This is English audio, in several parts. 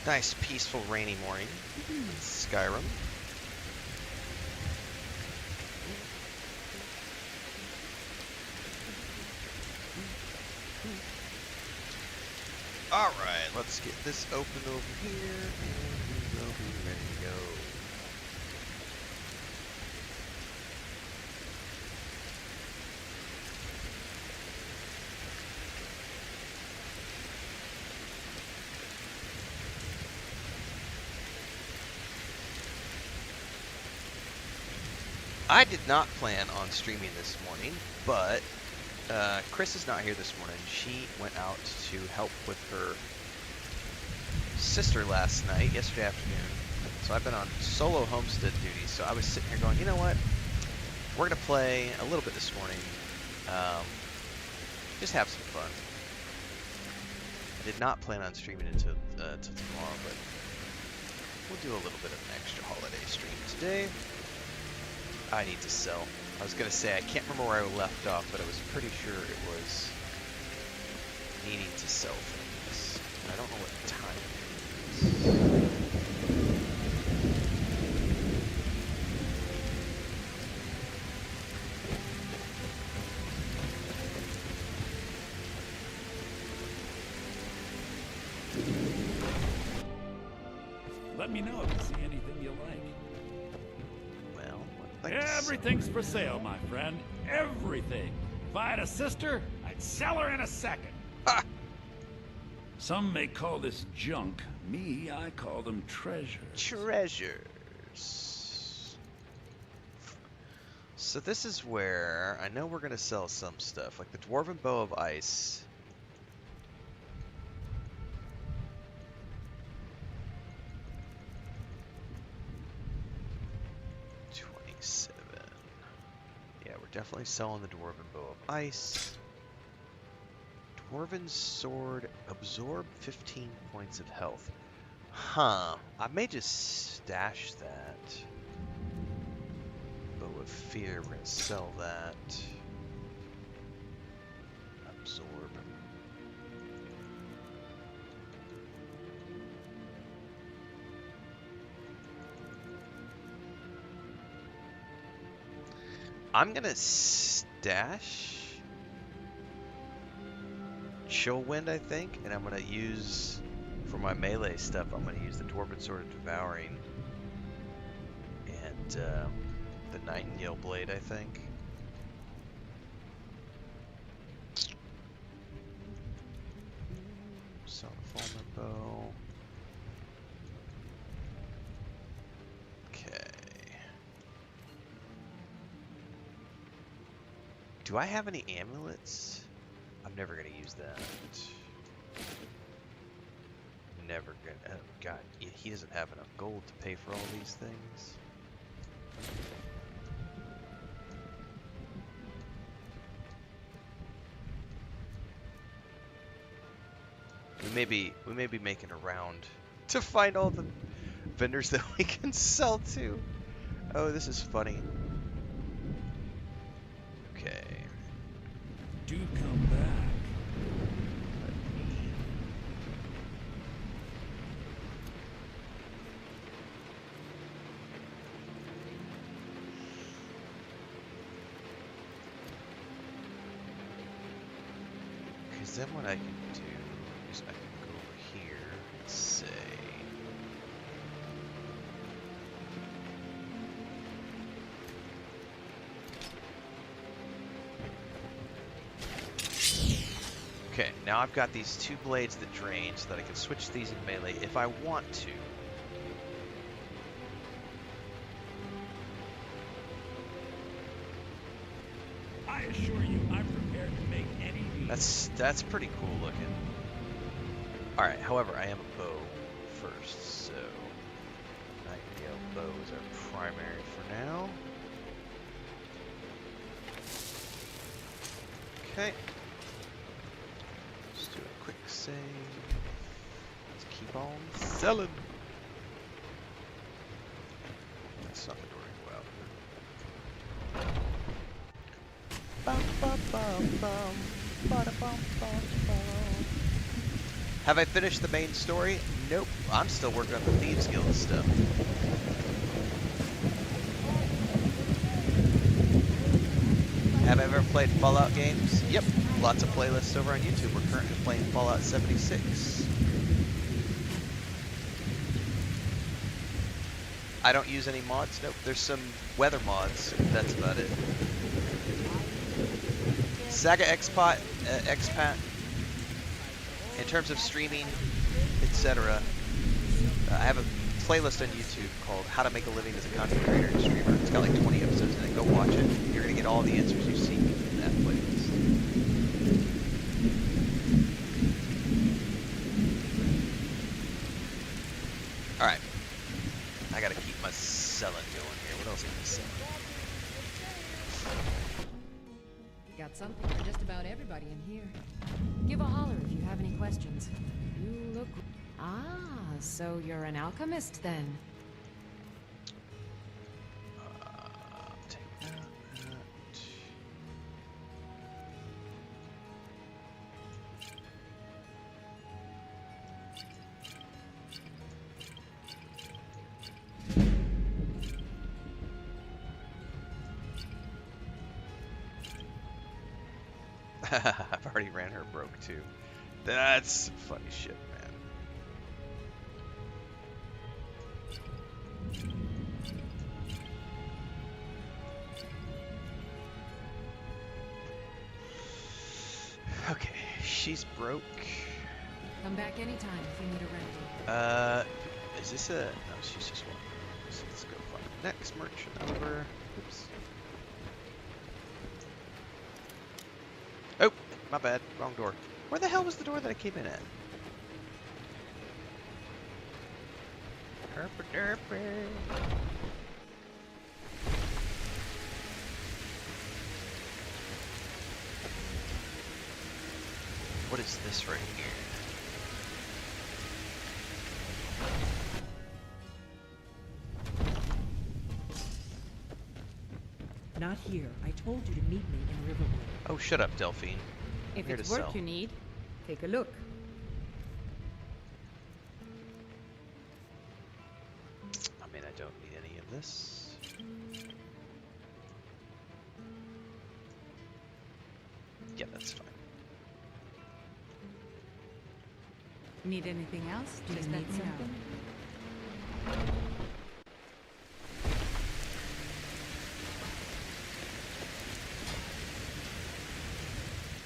Nice, peaceful, rainy morning in Skyrim. Alright, let's get this open over here, and we will be ready to go. I did not plan on streaming this morning, but Chris is not here this morning. She went out to help with her sister yesterday afternoon. So I've been on solo homestead duty. So I was sitting here going, you know what? We're going to play a little bit this morning. Just have some fun. I did not plan on streaming until tomorrow, but we'll do a little bit of an extra holiday stream today. I need to sell. I was going to say, I can't remember where I left off, but I was pretty sure it was needing to sell things. I don't know what time it is. Let me know if you see anything you like. Everything's for sale, my friend. Everything. If I had a sister, I'd sell her in a second. Ha! Some may call this junk. Me, I call them treasures. Treasures. So this is where I know we're going to sell some stuff, like the Dwarven Bow of Ice. Definitely selling the Dwarven Bow of Ice. Dwarven Sword, absorb 15 points of health. Huh. I may just stash that. Bow of Fear, we're going to sell that. Absorb. I'm gonna stash Chillwind, I think, and I'm gonna use, for my melee stuff, I'm gonna use the Dwarven Sword of Devouring and the Nightingale Blade, I think. Sell the Fulmin Bow. Do I have any amulets? I'm never gonna use that. Never gonna. Oh God, he doesn't have enough gold to pay for all these things. We may be making a round to find all the vendors that we can sell to. Oh, this is funny. Okay. Do come back. Because then what I can do is I can go over here and say, okay, now I've got these two blades that drain so that I can switch these in melee if I want to. I assure you, I'm prepared to make any deal. That's pretty cool looking. Alright, however, I am a bow first, so Nightingale bow is our primary for now. Okay. Let's do a quick save. Let's keep on selling. That's not the door to go out. Bum, bum, bum, bum. Ba-da-bum, bum, bum. Have I finished the main story? Nope. I'm still working on the Thieves Guild stuff. Have I ever played Fallout games? Yep. Lots of playlists over on YouTube. We're currently playing Fallout 76. I don't use any mods. Nope. There's some weather mods. That's about it. Saga Expat. In terms of streaming, etc., I have a playlist on YouTube called How to Make a Living as a Content Creator and Streamer. It's got like 20 episodes in it. Go watch it. You're going to get all the answers you seek in that playlist. Alright. I got to keep my selling going here. What else can I sell? Got something for just about everybody in here. Give a holler if you have any questions. You look... Ah, so you're an alchemist then. Take that. I've already ran her broke too. That's some funny shit, man. Okay, she's broke. Come back anytime if you need a rental. Is this a... No, she's just one. So let's go find the next merchant over. Oops. Oh, my bad. Wrong door. Where the hell was the door that I came in at? What is this right here? Not here. I told you to meet me in Riverwood. Oh, shut up, Delphine. If Here it's to work sell. you need, take a look. I mean, I don't need any of this. Yeah, that's fine. Need anything else? Do you Just let need me know. something?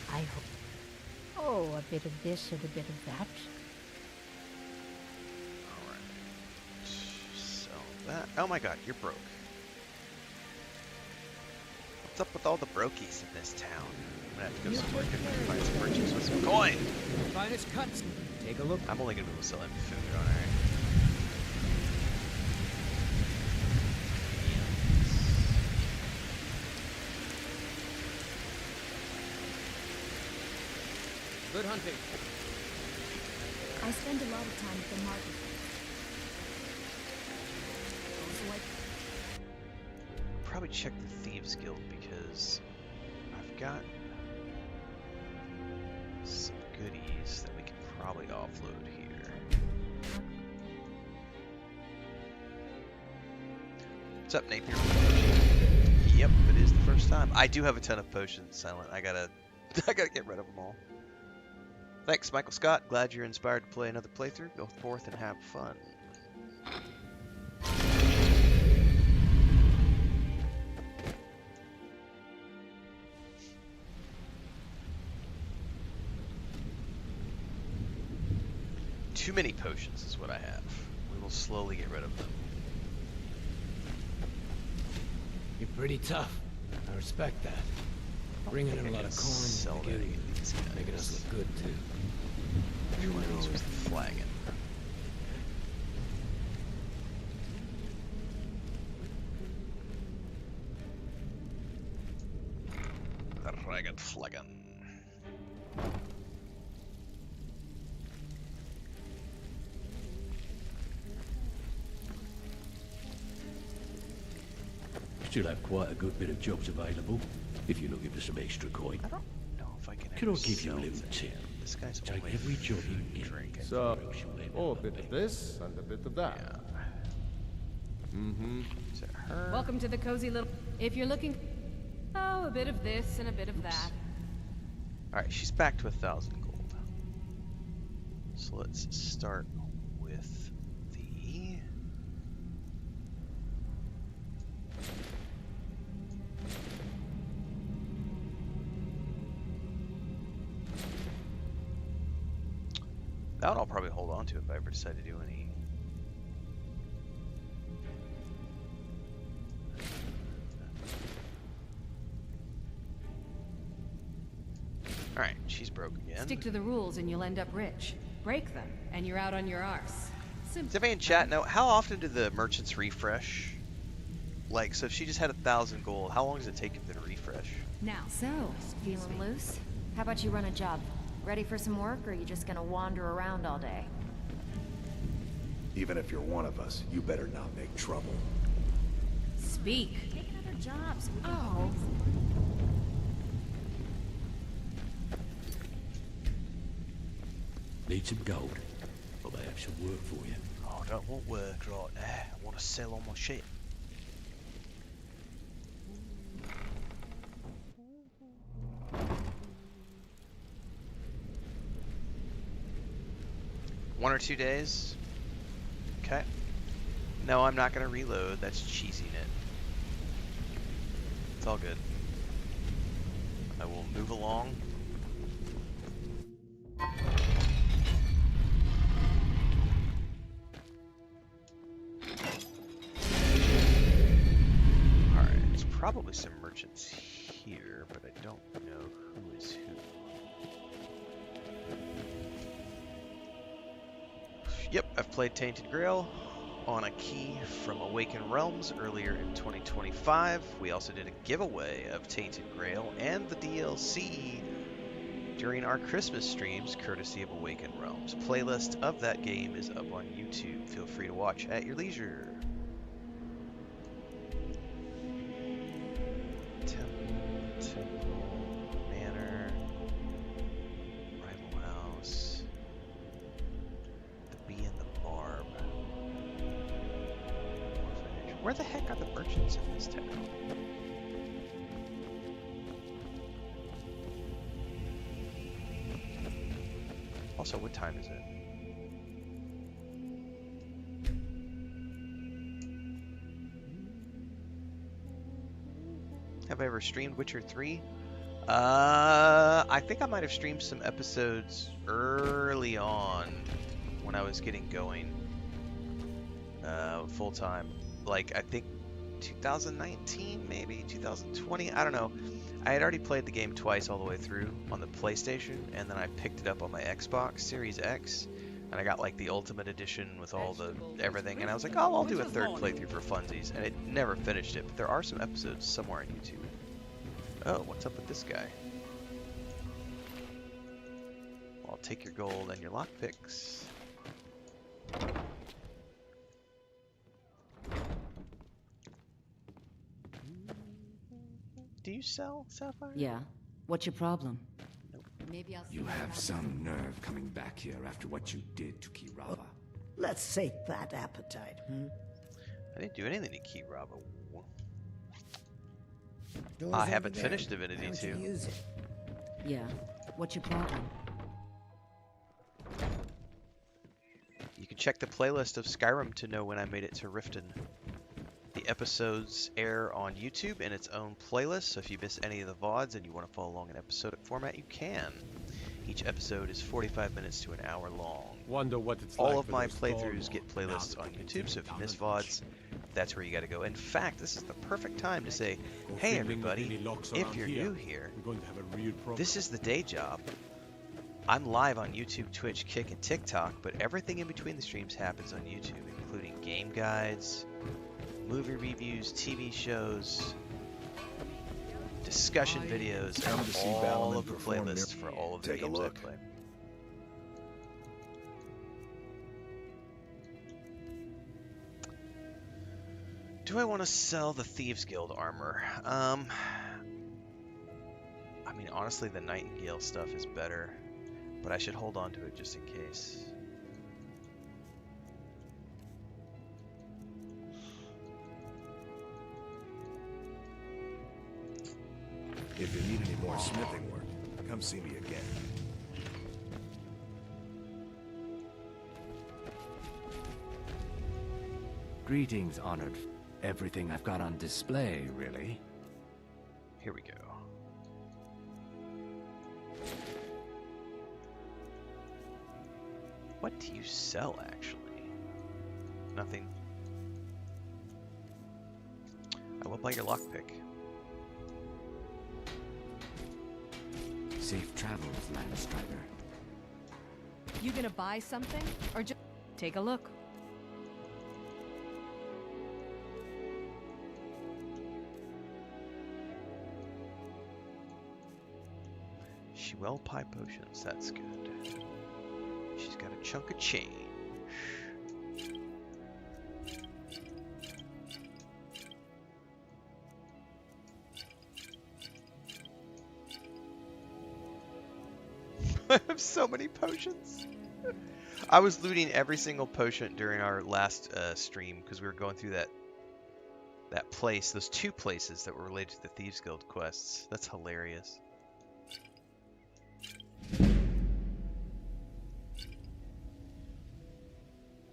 I hope. Oh, a bit of this and a bit of that. Alright. Sell that. Oh my god, you're broke. What's up with all the brokies in this town? I'm gonna have to go somewhere different to find some merchants with some coin! Finest cuts. Take a look. I'm only gonna be able to sell him food, aren't I? Good hunting. I spend a lot of time at the market. Also, Probably check the Thieves Guild because I've got some goodies that we can probably offload here. What's up, Napier? Yep, it is the first time. I do have a ton of potions, Silent. I gotta get rid of them all. Thanks, Michael Scott. Glad you're inspired to play another playthrough. Go forth and have fun. Too many potions is what I have. We will slowly get rid of them. You're pretty tough. I respect that. Bringing in a lot of corn Sell to the that guild, to these guys. making us look good too. Which one of these was the flagon? The ragged flagon. Still have quite a good bit of jobs available, if you're looking for some extra coin. I don't know if I can. Can I ever give you a sell little to tip? any of This guy's Take only every job you can get. drinking. So, oh, a bit of this and a bit of that. Yeah. Mm-hmm. Is it her? Welcome to the cozy little... If you're looking... Oh, a bit of this and a bit of that. Alright, she's back to 1,000 gold. So let's start with the... That one I'll probably hold on to if I ever decide to do any. Alright, she's broke again. Stick to the rules and you'll end up rich. Break them, and you're out on your arse. Does anybody in chat know how often do the merchants refresh? Like, so if she just had 1,000 gold, how long does it take him to refresh? Now, So, feeling loose? How about you run a job? Ready for some work, or are you just gonna wander around all day? Even if you're one of us, you better not make trouble. speak. Take another job so we can Oh. Need some gold. But they have some work for you. Oh, I don't want work right now. I want to sell all my shit. One or 2 days. Okay. No, I'm not gonna reload. That's cheesing it. It's all good. I will move along. Alright, there's probably some merchants here, but I don't know who is who. Yep, I've played Tainted Grail on a key from Awakened Realms earlier in 2025. We also did a giveaway of Tainted Grail and the DLC during our Christmas streams, courtesy of Awakened Realms. Playlist of that game is up on YouTube. Feel free to watch at your leisure. Temple, Manor, Rival House, the Bee and the Barb. Orphanage. Where the heck are the merchants in this town? Also, what time is it? Have I ever streamed Witcher 3? I think I might have streamed some episodes early on when I was getting going full time. Like, I think 2019, maybe 2020. I don't know. I had already played the game twice all the way through on the PlayStation, and then I picked it up on my Xbox Series X, and I got like the Ultimate Edition with all the everything, and I was like, oh, I'll do a third playthrough for funsies, and it never finished it, but there are some episodes somewhere on YouTube. Oh, what's up with this guy? Well, I'll take your gold and your lockpicks. Do you sell sapphire? Yeah. What's your problem? Maybe I'll. You have some nerve coming back here after what you did to Kirava. Let's sate that appetite, I didn't do anything to Kirava. I haven't finished Divinity 2. Use it. Yeah. What's your problem? You can check the playlist of Skyrim to know when I made it to Riften. The episodes air on YouTube in its own playlist, so if you miss any of the VODs and you want to follow along in episodic format, you can. Each episode is 45 minutes to an hour long. Wonder what it's All like of for my those playthroughs Dawnguard. get playlists on YouTube, so if you miss VODs, that's where you gotta go. In fact, this is the perfect time to say, hey everybody, if you're new here, We're going to have a real problem. this is the day job. I'm live on YouTube, Twitch, Kick, and TikTok, but everything in between the streams happens on YouTube, including game guides, movie reviews, TV shows, discussion videos, Come and to see all Balin of the perform playlists for all of the Take a games I look. play. Do I want to sell the Thieves Guild armor? I mean, honestly, the Nightingale stuff is better, But I should hold on to it just in case. If you need any more smithing work, come see me again. Greetings, honored. Everything I've got on display, really. Here we go. What do you sell, actually? Nothing. I will buy your lockpick. Safe travels, Landstrider. You gonna buy something? Or just take a look? She will pie potions, that's good. She's got a chunk of change. I have so many potions. I was looting every single potion during our last stream because we were going through that place, those two places that were related to the Thieves Guild quests. That's hilarious.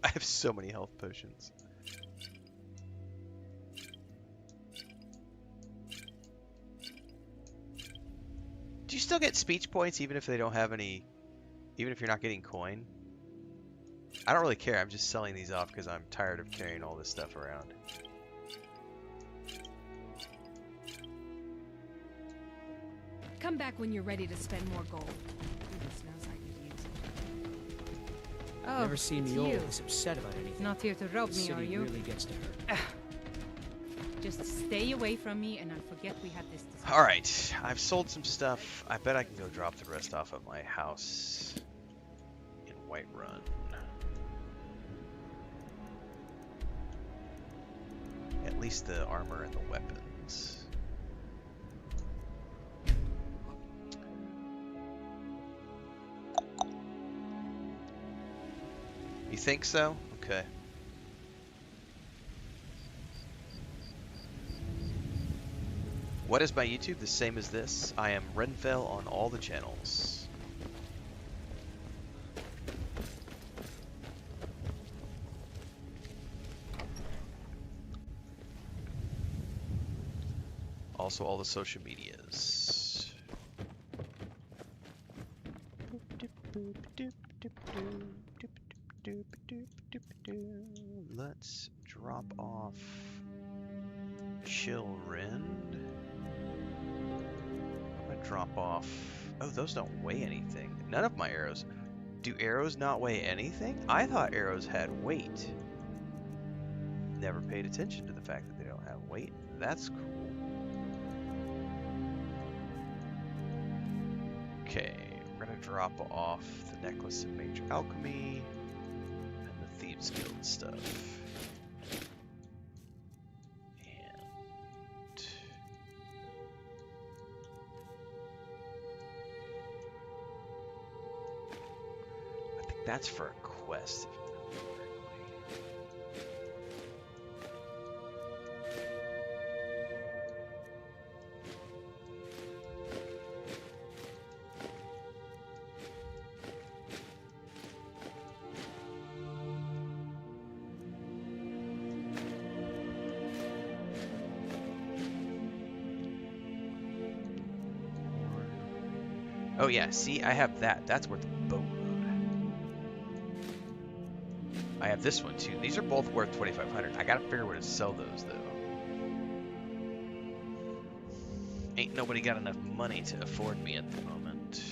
I have so many health potions. Do you still get speech points even if they don't have any, even if you're not getting coin? I don't really care. I'm just selling these off because I'm tired of carrying all this stuff around. Come back when you're ready to spend more gold. Goodness knows I could use it. Oh, Never seen it's the old you. this upset about anything. Not here to rob The me, city are you? really gets to her. Just stay away from me and I'll forget we had this discussion. Alright, I've sold some stuff. I bet I can go drop the rest off at my house in Whiterun. At least the armor and the weapons. You think so? Okay. What is my YouTube? The same as this. I am Renfail on all the channels. Also all the social medias. Let's drop off Chillrind. I'm gonna drop off. Oh, those don't weigh anything. None of my arrows. Do arrows not weigh anything? I thought arrows had weight. Never paid attention to the fact that they don't have weight. That's cool. Okay, we're gonna drop off the Necklace of Major Alchemy and the Thieves Guild stuff. And I think that's for a quest, if I remember correctly. Oh yeah, see, I have that. That's worth a boatload. I have this one too. These are both worth 2,500. I gotta figure where to sell those though. Ain't nobody got enough money to afford me at the moment.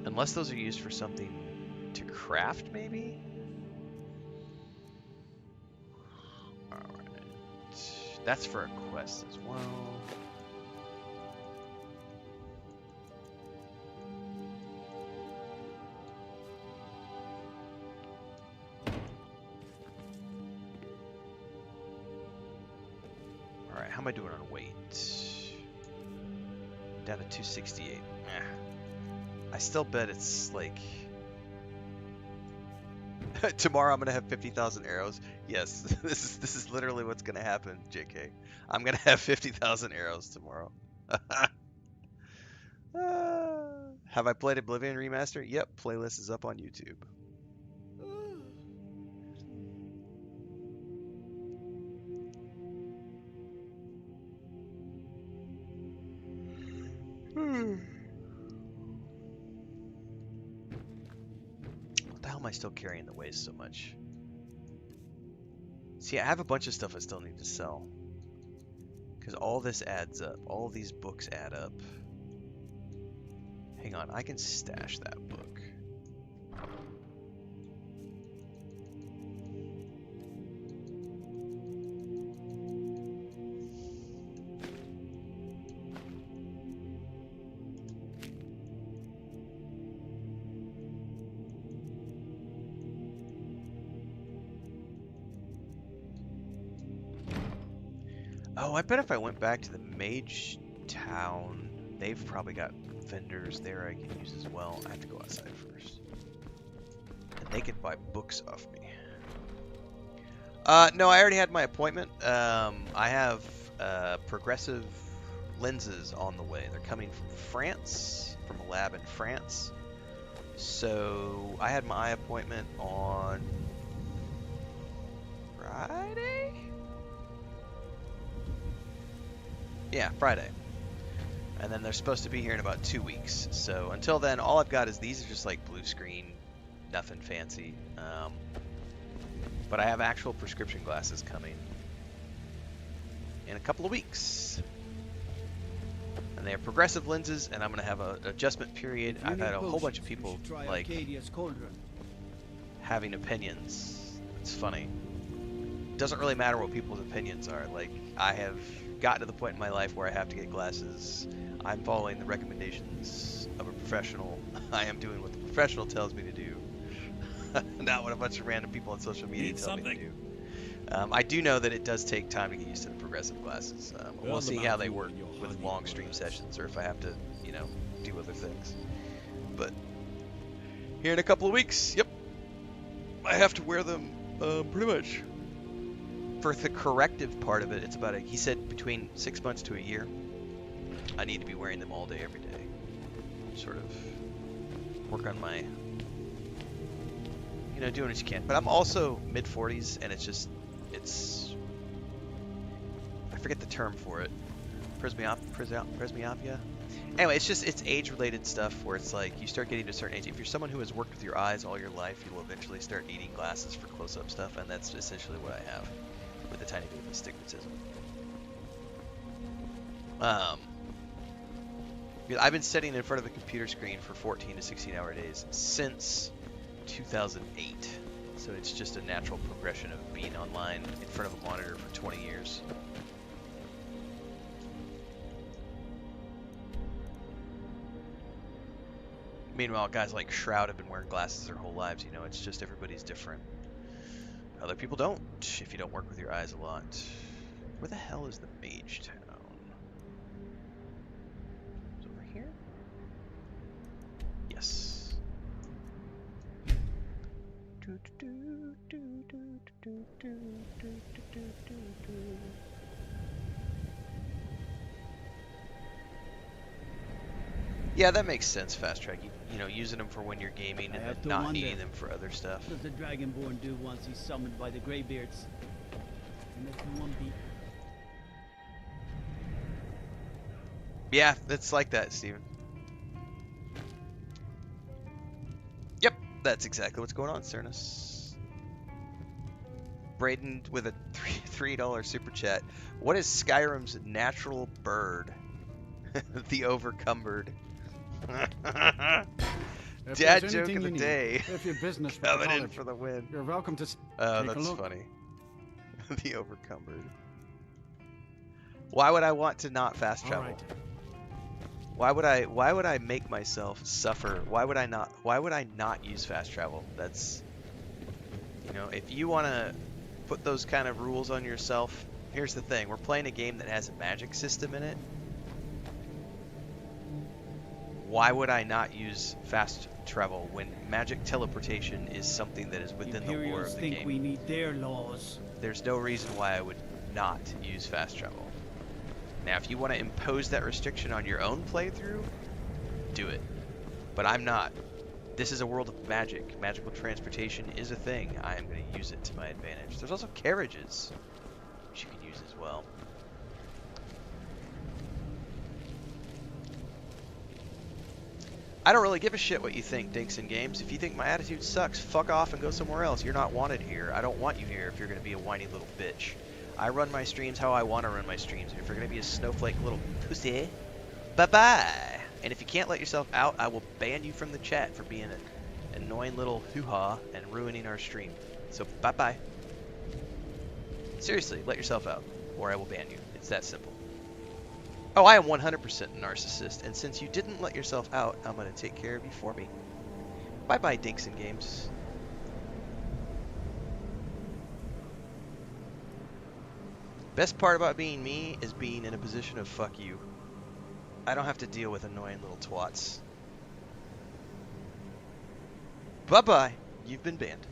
Unless those are used for something to craft, maybe? Alright. That's for a quest as well. How am I doing on weight? Down to 268. I still bet it's like tomorrow I'm gonna have 50,000 arrows. Yes, this is literally what's gonna happen, JK. I'm gonna have 50,000 arrows tomorrow. Have I played Oblivion Remaster? Yep, playlist is up on YouTube. What the hell am I still carrying the waste so much? See, I have a bunch of stuff I still need to sell. Because all this adds up. All these books add up. Hang on, I can stash that book. Oh, I bet if I went back to the Mage Town, they've probably got vendors there I can use as well. I have to go outside first. And they can buy books off me. No, I already had my appointment. I have progressive lenses on the way. They're coming from France, from a lab in France. So I had my eye appointment on Friday? Yeah, Friday. And then they're supposed to be here in about 2 weeks. So until then, all I've got is these are just like blue screen, nothing fancy. But I have actual prescription glasses coming in a couple of weeks. And they are progressive lenses, and I'm going to have an adjustment period. I've had a whole bunch of people like having opinions. It's funny. It doesn't really matter what people's opinions are. Like, I have gotten to the point in my life where I have to get glasses. I'm following the recommendations of a professional. I am doing what the professional tells me to do. Not what a bunch of random people on social media tell me to do. I do know that it does take time to get used to the progressive glasses. We'll see how they work with long stream sessions, or if I have to, you know, do other things. But here in a couple of weeks, yep, I have to wear them pretty much. For the corrective part of it, it's about he said between 6 months to a year. I need to be wearing them all day, every day. Sort of work on my, you know, doing what you can. But I'm also mid-40s, and it's just, I forget the term for it. Presbyopia? Anyway, it's age-related stuff where it's like you start getting to a certain age. If you're someone who has worked with your eyes all your life, you will eventually start needing glasses for close-up stuff, and that's essentially what I have with a tiny bit of astigmatism. I've been sitting in front of a computer screen for 14 to 16-hour days since 2008. So it's just a natural progression of being online in front of a monitor for 20 years. Meanwhile, guys like Shroud have been wearing glasses their whole lives. You know, it's just everybody's different. Other people don't, if you don't work with your eyes a lot. Where the hell is the Mage Town? Is it over here? Yes. Yeah, that makes sense, Fast Track. You know, using them for when you're gaming and then not needing them for other stuff. What does the Dragonborn do once he's summoned by the Greybeards? And that's one beat. Yeah, it's like that, Steven. Yep, that's exactly what's going on, Cernus. Braden with a $3 super chat. What is Skyrim's natural bird? The overcumbered. Dad joke of the day. If your business coming in for the win. You're welcome to. Oh, that's funny. The overcumbered. Why would I want to not fast travel? Right. Why would I make myself suffer? Why would I not use fast travel? That's, you know, if you want to put those kind of rules on yourself, here's the thing. We're playing a game that has a magic system in it. Why would I not use fast travel when magic teleportation is something that is within the lore of the think game? we need their laws. There's no reason why I would not use fast travel. Now, if you want to impose that restriction on your own playthrough, do it. But I'm not. This is a world of magic. Magical transportation is a thing. I am going to use it to my advantage. There's also carriages, which you can use as well. I don't really give a shit what you think, Dinks and Games. If you think my attitude sucks, fuck off and go somewhere else. You're not wanted here. I don't want you here if you're going to be a whiny little bitch. I run my streams how I want to run my streams. And if you're going to be a snowflake little pussy, bye-bye. And if you can't let yourself out, I will ban you from the chat for being an annoying little hoo-ha and ruining our stream. So bye-bye. Seriously, let yourself out, or I will ban you. It's that simple. Oh, I am 100% a narcissist, and since you didn't let yourself out, I'm going to take care of you for me. Bye-bye, Dinks and Games. Best part about being me is being in a position of fuck you. I don't have to deal with annoying little twats. Bye-bye. You've been banned.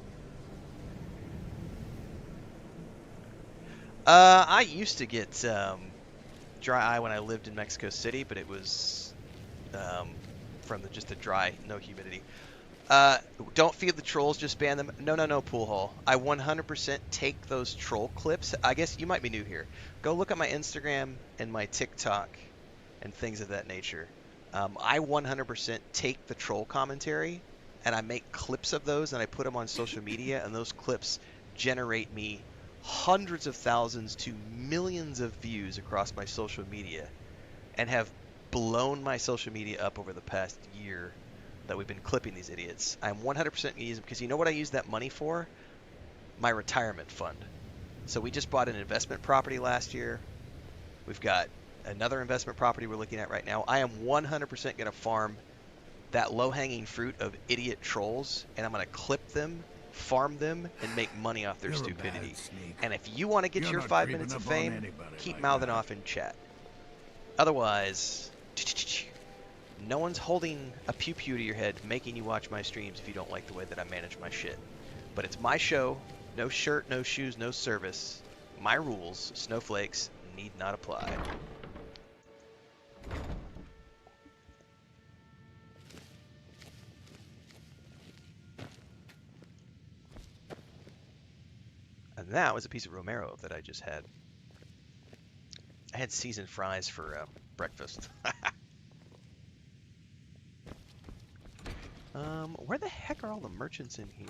I used to get dry eye when I lived in Mexico City, but it was from just the dry, no humidity. Don't feed the trolls, just ban them. No, Pool Hall. I 100% take those troll clips. I guess you might be new here. Go look at my Instagram and my TikTok and things of that nature. I 100% take the troll commentary and I make clips of those and I put them on social media, and those clips generate me hundreds of thousands to millions of views across my social media and have blown my social media up over the past year that we've been clipping these idiots. I'm 100% going to use them because you know what I use that money for? My retirement fund. So we just bought an investment property last year. We've got another investment property we're looking at right now. I am 100% going to farm that low-hanging fruit of idiot trolls, and I'm going to clip them, farm them, and make money off their stupidity. And if you want to get your 5 minutes of fame, keep mouthing off in chat. Otherwise, no one's holding a pew-pew to your head making you watch my streams if you don't like the way that I manage my shit. But it's my show. No shirt, no shoes, no service. My rules. Snowflakes need not apply. And that was a piece of Romero that I just had. I had seasoned fries for breakfast. Where the heck are all the merchants in here?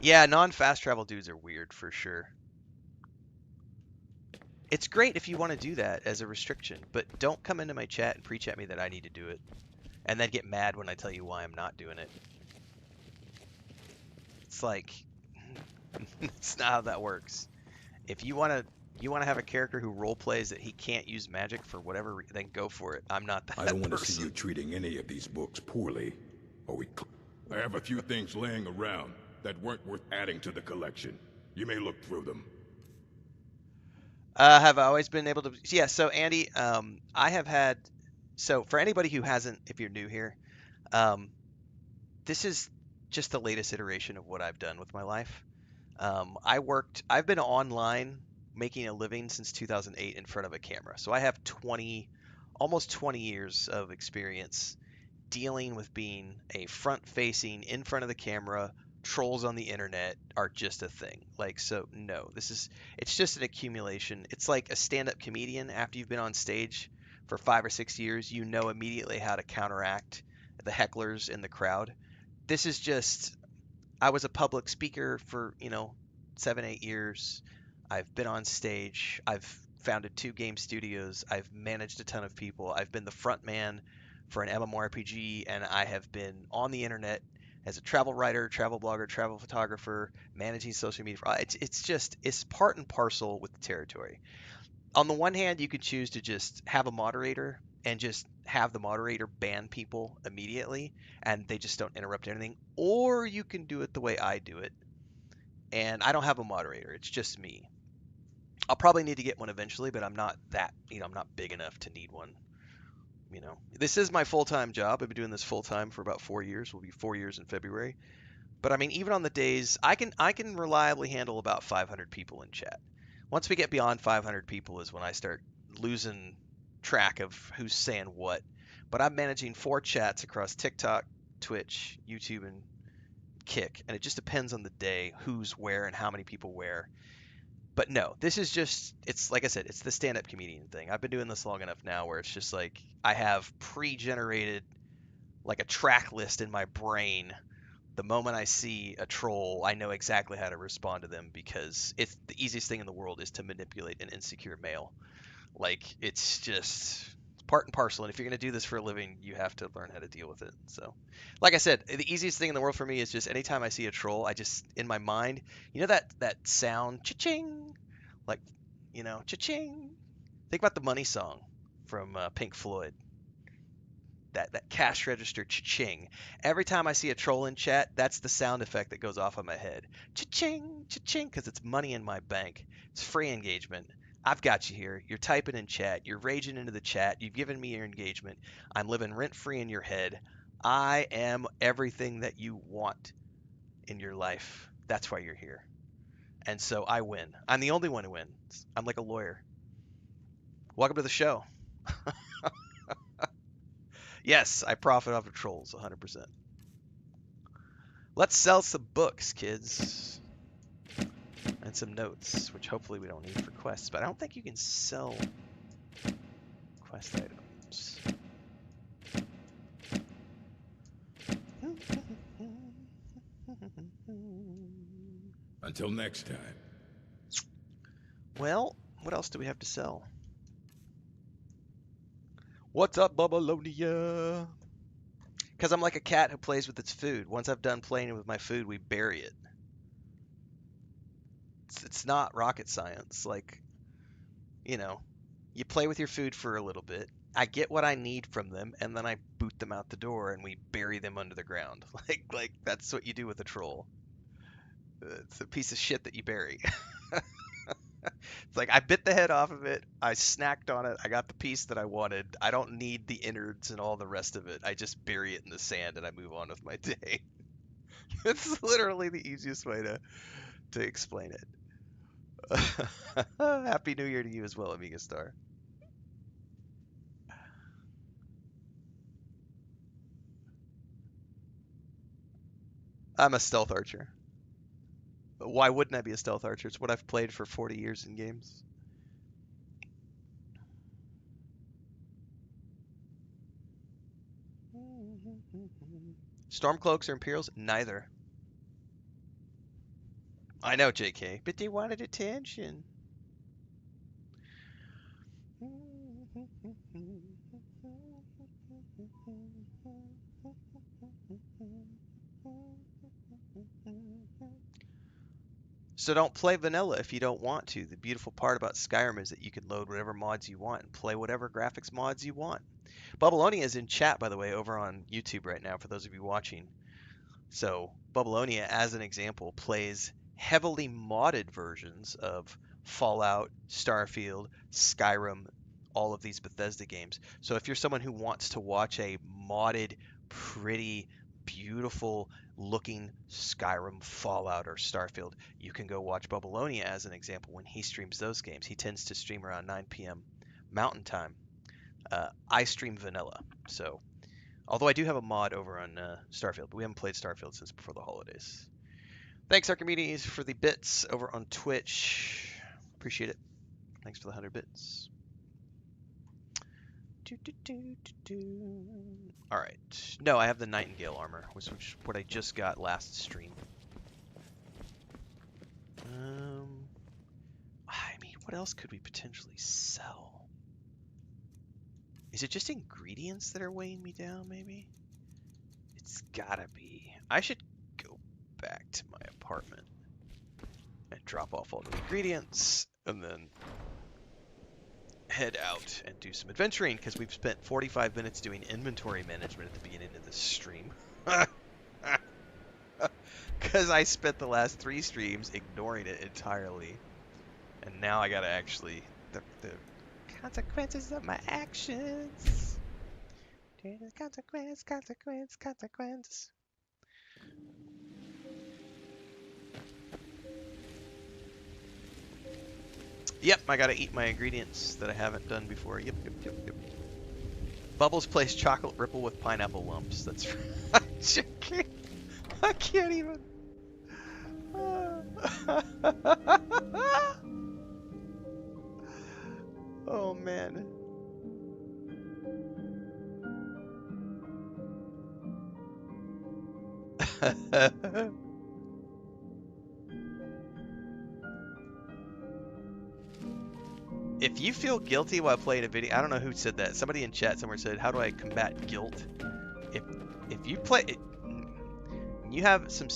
Yeah, non-fast travel dudes are weird for sure. It's great if you want to do that as a restriction, but don't come into my chat and preach at me that I need to do it, and then get mad when I tell you why I'm not doing it. It's like, it's not how that works. If you want to have a character who role plays that he can't use magic for whatever reason, then go for it. I'm not that I don't want to person. see you treating any of these books poorly. Are we? I have a few things laying around that weren't worth adding to the collection. You may look through them. Have I always been able to? Yeah. So Andy, I have had. So for anybody who hasn't, if you're new here, this is just the latest iteration of what I've done with my life. I've been online making a living since 2008 in front of a camera. So I have almost 20 years of experience dealing with being a front-facing, in front of the camera. Trolls on the internet are just a thing. Like, so no, it's just an accumulation. It's like a stand-up comedian. After you've been on stage for 5 or 6 years, you know immediately how to counteract the hecklers in the crowd. This is just, I was a public speaker for, 7, 8 years. I've been on stage. I've founded 2 game studios. I've managed a ton of people. I've been the front man for an MMORPG, and I have been on the internet as a travel writer, travel blogger, travel photographer, managing social media. It's part and parcel with the territory. On the one hand, you could choose to just have a moderator and just have the moderator ban people immediately, and they just don't interrupt anything. Or you can do it the way I do it. And I don't have a moderator. It's just me. I'll probably need to get one eventually, but I'm not that, I'm not big enough to need one you know, this is my full-time job. I've been doing this full-time for about 4 years. Will be 4 years in February. But I mean, even on the days, I can reliably handle about 500 people in chat. Once we get beyond 500 people is when I start losing track of who's saying what. But I'm managing 4 chats across TikTok, Twitch, YouTube, and Kick, and it just depends on the day, who's where, and how many people where. But no, this is just, it's like I said, it's the stand-up comedian thing. I've been doing this long enough now where it's just like I have pre-generated like a track list in my brain. The moment I see a troll, I know exactly how to respond to them because it's the easiest thing in the world is to manipulate an insecure male. Like, it's just part and parcel. And if you're going to do this for a living, you have to learn how to deal with it. So, like I said, the easiest thing in the world for me is just anytime I see a troll, I just, in my mind, you know that sound, cha-ching? Like, you know, cha-ching? Think about the Money song from Pink Floyd. That cash register cha-ching. Every time I see a troll in chat, that's the sound effect that goes off on my head. Cha-ching, cha-ching, because it's money in my bank. It's free engagement. I've got you here. You're typing in chat. You're raging into the chat. You've given me your engagement. I'm living rent-free in your head. I am everything that you want in your life. That's why you're here. And so I win. I'm the only one who wins. I'm like a lawyer. Welcome to the show. Yes, I profit off of trolls, 100%. Let's sell some books, kids. And some notes, which hopefully we don't need for quests. But I don't think you can sell quest items. Until next time. Well, what else do we have to sell? What's up, Babylonia? Because I'm like a cat who plays with its food. Once I've done playing with my food, we bury it. It's not rocket science. Like, you know, you play with your food for a little bit. I get what I need from them, and then I boot them out the door, and we bury them under the ground. Like that's what you do with a troll. It's a piece of shit that you bury. It's like I bit the head off of it, I snacked on it, I got the piece that I wanted. I don't need the innards and all the rest of it. I just bury it in the sand and I move on with my day. It's literally the easiest way to explain it. Happy New Year to you as well, Amiga Star. I'm a stealth archer. Why wouldn't I be a stealth archer? It's what I've played for 40 years in games. Stormcloaks or Imperials? Neither. I know, JK, but they wanted attention. So don't play vanilla if you don't want to. The beautiful part about Skyrim is that you can load whatever mods you want and play whatever graphics mods you want. Babylonia is in chat, by the way, over on YouTube right now for those of you watching. So Babylonia, as an example, plays heavily modded versions of Fallout, Starfield, Skyrim, all of these Bethesda games. So if you're someone who wants to watch a modded, pretty, beautiful looking Skyrim, Fallout, or Starfield, you can go watch Babylonia as an example when he streams those games. He tends to stream around 9 p.m. Mountain Time. I stream vanilla, so although I do have a mod over on Starfield, but we haven't played Starfield since before the holidays. Thanks, Archimedes, for the bits over on Twitch. Appreciate it. Thanks for the 100 bits. Alright. No, I have the Nightingale armor, which is what I just got last stream. I mean, what else could we potentially sell? Is it just ingredients that are weighing me down, maybe? It's gotta be. I should go back to my apartment and drop off all the ingredients, and then head out and do some adventuring, because we've spent 45 minutes doing inventory management at the beginning of this stream. Because I spent the last 3 streams ignoring it entirely. And now I gotta actually... The consequences of my actions. Consequence. Yep, I gotta eat my ingredients that I haven't done before. Yep. Bubbles place chocolate ripple with pineapple lumps. That's I can't even. Oh man. If you feel guilty while playing a video, I don't know who said that. Somebody in chat somewhere said, "How do I combat guilt?" If you play it, you have some.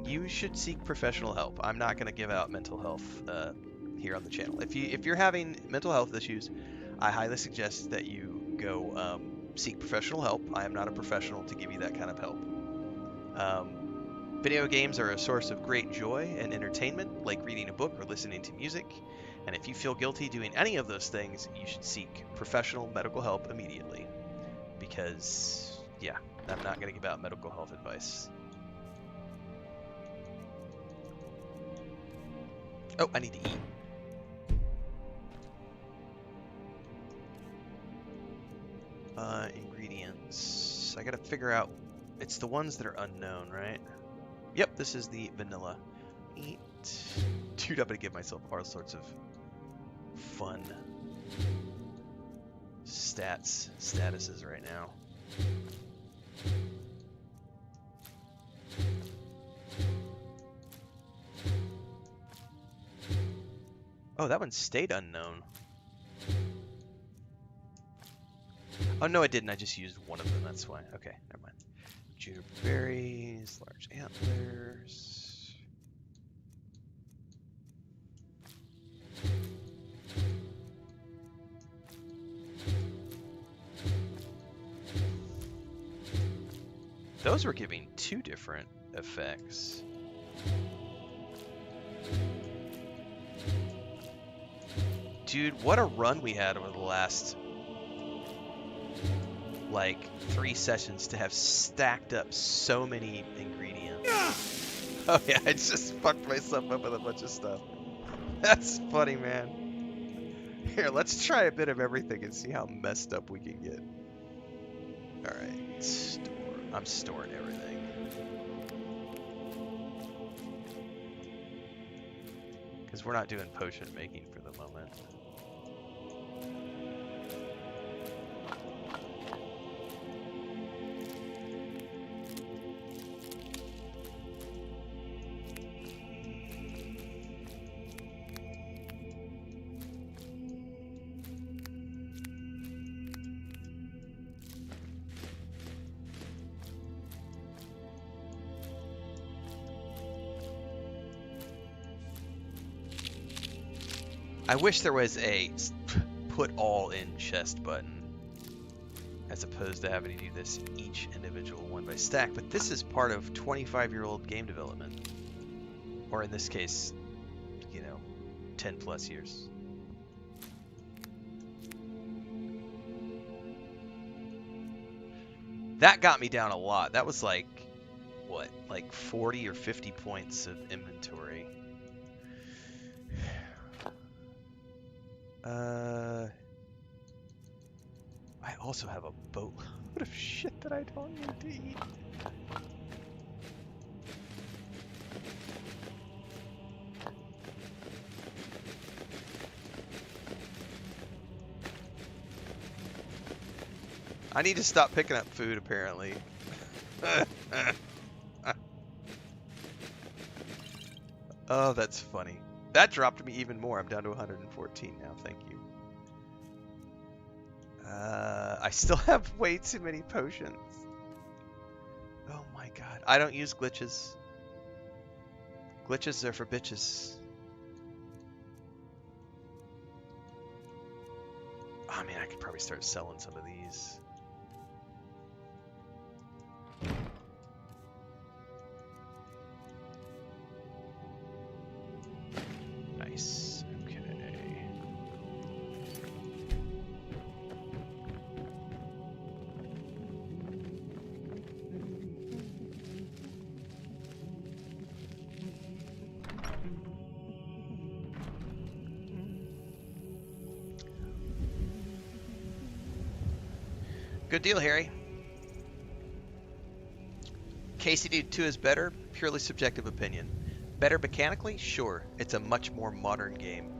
You should seek professional help. I'm not going to give out mental health here on the channel. If you're having mental health issues, I highly suggest that you go seek professional help. I am not a professional to give you that kind of help. Video games are a source of great joy and entertainment, like reading a book or listening to music. And if you feel guilty doing any of those things, you should seek professional medical help immediately. Because, yeah, I'm not going to give out medical health advice. Oh, I need to eat. Ingredients. I gotta figure out. It's the ones that are unknown, right? Yep, this is the vanilla. Eat. Dude, I'm gonna give myself all sorts of fun statuses right now. Oh, that one stayed unknown. Oh, no, I didn't. I just used one of them. That's why. Okay, never mind. Juniper berries, large antlers. Those were giving two different effects. Dude, what a run we had over the last, like, 3 sessions to have stacked up so many ingredients. Oh yeah, I just fucked myself up with a bunch of stuff. That's funny, man. Here, let's try a bit of everything and see how messed up we can get. Alright, store. I'm storing everything. Because we're not doing potion making for the moment. I wish there was a put all in chest button as opposed to having to do this each individual one by stack, but this is part of 25-year-old game development, or in this case, you know, 10 plus years. That got me down a lot. That was like, what, like 40 or 50 points of inventory. I also have a boatload of shit that I don't need to eat. I need to stop picking up food, apparently. Oh, that's funny. That dropped me even more. I'm down to 114 now. Thank you. I still have way too many potions. Oh my god. I don't use glitches. Glitches are for bitches. Oh man, I could probably start selling some of these. Nice. Okay. Good deal, Harry. KCD 2 is better, purely subjective opinion. Better mechanically? Sure. It's a much more modern game.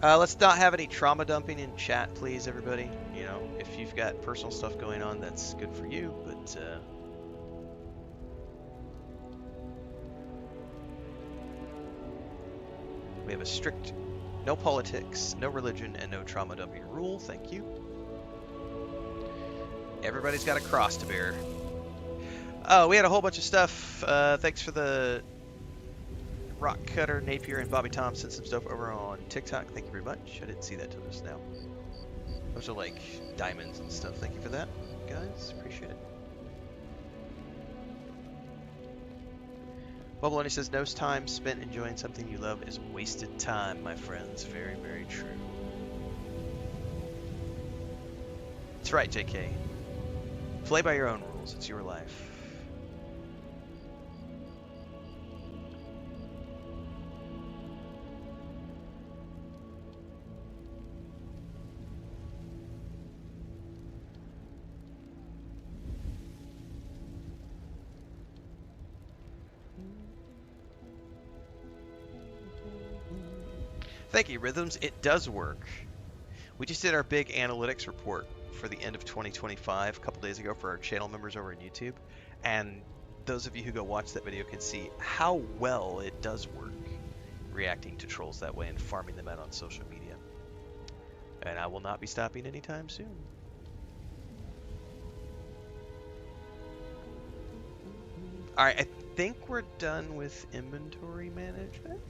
Let's not have any trauma dumping in chat, please, everybody. You know, if you've got personal stuff going on, that's good for you, but we have a strict no politics, no religion, and no trauma dumping rule. Thank you. Everybody's got a cross to bear. Oh, we had a whole bunch of stuff. Thanks for the Rock Cutter, Napier, and Bobby Tom sent some stuff over on TikTok. Thank you very much. I didn't see that till just now. Those are like diamonds and stuff. Thank you for that, guys. Appreciate it. Bubble says, no time spent enjoying something you love is wasted time, my friends. Very, very true. That's right, JK. Play by your own rules. It's your life. Thank you, Rhythms. It does work. We just did our big analytics report for the end of 2025 a couple days ago for our channel members over on YouTube. And those of you who go watch that video can see how well it does work reacting to trolls that way and farming them out on social media. And I will not be stopping anytime soon. Alright, I think we're done with inventory management.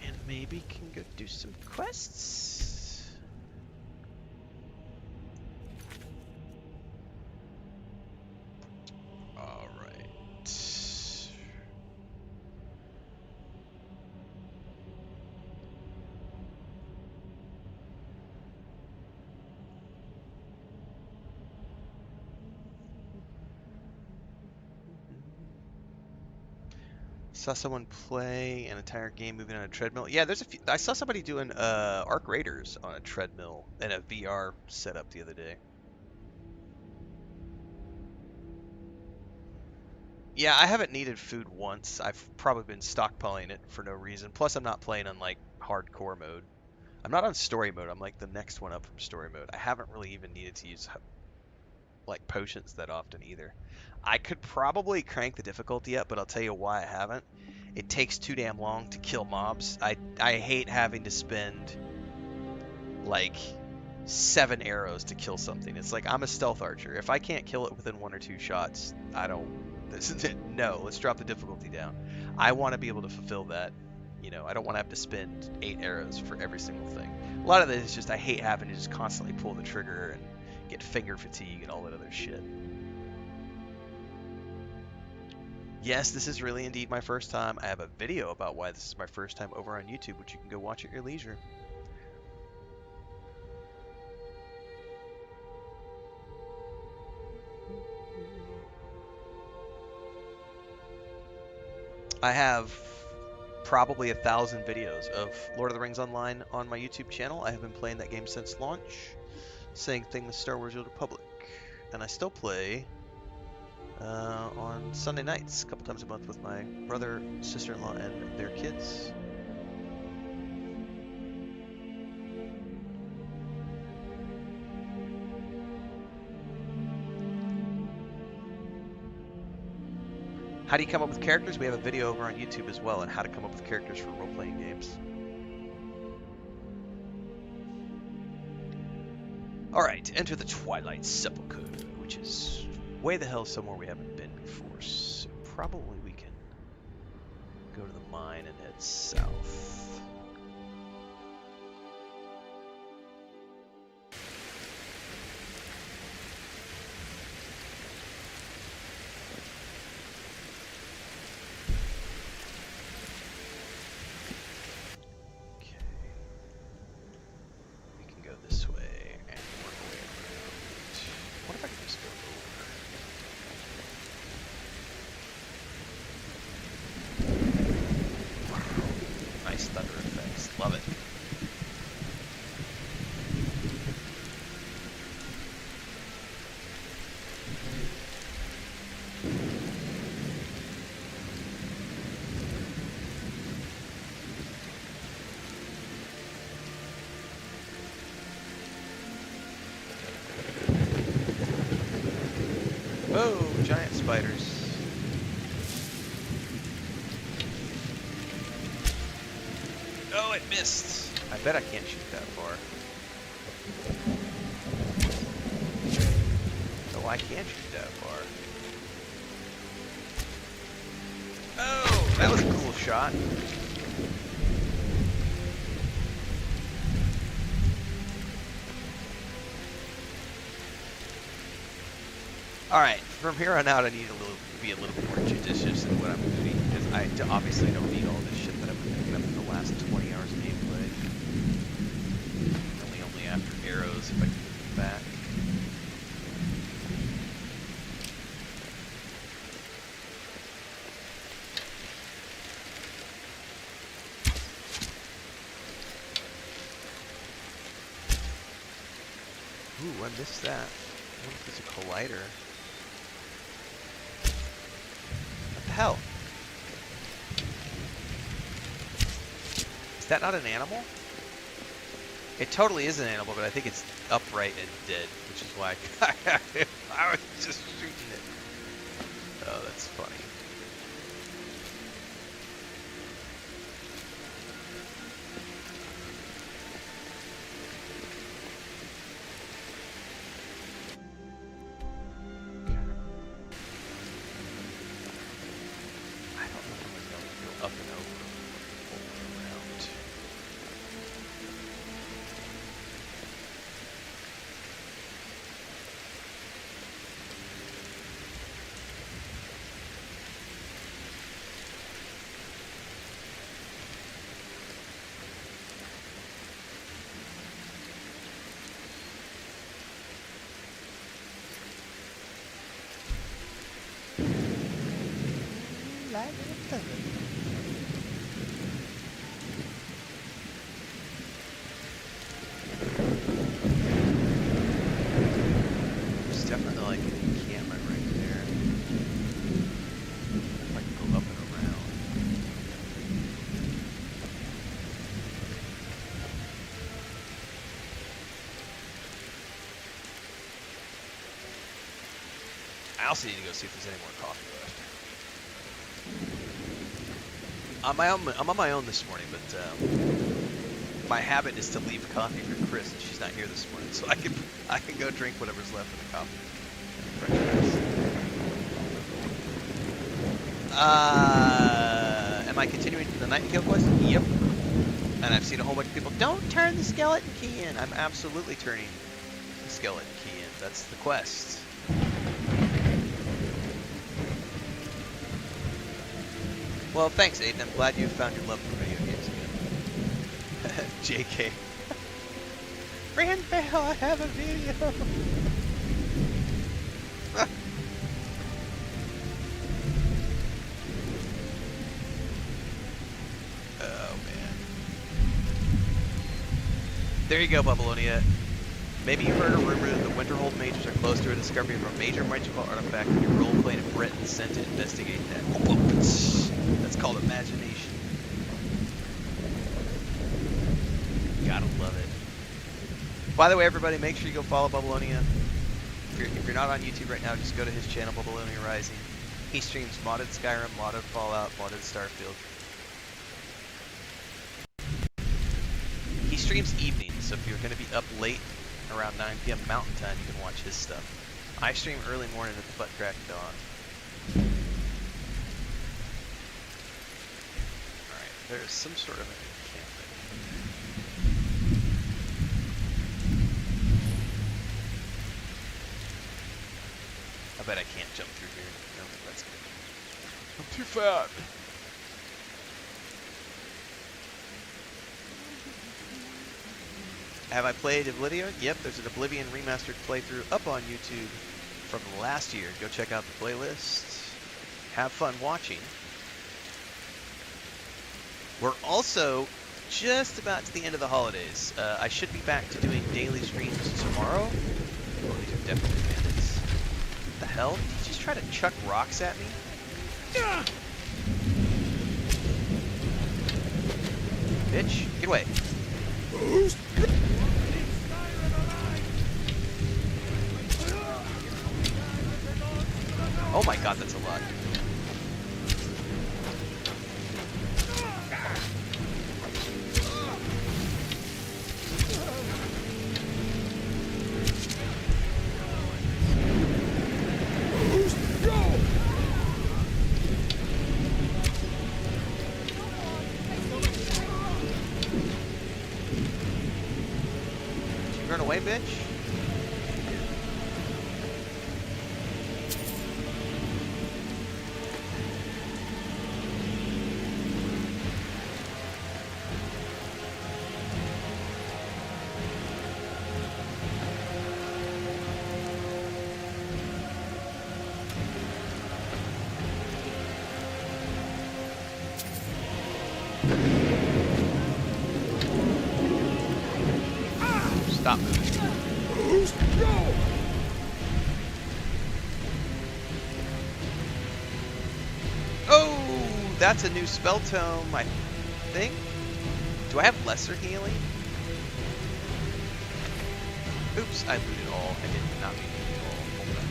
And maybe can go do some quests. All right. Saw someone play an entire game moving on a treadmill. Yeah, there's a few. I saw somebody doing Arc Raiders on a treadmill in a VR setup the other day. Yeah, I haven't needed food once. I've probably been stockpiling it for no reason. Plus, I'm not playing on like hardcore mode. I'm not on story mode. I'm like the next one up from story mode. I haven't really even needed to use like potions that often either. I could probably crank the difficulty up, but I'll tell you why I haven't. It takes too damn long to kill mobs. I hate having to spend like 7 arrows to kill something. It's like I'm a stealth archer. If I can't kill it within 1 or 2 shots, I don't. This is it. No, let's drop the difficulty down. I want to be able to fulfill that. You know, I don't want to have to spend 8 arrows for every single thing. A lot of it is just I hate having to just constantly pull the trigger and get finger fatigue and all that other shit. Yes, this is really indeed my first time. I have a video about why this is my first time over on YouTube, which you can go watch at your leisure. I have probably 1,000 videos of Lord of the Rings Online on my YouTube channel. I have been playing that game since launch. Same thing with Star Wars: The Old Republic. And I still play on Sunday nights, a couple times a month with my brother, sister-in-law, and their kids. How do you come up with characters? We have a video over on YouTube as well on how to come up with characters for role-playing games. Alright, enter the Twilight Sepulcher, which is way the hell somewhere we haven't been before, so probably we can go to the mine and head south. Nice thunder. giant spiders. Oh, it missed. I bet I can't shoot that far. Oh, I can shoot that far. Oh, that was a cool shot. Alright, from here on out I need to be a little bit more judicious in what I'm doing, because I obviously don't need all this shit that I've been picking up in the last 20 hours of gameplay. Only after arrows if I can get them back. Ooh, I missed that. I wonder if it's a collider. What the hell? Is that not an animal? It totally is an animal, but I think it's upright and dead, which is why I was just shooting it. Oh, that's funny. There's definitely like an encampment right there. If I can go up and around. I also need to go see if there's any more coffee left. I'm on my own this morning, but my habit is to leave coffee for Chris, and she's not here this morning, so I can go drink whatever's left of the coffee. Am I continuing the Nightingale quest? Yep. And I've seen a whole bunch of people, don't turn the skeleton key in. I'm absolutely turning the skeleton key in. That's the quest. Well, thanks, Aiden. I'm glad you found your love for video games again. JK. Renfail, I have a video. Oh, man. There you go, Babylonia. Maybe you've heard a rumor that the Winterhold mages are close to a discovery of a major magical artifact, and you're role-playing a Breton sent to investigate that. That's called imagination. Gotta love it. By the way, everybody, make sure you go follow Babylonia. If you're not on YouTube right now, just go to his channel, Babylonia Rising. He streams modded Skyrim, modded Fallout, modded Starfield. He streams evenings, so if you're going to be up late, around 9 p.m. Mountain Time, you can watch his stuff. I stream early morning at the butt crack of dawn. Alright, there's some sort of an encampment. I bet I can't jump through here. No, that's good. I'm too fat. Have I played Oblivion? Yep, there's an Oblivion remastered playthrough up on YouTube from last year. Go check out the playlist. Have fun watching. We're also just about to the end of the holidays. I should be back to doing daily streams tomorrow. Oh, these are definitely bandits. What the hell? Did you just try to chuck rocks at me? Bitch, get away. Oh my god, that's a lot. Run away, bitch. Stop moving. Oh, that's a new spell tome, I think. Do I have lesser healing? Oops, I looted all. I did not mean to loot all. Hold that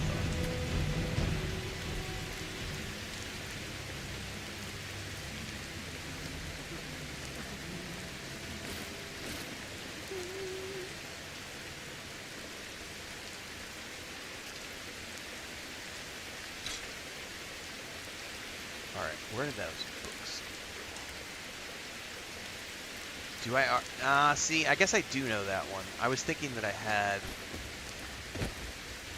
Alright, where did those books go? Do I... see, I guess I do know that one. I was thinking that I had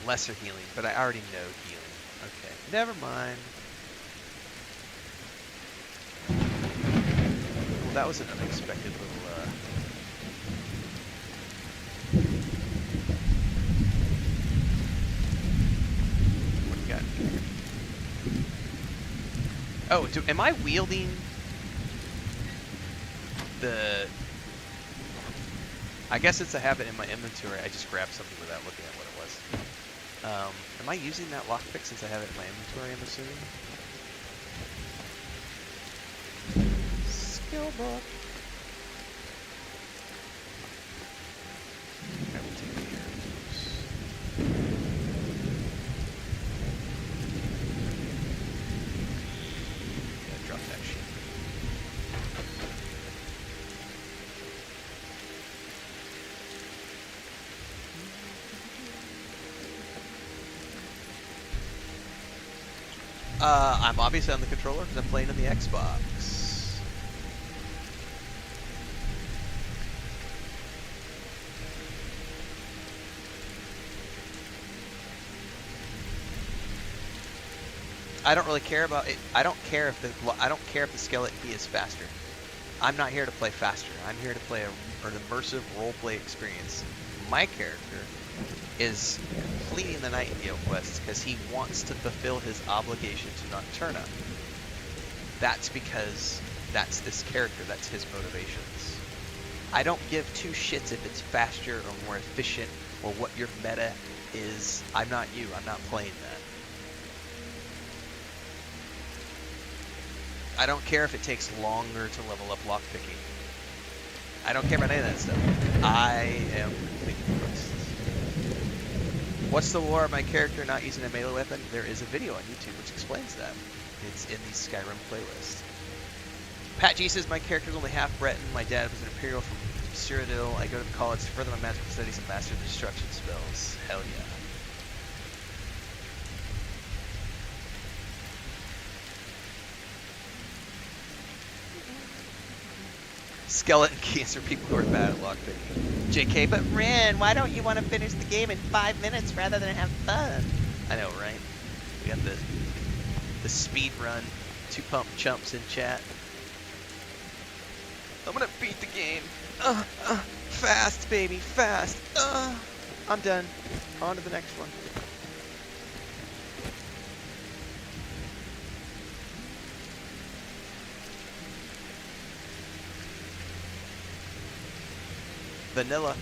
lesser healing, but I already know healing. Okay, never mind. Well, that was an unexpected little, What do you got here? Oh, am I wielding the... I guess it's a habit in my inventory. I just grabbed something without looking at what it was. Am I using that lockpick since I have it in my inventory, I'm assuming? Skill book. I will take the arrows. Yeah, drop that shit. I'm obviously on the controller because I'm playing on the Xbox. I don't really care about it. I don't care if the skeleton key is faster. I'm not here to play faster. I'm here to play an immersive roleplay experience. My character is completing the Nightingale quest because he wants to fulfill his obligation to Nocturna. That's because that's this character, that's his motivations. I don't give two shits if it's faster or more efficient or what your meta is. I'm not you, I'm not playing that. I don't care if it takes longer to level up lockpicking. I don't care about any of that stuff. I am completing the quest. What's the lore of my character not using a melee weapon? There is a video on YouTube which explains that. It's in the Skyrim playlist. Pat G says, my character's only half Breton. My dad was an Imperial from Cyrodiil. I go to college to further my magical studies and master destruction spells. Hell yeah. Skeleton keys for people who are bad at lockpicking. JK, but Ren, why don't you want to finish the game in 5 minutes rather than have fun? I know, right? We got the speed run, 2 pump chumps in chat. I'm gonna beat the game. Fast, baby, fast. I'm done. On to the next one. Vanilla.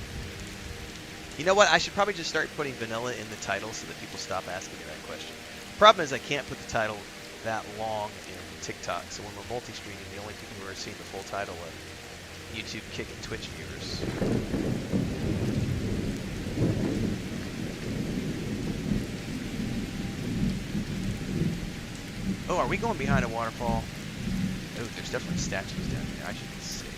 You know what? I should probably just start putting vanilla in the title so that people stop asking me that question. Problem is I can't put the title that long in TikTok, so when we're multi-streaming, the only people who are seeing the full title are YouTube, Kick, and Twitch viewers. Oh, are we going behind a waterfall? Oh, there's definitely statues down here. I should be safe.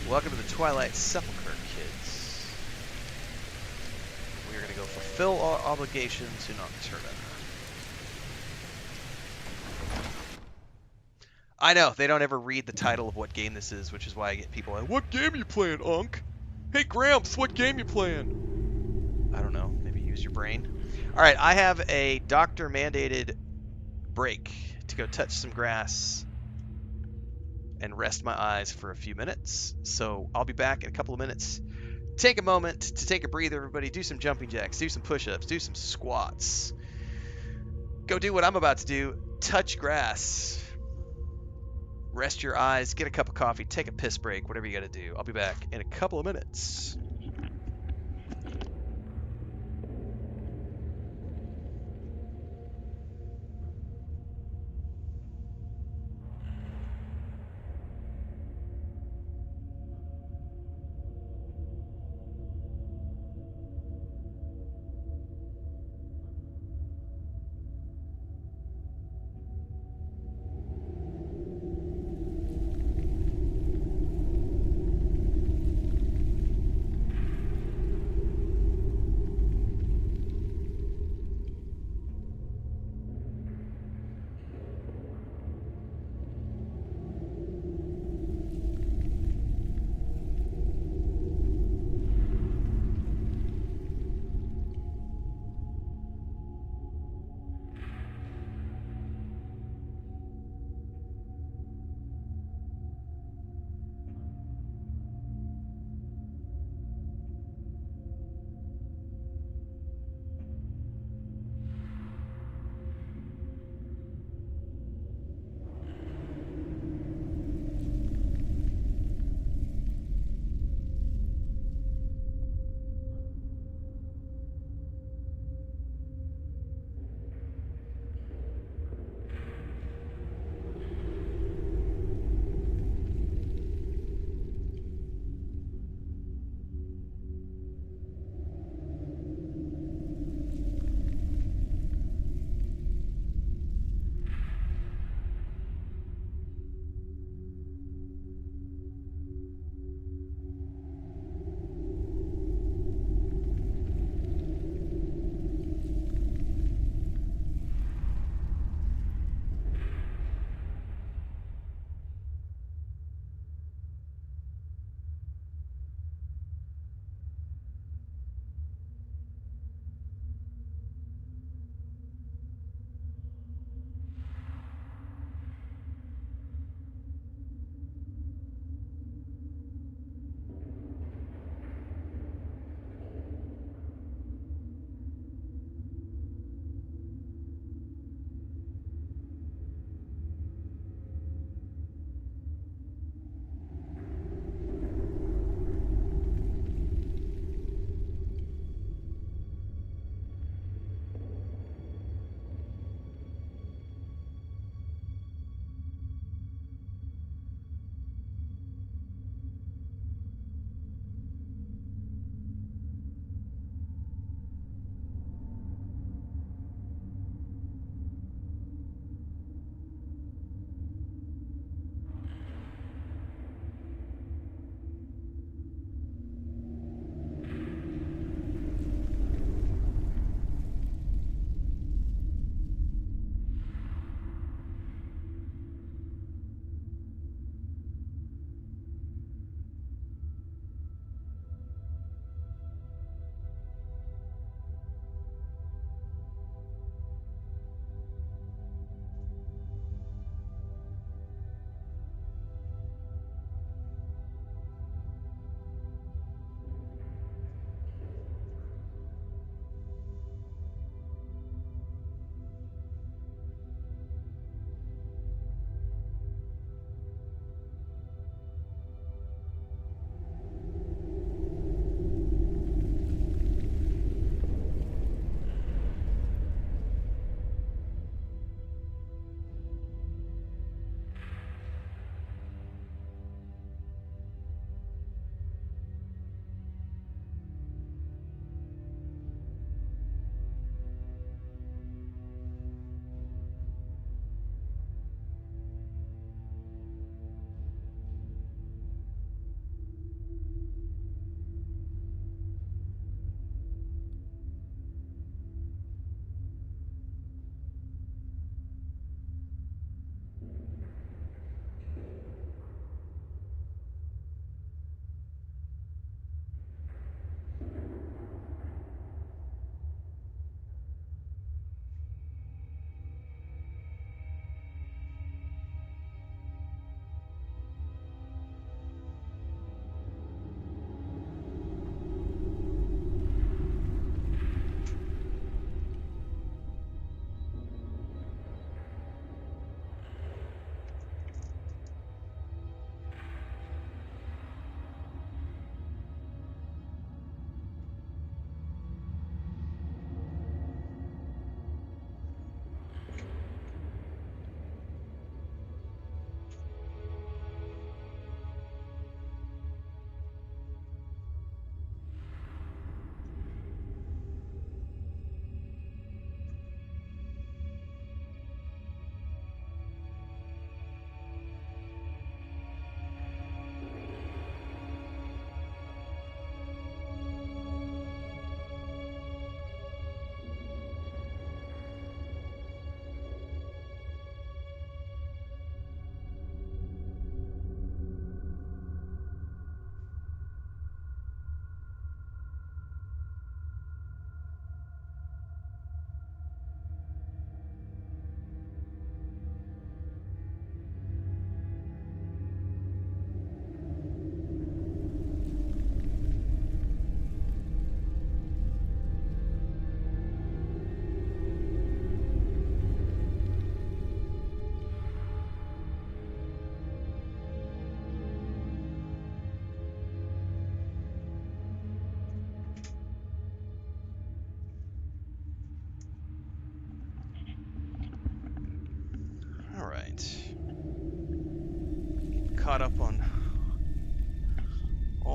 Welcome to the Twilight Sepulcher, kids. We're going to go fulfill our obligation to Nocturna. I know, they don't ever read the title of what game this is, which is why I get people like, what game you playing, Unc? Hey, Gramps, what game you playing? I don't know, maybe use your brain. Alright, I have a doctor-mandated break to go touch some grass and rest my eyes for a few minutes. So I'll be back in a couple of minutes. Take a moment to take a breather, everybody. Do some jumping jacks, do some push-ups, do some squats. Go do what I'm about to do. Touch grass. Rest your eyes, get a cup of coffee, take a piss break, whatever you gotta do. I'll be back in a couple of minutes.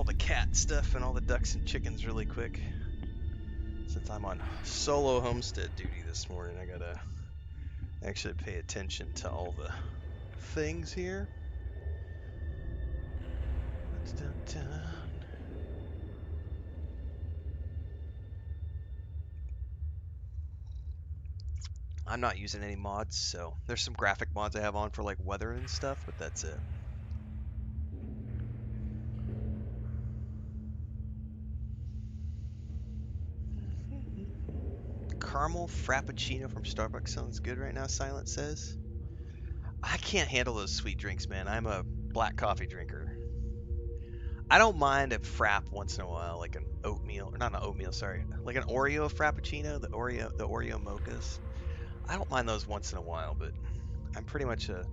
all the cat stuff and all the ducks and chickens really quick. Since I'm on solo homestead duty this morning, I gotta actually pay attention to all the things here. I'm not using any mods, so there's some graphic mods I have on for like weather and stuff, but that's it. Caramel Frappuccino from Starbucks sounds good right now, Silent says. I can't handle those sweet drinks, man. I'm a black coffee drinker. I don't mind a frap once in a while, like an oatmeal, or not an oatmeal, sorry, like an Oreo Frappuccino, the Oreo mochas. I don't mind those once in a while, but I'm pretty much a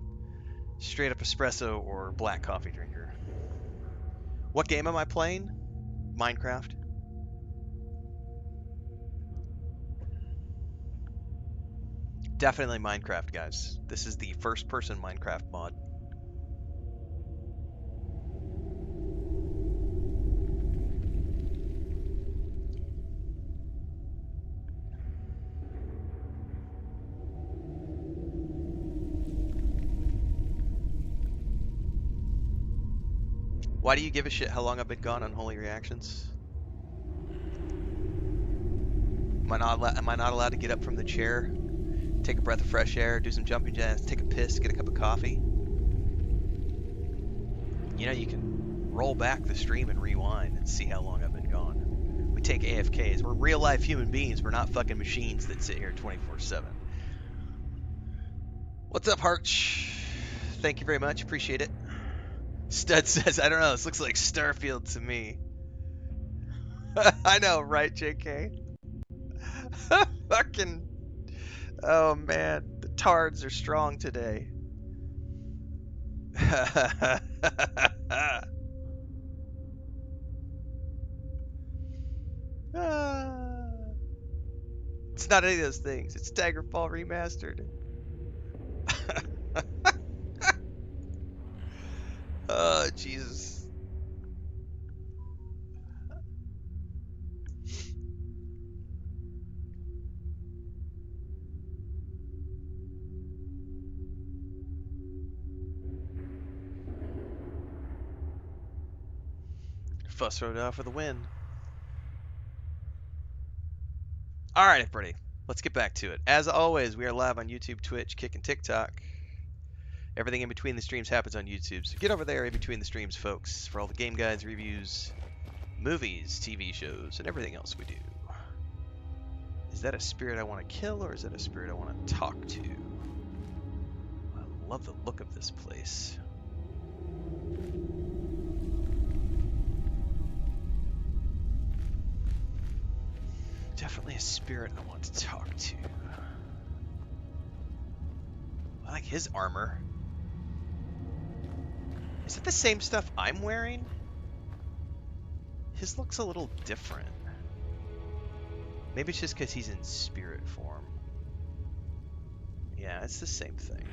straight up espresso or black coffee drinker. What game am I playing? Minecraft. Definitely Minecraft, guys. This is the first person Minecraft mod. Why do you give a shit how long I've been gone? Unholy reactions. Am I not allowed to get up from the chair, take a breath of fresh air, do some jumping jacks, take a piss, get a cup of coffee? You know, you can roll back the stream and rewind and see how long I've been gone. We take AFKs. We're real life human beings. We're not fucking machines that sit here 24/7. What's up, Harch? Thank you very much. Appreciate it. Stud says, I don't know, this looks like Starfield to me. I know, right, JK? Fucking... Oh, man. The tards are strong today. It's not any of those things. It's Daggerfall Remastered. Oh, Jesus. Fuss rode off for the win. Alright, everybody. Let's get back to it. As always, we are live on YouTube, Twitch, Kick, and TikTok. Everything in between the streams happens on YouTube, so get over there in between the streams, folks, for all the game guides, reviews, movies, TV shows, and everything else we do. Is that a spirit I want to kill, or is that a spirit I want to talk to? I love the look of this place. Definitely a spirit I want to talk to. I like his armor. Is it the same stuff I'm wearing? His looks a little different. Maybe it's just because he's in spirit form. Yeah, it's the same thing.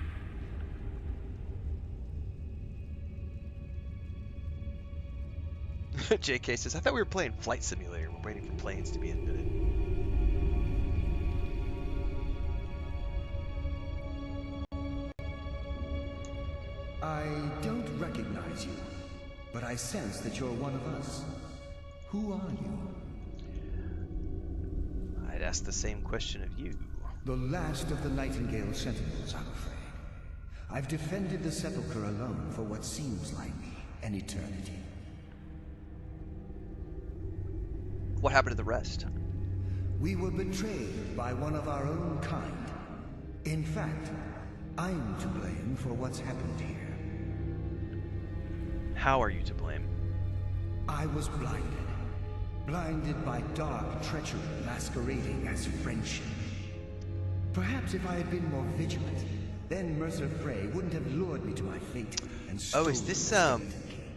JK says, I thought we were playing Flight Simulator. We're waiting for planes to be invented. I don't recognize you, but I sense that you're one of us. Who are you? I'd ask the same question of you. The last of the Nightingale Sentinels, I'm afraid. I've defended the Sepulcher alone for what seems like an eternity. What happened to the rest? We were betrayed by one of our own kind. In fact, I'm to blame for what's happened here. How are you to blame? I was blinded. Blinded by dark treachery masquerading as friendship. Perhaps if I had been more vigilant, then Mercer Frey wouldn't have lured me to my fate and Oh, is this, what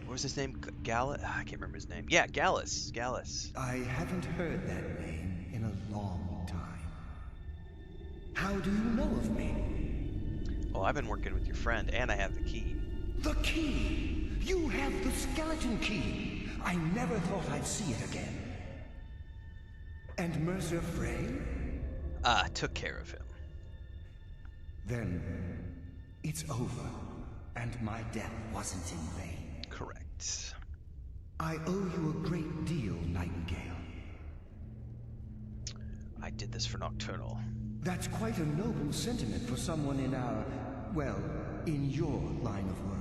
was his name? Gallus? I can't remember his name. Yeah, Gallus. Gallus. I haven't heard that name in a long time. How do you know of me? Well, I've been working with your friend, and I have the key. The key! You have the skeleton key! I never thought I'd see it again. And Mercer Frey? Took care of him. Then it's over, and my death wasn't in vain. Correct. I owe you a great deal, Nightingale. I did this for Nocturnal. That's quite a noble sentiment for someone in our, well, in your line of work.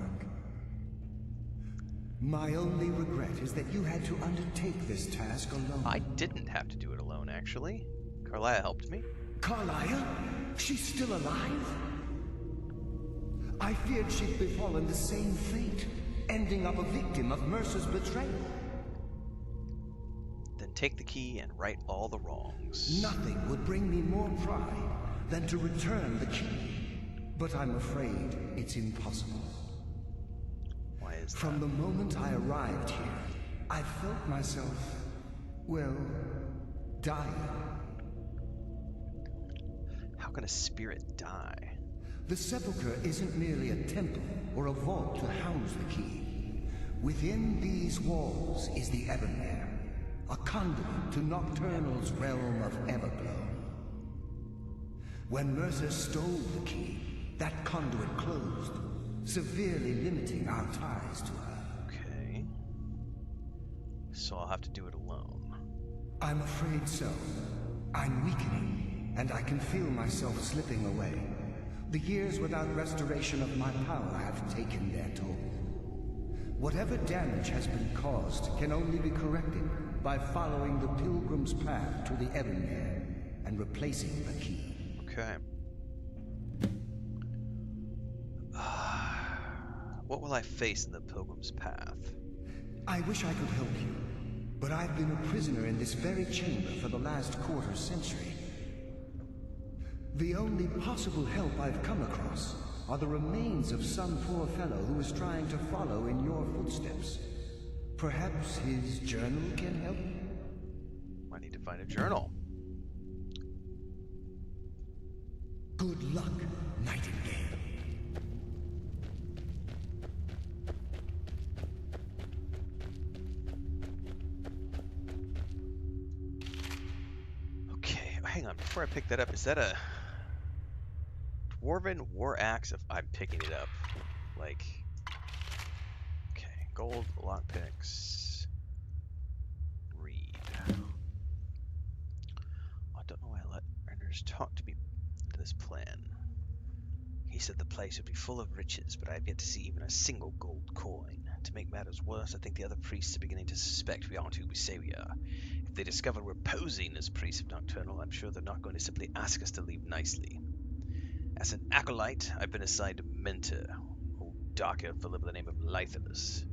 My only regret is that you had to undertake this task alone. I didn't have to do it alone, actually. Carlia helped me. Carlia? She's still alive? I feared she'd befallen the same fate, ending up a victim of Mercer's betrayal. Then take the key and right all the wrongs. Nothing would bring me more pride than to return the key. But I'm afraid it's impossible. Why is that? From the moment I arrived here, I felt myself, well, dying. How can a spirit die? The Sepulcher isn't merely a temple or a vault to house the key. Within these walls is the Ebonmere, a conduit to Nocturnal's realm of Everglow. When Mercer stole the key, that conduit closed, severely limiting our ties to her. Okay. So I'll have to do it alone. I'm afraid so. I'm weakening, and I can feel myself slipping away. The years without restoration of my power have taken their toll. Whatever damage has been caused can only be corrected by following the Pilgrim's path to the Ebonmere and replacing the key. Okay. What will I face in the Pilgrim's path? I wish I could help you, but I've been a prisoner in this very chamber for the last quarter century. The only possible help I've come across are the remains of some poor fellow who is trying to follow in your footsteps. Perhaps his journal can help? I need to find a journal. Good luck, Nightingale. Okay, hang on. Before I pick that up, is that a Dwarven War Axe? If I'm picking it up, like, okay, gold lockpicks. Read. I don't know why I let Renders talk to me into this plan. He said the place would be full of riches, but I have yet to see even a single gold coin. To make matters worse, I think the other priests are beginning to suspect we aren't who we say we are. If they discover we're posing as priests of Nocturnal, I'm sure they're not going to simply ask us to leave nicely. As an acolyte, I've been assigned a mentor, old dark elf fellow by the name of Lythalus.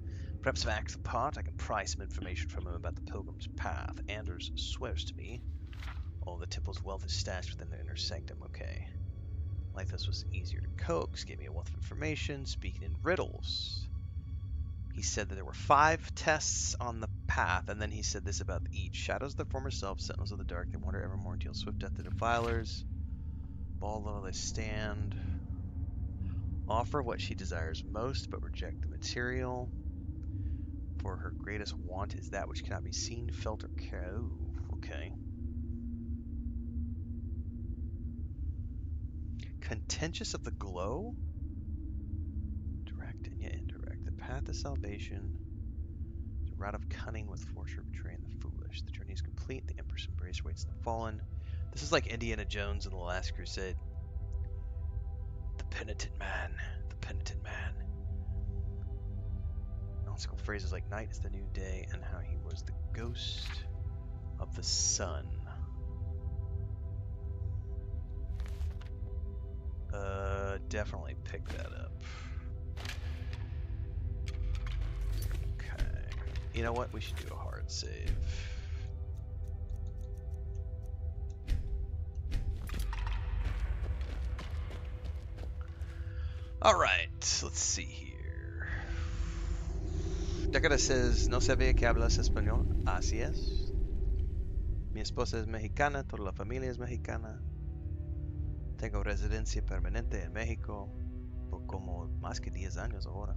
Perhaps if I act the part, I can pry some information from him about the Pilgrim's Path. Anders swears to me all the temple's wealth is stashed within the inner sanctum. Okay. Lythus was easier to coax, gave me a wealth of information, speaking in riddles. He said that there were 5 tests on the path, and then he said this about each. Shadows of their former self, sentinels of the dark, they wander evermore and deal swift death to defilers. Ball level they stand. Offer what she desires most, but reject the material. For her greatest want is that which cannot be seen, felt, or carried. Ooh, okay. Contentious of the glow? Direct and yet indirect. The path to salvation. The route of cunning with fortune betraying the foolish. The journey is complete. The Empress embrace waits the fallen. This is like Indiana Jones in The Last Crusade. The penitent man. The penitent man. Nautical phrases like night is the new day and how he was the ghost of the sun. Definitely pick that up. Okay. You know what? We should do a hard save. Alright, let's see here. Decada says, no sabía que hablas español. Así es. Mi esposa es mexicana, toda la familia es mexicana. Tengo residencia permanente en México por como más que 10 años ahora.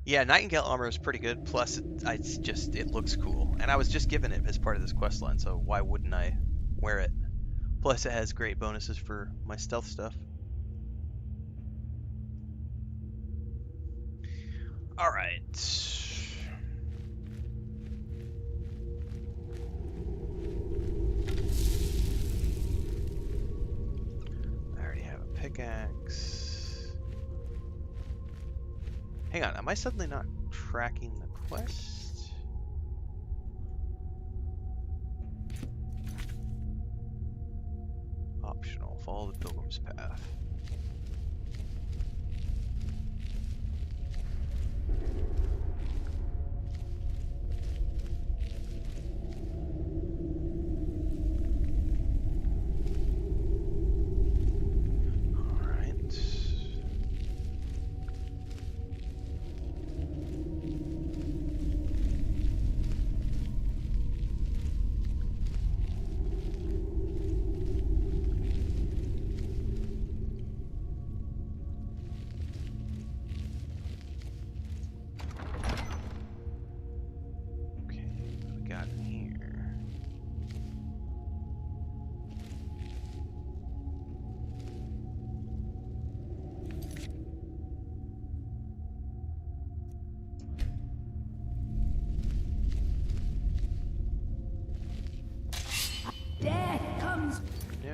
Yeah, Nightingale armor is pretty good. Plus, it looks cool, and I was just given it as part of this quest line, so why wouldn't I wear it? Plus, it has great bonuses for my stealth stuff. All right. I already have a pickaxe. Hang on, am I suddenly not tracking the quest? Optional, follow the Pilgrim's path.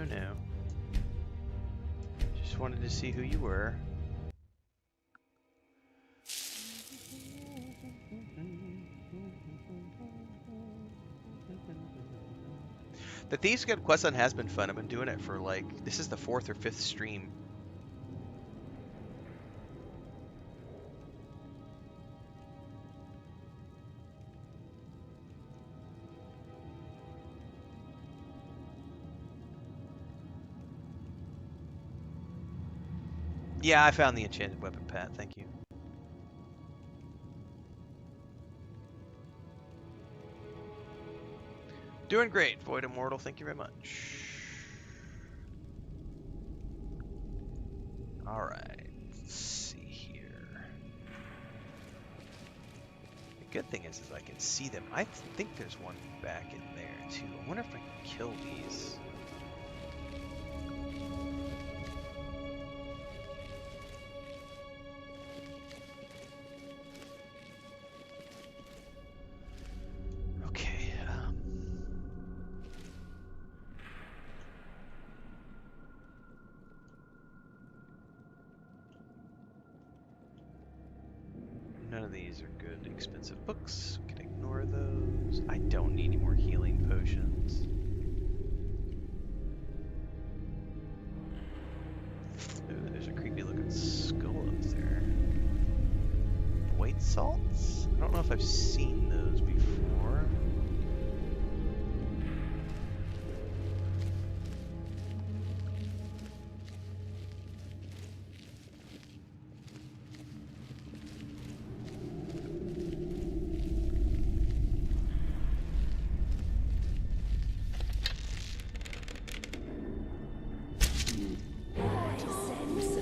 No. Just wanted to see who you were. The Thieves Guild quest line has been fun. I've been doing it for this is the 4th or 5th stream. Yeah, I found the enchanted weapon, Pat. Thank you. Doing great, Void Immortal. Thank you very much. Alright, let's see here. The good thing is I can see them. I think there's one back in there, too. I wonder if I can kill these. None of these are good, expensive books. We can ignore those. I don't need any more healing potions. Ooh, there's a creepy looking skull up there. White salts? I don't know if I've seen those before.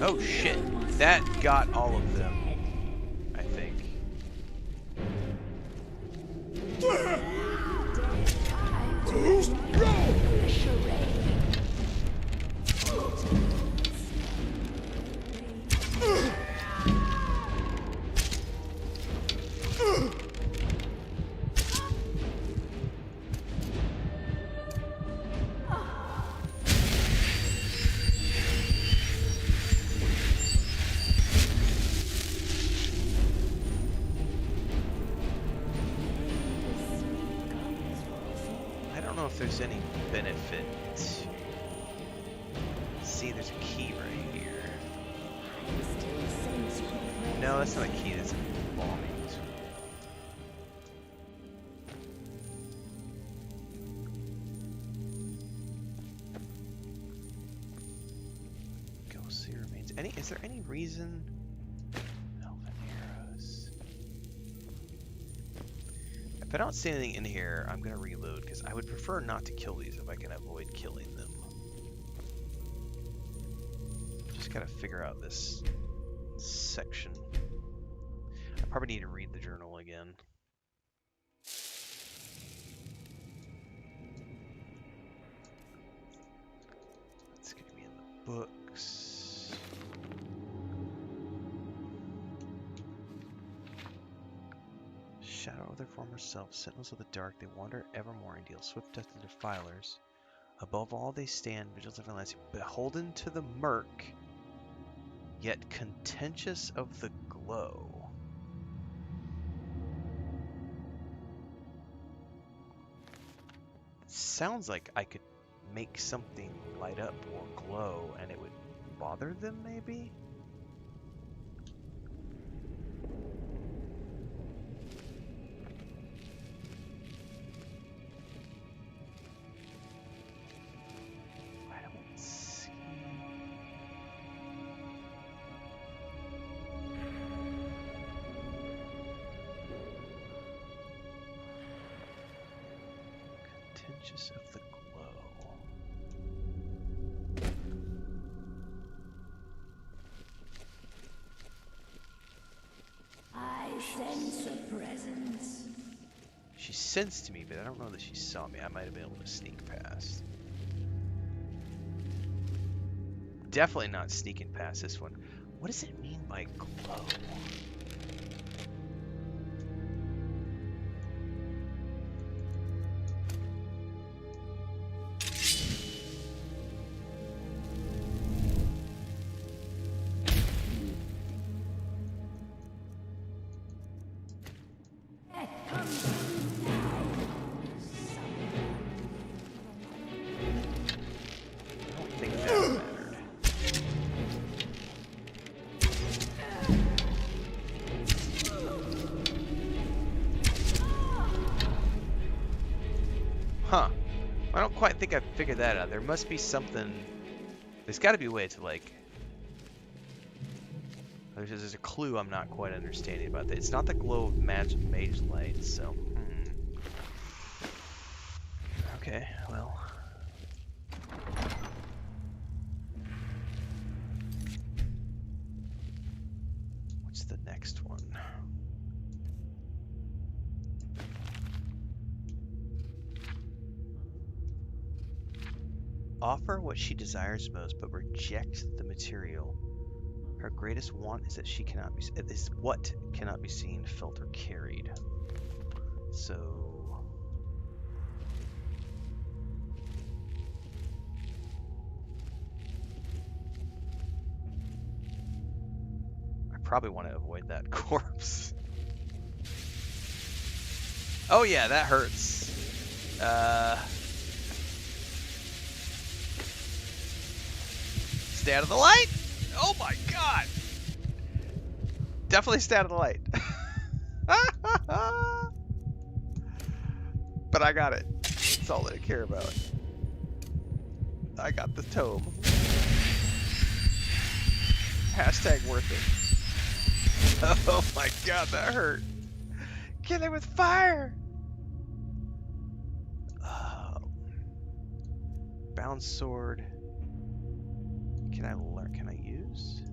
Oh shit, that got all of them, I think. If there's any benefit to... See, there's a key right here. No, that's not a key, that's an embalming tool. Ghostly remains. Is there any reason? Elven arrows. If I don't see anything in here, I'm gonna reload because I would prefer not to kill these if I can avoid killing them. Just gotta figure out this section. I Probably need to read the journal again. It's going to be in the books. Shadow of their former selves, sentinels of the dark, they wander evermore and deal swift death to defilers. Above all they stand, vigilance of lands, beholden to the murk, yet contentious of the glow. Sounds like I could make something light up or glow and it would bother them, maybe? I don't see. Contentious of the glow. I sense a presence. She sensed me, but I don't know that she saw me. I might have been able to sneak past. Definitely not sneaking past this one. What does it mean by glow? I don't think that mattered. Huh. I don't quite think I've figured that out. There must be something. There's got to be a way to, like. There's a clue I'm not quite understanding about that. It's not the glow of mage light, so. Okay, well. What's the next one? Offer what she desires most, but reject the material. Her greatest want is that she cannot be is what cannot be seen, felt, or carried. So I probably want to avoid that corpse. Oh yeah, that hurts. Stay out of the light. Oh my god! Definitely stay out of the light. But I got it. That's all that I care about. I got the tome. Hashtag worth it. Oh my god, that hurt. Kill it with fire! Bound sword. Can I learn? Can I use?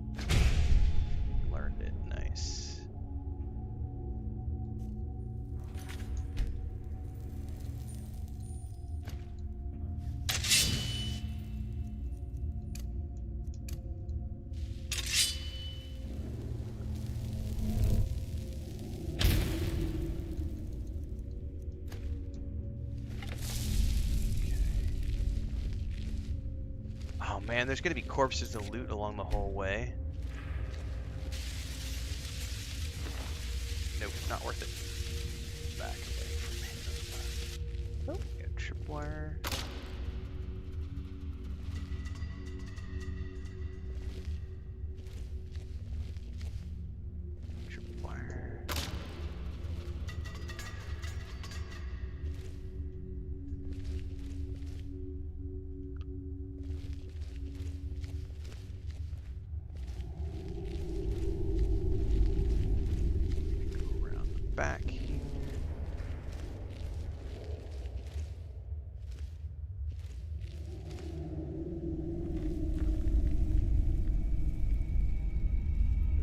Learned it. Nice. Man, there's gonna be corpses to loot along the whole way. Nope, not worth it. Back away from him. Oh, got tripwire. Tripwire. Back here.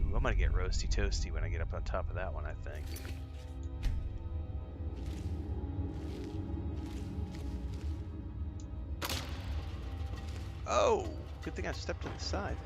Ooh, gonna get roasty toasty when I get up on top of that one, I think. Oh, good thing I stepped to the side.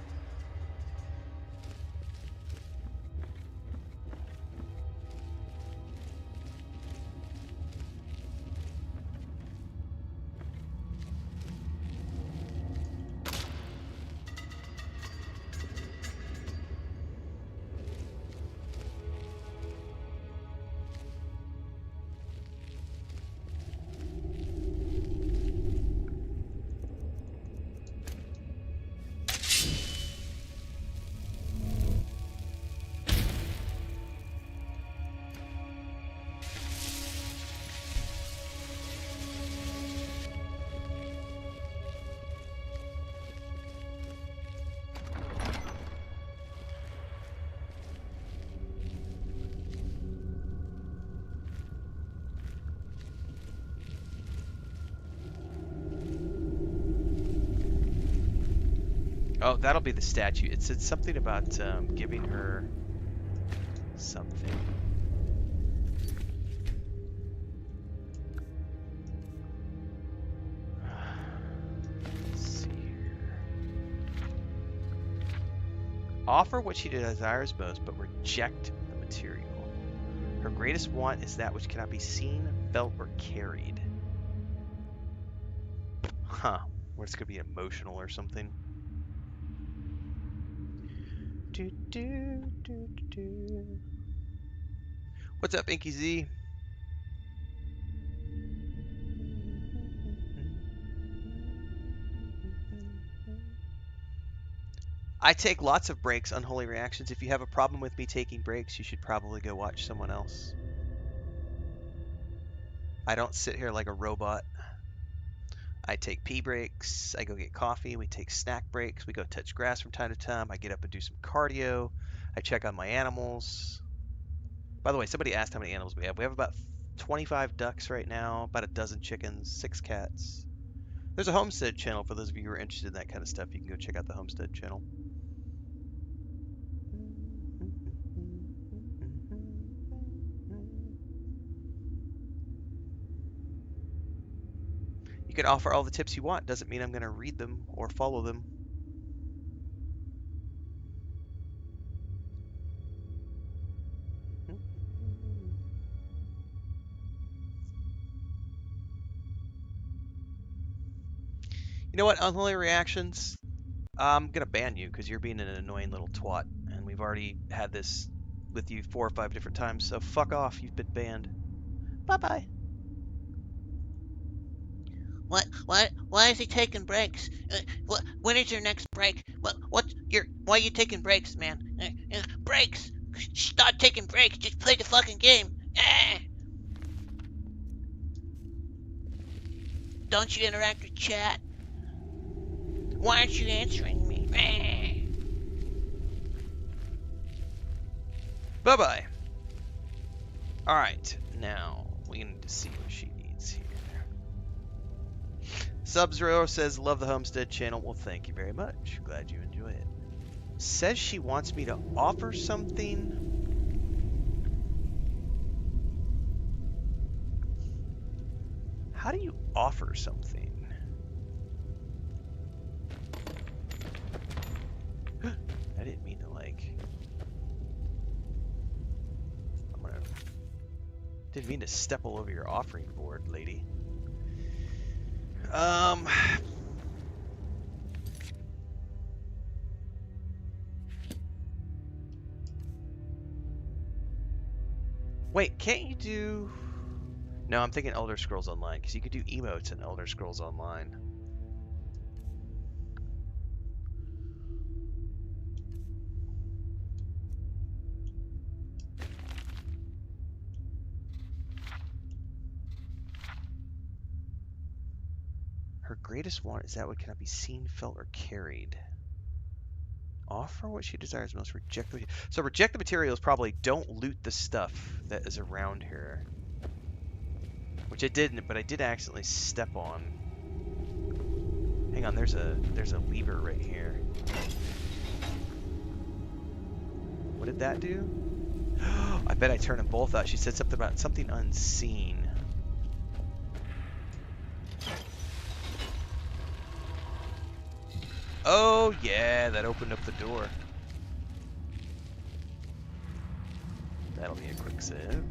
Oh, that'll be the statue. It said something about giving her something. Let's see here. Offer what she desires most, but reject the material. Her greatest want is that which cannot be seen, felt, or carried. Huh. Where it's going to be emotional or something. What's up, Inky Z? I take lots of breaks, Unholy Reactions. If you have a problem with me taking breaks, you should probably go watch someone else. I don't sit here like a robot. I take pee breaks, I go get coffee, we take snack breaks, we go touch grass from time to time, I get up and do some cardio, I check on my animals. By the way, somebody asked how many animals we have. We have about 25 ducks right now, about a dozen chickens, 6 cats. There's a homestead channel for those of you who are interested in that kind of stuff. You can go check out the homestead channel. You can offer all the tips you want. Doesn't mean I'm going to read them or follow them. You know what, Unholy Reactions? I'm going to ban you because you're being an annoying little twat. And we've already had this with you 4 or 5 different times. So fuck off. You've been banned. Bye-bye. Why is he taking breaks? When is your next break? Why are you taking breaks, man? Breaks! Stop taking breaks. Just play the fucking game. Don't you interact with chat? Why aren't you answering me? Bye-bye. Alright, now we need to see what she needs here. Sub-Zero says, love the Homestead channel. Well, thank you very much. Glad you enjoy it. Says she wants me to offer something. How do you offer something? I didn't mean to, like... Didn't mean to step all over your offering board, lady. Wait, can't you do... No, I'm thinking Elder Scrolls Online, because you could do emotes in Elder Scrolls Online. Her greatest want is that what cannot be seen, felt, or carried. Offer what she desires most. Reject the... So reject the materials probably don't loot the stuff that is around here. Which I didn't, but I did accidentally step on. Hang on, there's a lever right here. What did that do? I bet I turned them both out. She said something about something unseen. Oh yeah, that opened up the door. That'll be a quick save.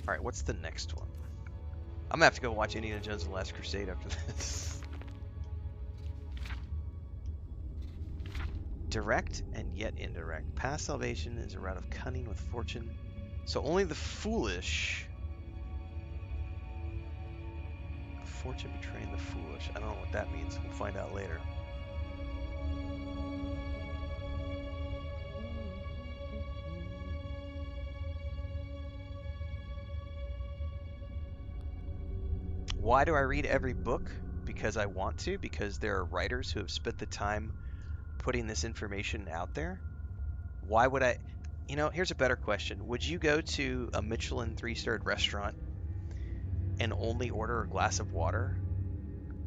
Alright, what's the next one? I'm gonna have to go watch Indiana Jones and the Last Crusade after this. Direct and yet indirect. Past salvation is a route of cunning with fortune. So only the foolish. Fortune betraying the foolish. I don't know what that means. We'll find out later. Why do I read every book? Because I want to. Because there are writers who have spent the time putting this information out there. Why would I? You know, here's a better question. Would you go to a Michelin 3-starred restaurant and only order a glass of water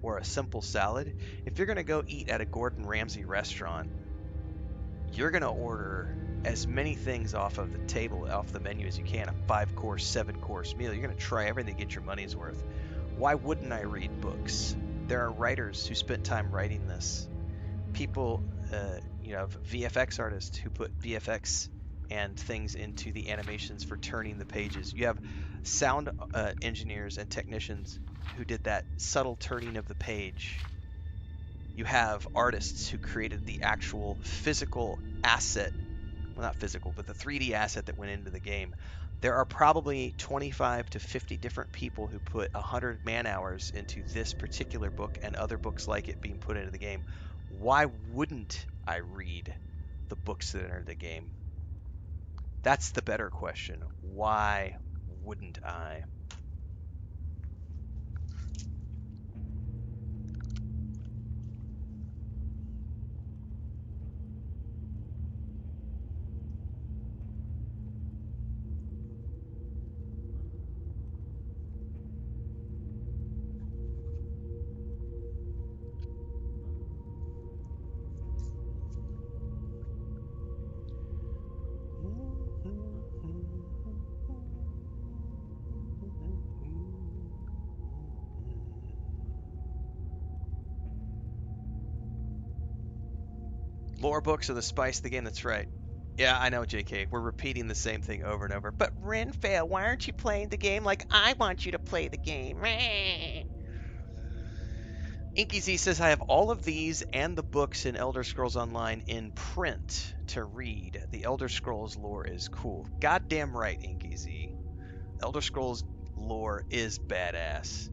or a simple salad? If you're going to go eat at a Gordon Ramsay restaurant, you're going to order as many things off of the table, off the menu as you can. A 5-course, 7-course meal. You're going to try everything to get your money's worth. Why wouldn't I read books? There are writers who spent time writing this. People, you know, VFX artists who put VFX and things into the animations for turning the pages. You have sound engineers and technicians who did that subtle turning of the page. You have artists who created the actual physical asset. Well, not physical, but the 3D asset that went into the game. There are probably 25 to 50 different people who put 100 man-hours into this particular book and other books like it being put into the game. Why wouldn't I read the books that are in the game? That's the better question. Why wouldn't I? Lore books are the spice of the game, that's right. Yeah, I know, JK. We're repeating the same thing over and over. But Renfail, why aren't you playing the game like I want you to play the game? Inky Z says, I have all of these and the books in Elder Scrolls Online in print to read. The Elder Scrolls lore is cool. Goddamn right, Inky Z. Elder Scrolls lore is badass.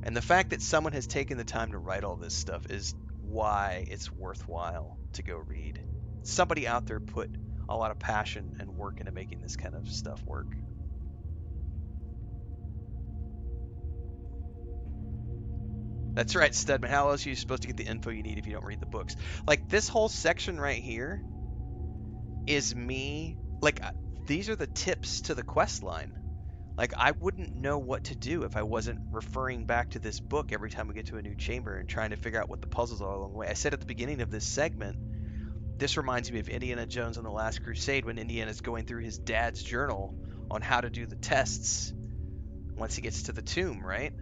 And the fact that someone has taken the time to write all this stuff is why it's worthwhile to go read. Somebody out there put a lot of passion and work into making this kind of stuff work. That's right, Studman. How else are you supposed to get the info you need if you don't read the books? Like, this whole section right here is me. Like, these are the tips to the quest line. Like, I wouldn't know what to do if I wasn't referring back to this book every time we get to a new chamber and trying to figure out what the puzzles are along the way. I said at the beginning of this segment, this reminds me of Indiana Jones and the Last Crusade when Indiana's going through his dad's journal on how to do the tests once he gets to the tomb, right?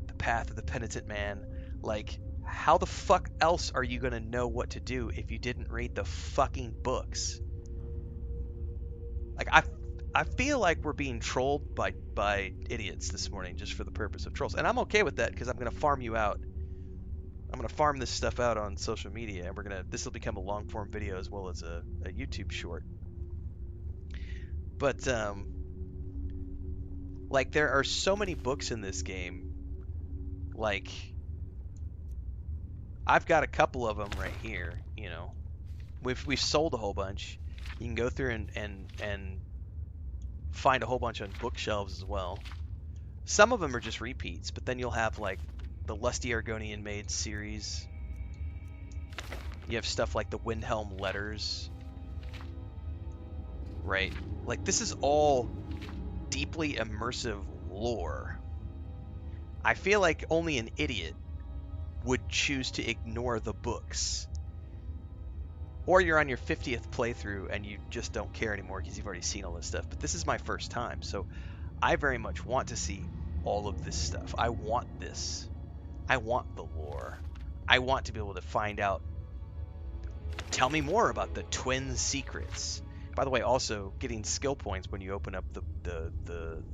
The path of the penitent man. Like, how the fuck else are you going to know what to do if you didn't read the fucking books? Like, I feel like we're being trolled by idiots this morning just for the purpose of trolls. And I'm okay with that because I'm going to farm you out. I'm going to farm this stuff out on social media, and this will become a long form video as well as a YouTube short. But like, there are so many books in this game. Like, I've got a couple of them right here, you know. We've sold a whole bunch. You can go through and find a whole bunch on bookshelves as well. Some of them are just repeats, but then you'll have like the Lusty Argonian Maid series. You have stuff like the Windhelm Letters. Right? Like, this is all deeply immersive lore. I feel like only an idiot would choose to ignore the books Or you're on your 50th playthrough and you just don't care anymore because you've already seen all this stuff. But this is my first time, so I very much want to see all of this stuff. I want this. I want the lore. I want to be able to find out. Tell me more about the twin secrets. By the way, also getting skill points when you open up the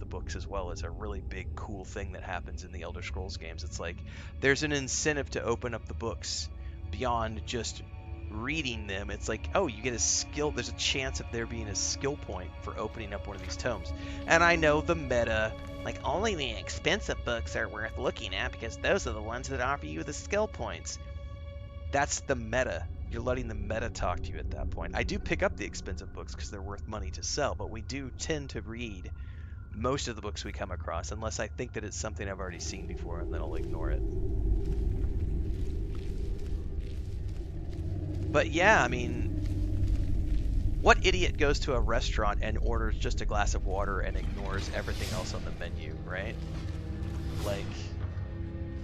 books as well is a really big cool thing that happens in the Elder Scrolls games. It's like there's an incentive to open up the books beyond just reading them. It's like, oh, you get a skill. There's a chance of there being a skill point for opening up one of these tomes. And I know the meta, like only the expensive books are worth looking at because those are the ones that offer you the skill points. That's the meta. You're letting the meta talk to you at that point. I do pick up the expensive books because they're worth money to sell, but we do tend to read most of the books we come across unless I think that it's something I've already seen before, and then I'll ignore it. But yeah, I mean, what idiot goes to a restaurant and orders just a glass of water and ignores everything else on the menu, right? Like,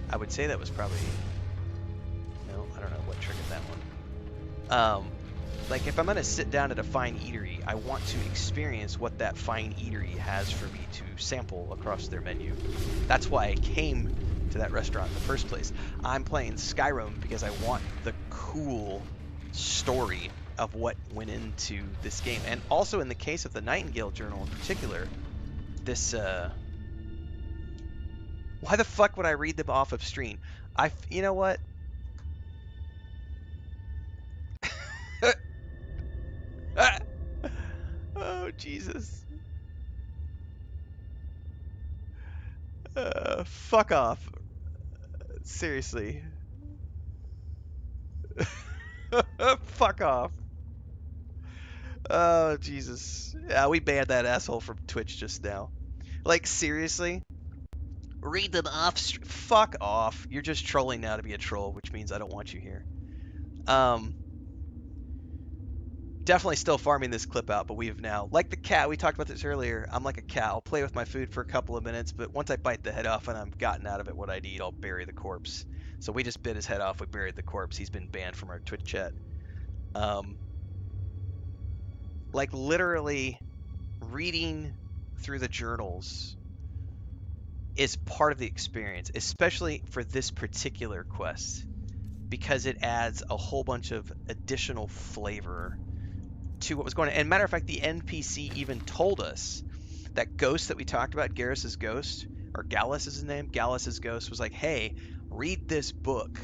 I would say that was probably... No, I don't know what triggered that one. Like if I'm going to sit down at a fine eatery, I want to experience what that fine eatery has for me to sample across their menu. That's why I came to that restaurant in the first place. I'm playing Skyrim because I want the cool story of what went into this game. And also in the case of the Nightingale Journal in particular, this, why the fuck would I read them off of stream? You know what? Oh, Jesus. Fuck off. Seriously. Fuck off. Oh, Jesus. Yeah, we banned that asshole from Twitch just now. Like, seriously? Read them off. Fuck off. You're just trolling now to be a troll, which means I don't want you here. Definitely still farming this clip out, but we've now, like the cat, we talked about this earlier, I'm like a cat. I'll play with my food for a couple of minutes, but once I bite the head off and I've gotten out of it what I need, I'll bury the corpse. So we just bit his head off, we buried the corpse. He's been banned from our Twitch chat. Like literally reading through the journals is part of the experience, especially for this particular quest, because it adds a whole bunch of additional flavor to what was going on. And matter of fact, the NPC even told us that ghost that we talked about, Garrus's ghost, or Gallus is his name, Gallus's ghost was like, hey, read this book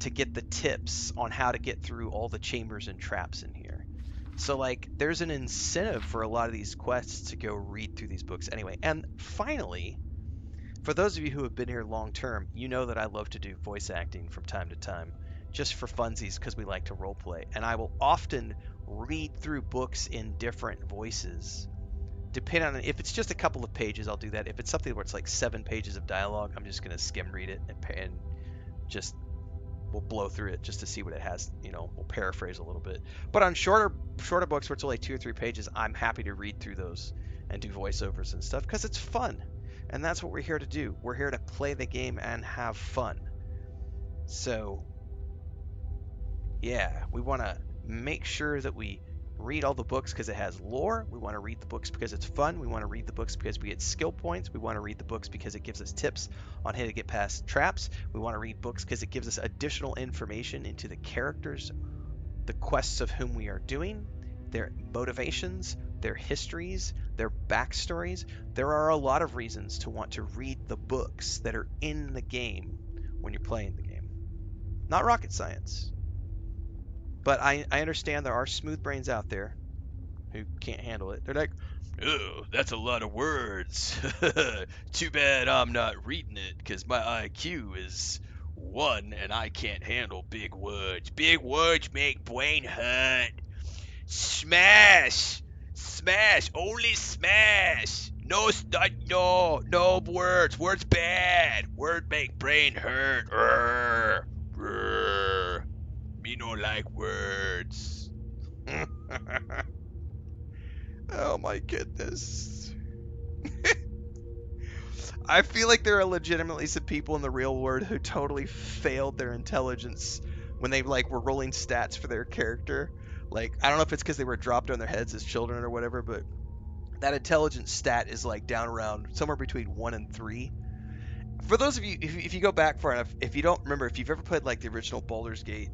to get the tips on how to get through all the chambers and traps in here. So like there's an incentive for a lot of these quests to go read through these books anyway. And finally, for those of you who have been here long term, you know that I love to do voice acting from time to time, just for funsies because we like to roleplay. And I will often read through books in different voices. Depending on if it's just a couple of pages, I'll do that. If it's something where it's like 7 pages of dialogue, I'm just gonna skim read it and just we'll blow through it just to see what it has. You know, we'll paraphrase a little bit. But on shorter books where it's only 2 or 3 pages, I'm happy to read through those and do voiceovers and stuff because it's fun. And that's what we're here to do. We're here to play the game and have fun. So, yeah, we want to make sure that we read all the books because it has lore. We want to read the books because it's fun. We want to read the books because we get skill points. We want to read the books because it gives us tips on how to get past traps. We want to read books because it gives us additional information into the characters, the quests of whom we are doing, their motivations, their histories, their backstories. There are a lot of reasons to want to read the books that are in the game when you're playing the game. Not rocket science. But I understand there are smooth brains out there who can't handle it. They're like, oh, that's a lot of words. Too bad I'm not reading it because my IQ is 1 and I can't handle big words. Big words make brain hurt. Smash! Smash! Only smash! No words. Words bad. Word make brain hurt. Me no like words. Oh my goodness. I feel like there are legitimately some people in the real world who totally failed their intelligence when they like were rolling stats for their character. Like, I don't know if it's because they were dropped on their heads as children or whatever, but that intelligence stat is like down around somewhere between 1 and 3. For those of you, if you go back far enough, if you don't remember, if you've ever played like the original Baldur's Gate,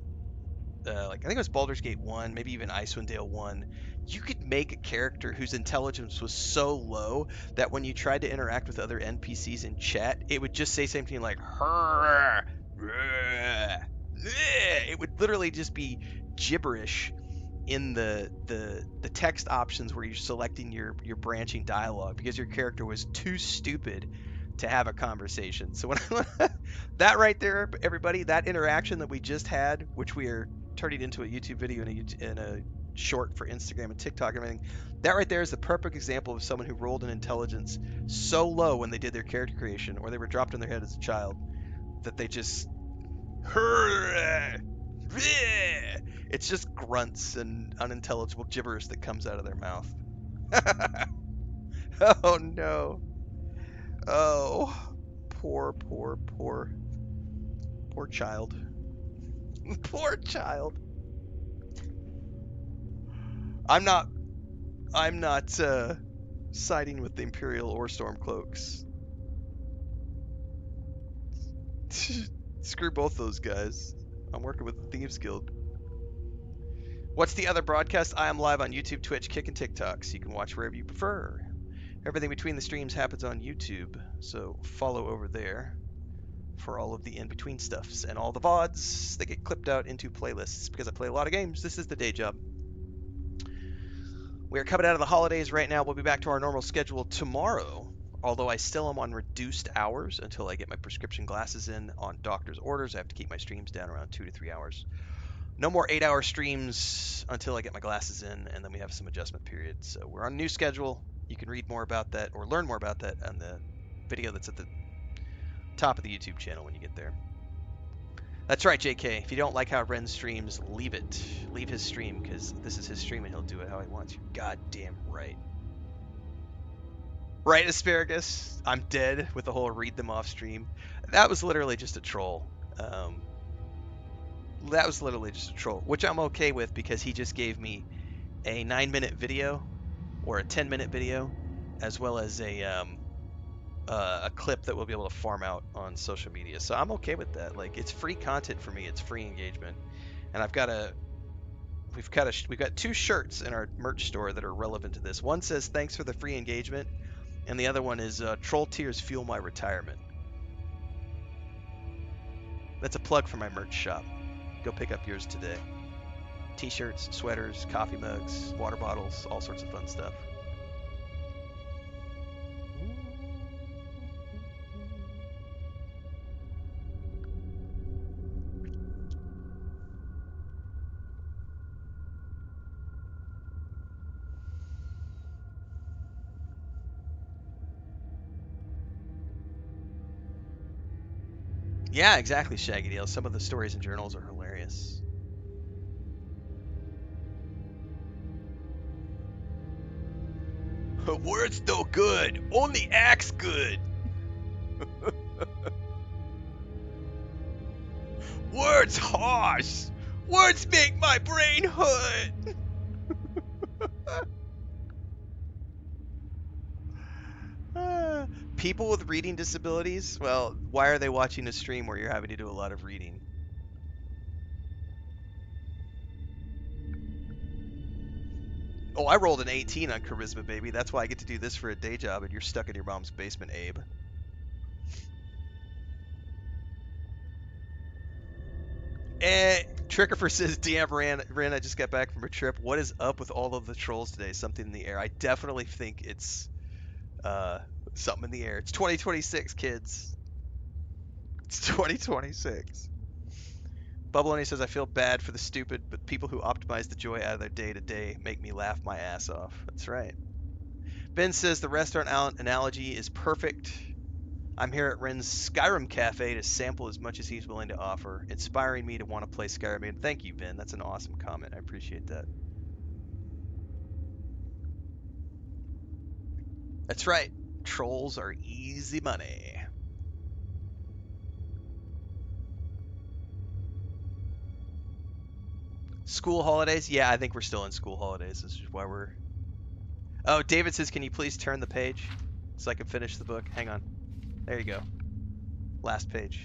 like I think it was Baldur's Gate 1, maybe even Icewind Dale 1, you could make a character whose intelligence was so low that when you tried to interact with other NPCs in chat, it would just say something like "Hurrah, rah, bleh." It would literally just be gibberish in the text options where you're selecting your branching dialogue because your character was too stupid to have a conversation. So when that right there, everybody, that interaction that we just had, which we are turning into a YouTube video and a short for Instagram and TikTok and everything, that right there is the perfect example of someone who rolled an intelligence so low when they did their character creation or they were dropped on their head as a child that they just it's just grunts and unintelligible gibberish that comes out of their mouth. Oh no. Oh, poor child. Poor child. I'm not siding with the Imperial or Stormcloaks. Screw both those guys. I'm working with the Thieves Guild. What's the other broadcast? I am live on YouTube, Twitch, Kick, and TikTok, so you can watch wherever you prefer. Everything between the streams happens on YouTube, so follow over there for all of the in-between stuffs and all the VODs that get clipped out into playlists because I play a lot of games. This is the day job. We are coming out of the holidays right now. We'll be back to our normal schedule tomorrow, although I still am on reduced hours until I get my prescription glasses in on doctor's orders. I have to keep my streams down around 2 to 3 hours. No more 8-hour streams until I get my glasses in, and then we have some adjustment periods. So we're on a new schedule. You can read more about that or learn more about that on the video that's at the top of the YouTube channel when you get there. That's right, JK. If you don't like how Ren streams, leave it. Leave his stream, because this is his stream and he'll do it how he wants. You're goddamn right. Right, Asparagus? I'm dead with the whole read them off stream. That was literally just a troll. That was literally just a troll, which I'm okay with because he just gave me a 9-minute video or a 10-minute video, as well as a clip that we'll be able to farm out on social media. So I'm okay with that. Like, it's free content for me. It's free engagement, and we've got 2 shirts in our merch store that are relevant to this. One says "Thanks for the free engagement," and the other one is "Troll tears fuel my retirement." That's a plug for my merch shop. Go pick up yours today. T-shirts, sweaters, coffee mugs, water bottles, all sorts of fun stuff. Yeah, exactly, Shaggy Dale. Some of the stories and journals are hilarious. Words no good, only acts good. Words harsh. Words make my brain hurt. People with reading disabilities, well, why are they watching a stream where you're having to do a lot of reading? Oh, I rolled an 18 on charisma, baby. That's why I get to do this for a day job, and you're stuck in your mom's basement, Abe. Trickifer says, "Damn, Ren, I just got back from a trip. What is up with all of the trolls today? Something in the air." I definitely think it's something in the air. It's 2026, kids. It's 2026. Bubbloni says, "I feel bad for the stupid, but people who optimize the joy out of their day-to-day make me laugh my ass off." That's right. Ben says, "The restaurant analogy is perfect. I'm here at Ren's Skyrim Cafe to sample as much as he's willing to offer, inspiring me to want to play Skyrim." And thank you, Ben. That's an awesome comment. I appreciate that. That's right. Trolls are easy money. School holidays? Yeah, I think we're still in school holidays. This is why we're... Oh, David says, can you please turn the page so I can finish the book? Hang on. There you go. Last page.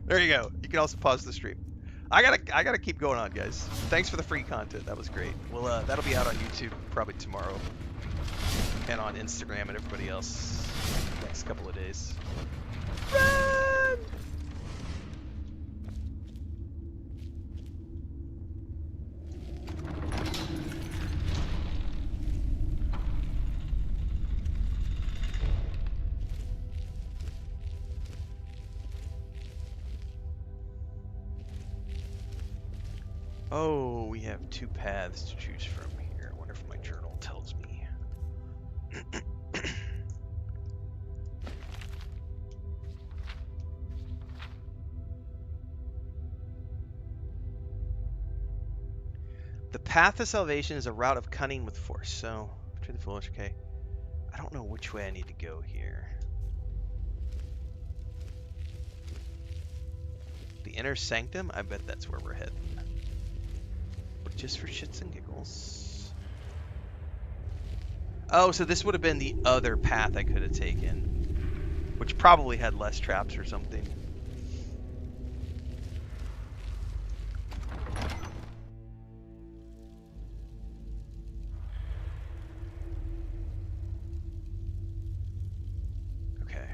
There you go. You can also pause the stream. I gotta keep going on, guys. Thanks for the free content. That was great. Well, that'll be out on YouTube probably tomorrow, and on Instagram and everybody else next couple of days. Run! Oh, we have 2 paths to choose from here. I wonder if my journal tells me. The path of salvation is a route of cunning with force. So, between the foolish, okay. I don't know which way I need to go here. The inner sanctum? I bet that's where we're heading. Just for shits and giggles. Oh, so this would have been the other path I could have taken, which probably had less traps or something. Okay.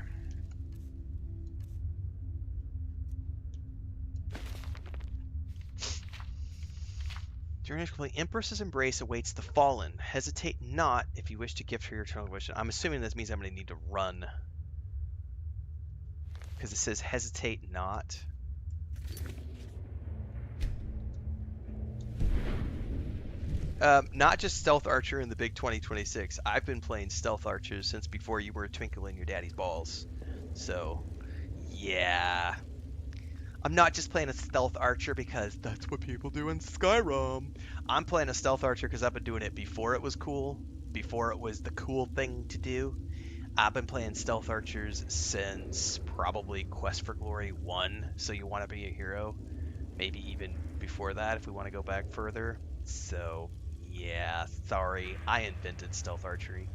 During his complete, Empress's embrace awaits the fallen. Hesitate not if you wish to gift her your eternal wish. I'm assuming this means I'm going to need to run. Because it says hesitate not. Not just Stealth Archer in the big 2026. I've been playing Stealth Archers since before you were a twinkle in your daddy's balls. So, yeah. I'm not just playing a Stealth Archer because that's what people do in Skyrim. I'm playing a Stealth Archer because I've been doing it before it was cool. Before it was the cool thing to do. I've been playing Stealth Archers since probably Quest for Glory 1. So you want to be a hero. Maybe even before that if we want to go back further. So, yeah, sorry. I invented Stealth Archery.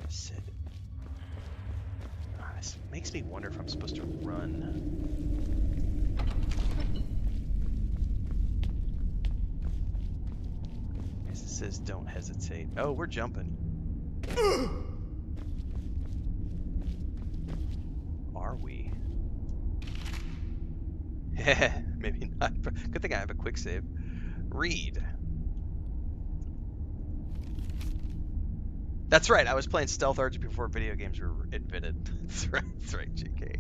Sid. This makes me wonder if I'm supposed to run. It says don't hesitate. Oh, we're jumping. Are we? Maybe not. Good thing I have a quick save. Read. That's right, I was playing Stealth Archer before video games were invented. That's right, JK.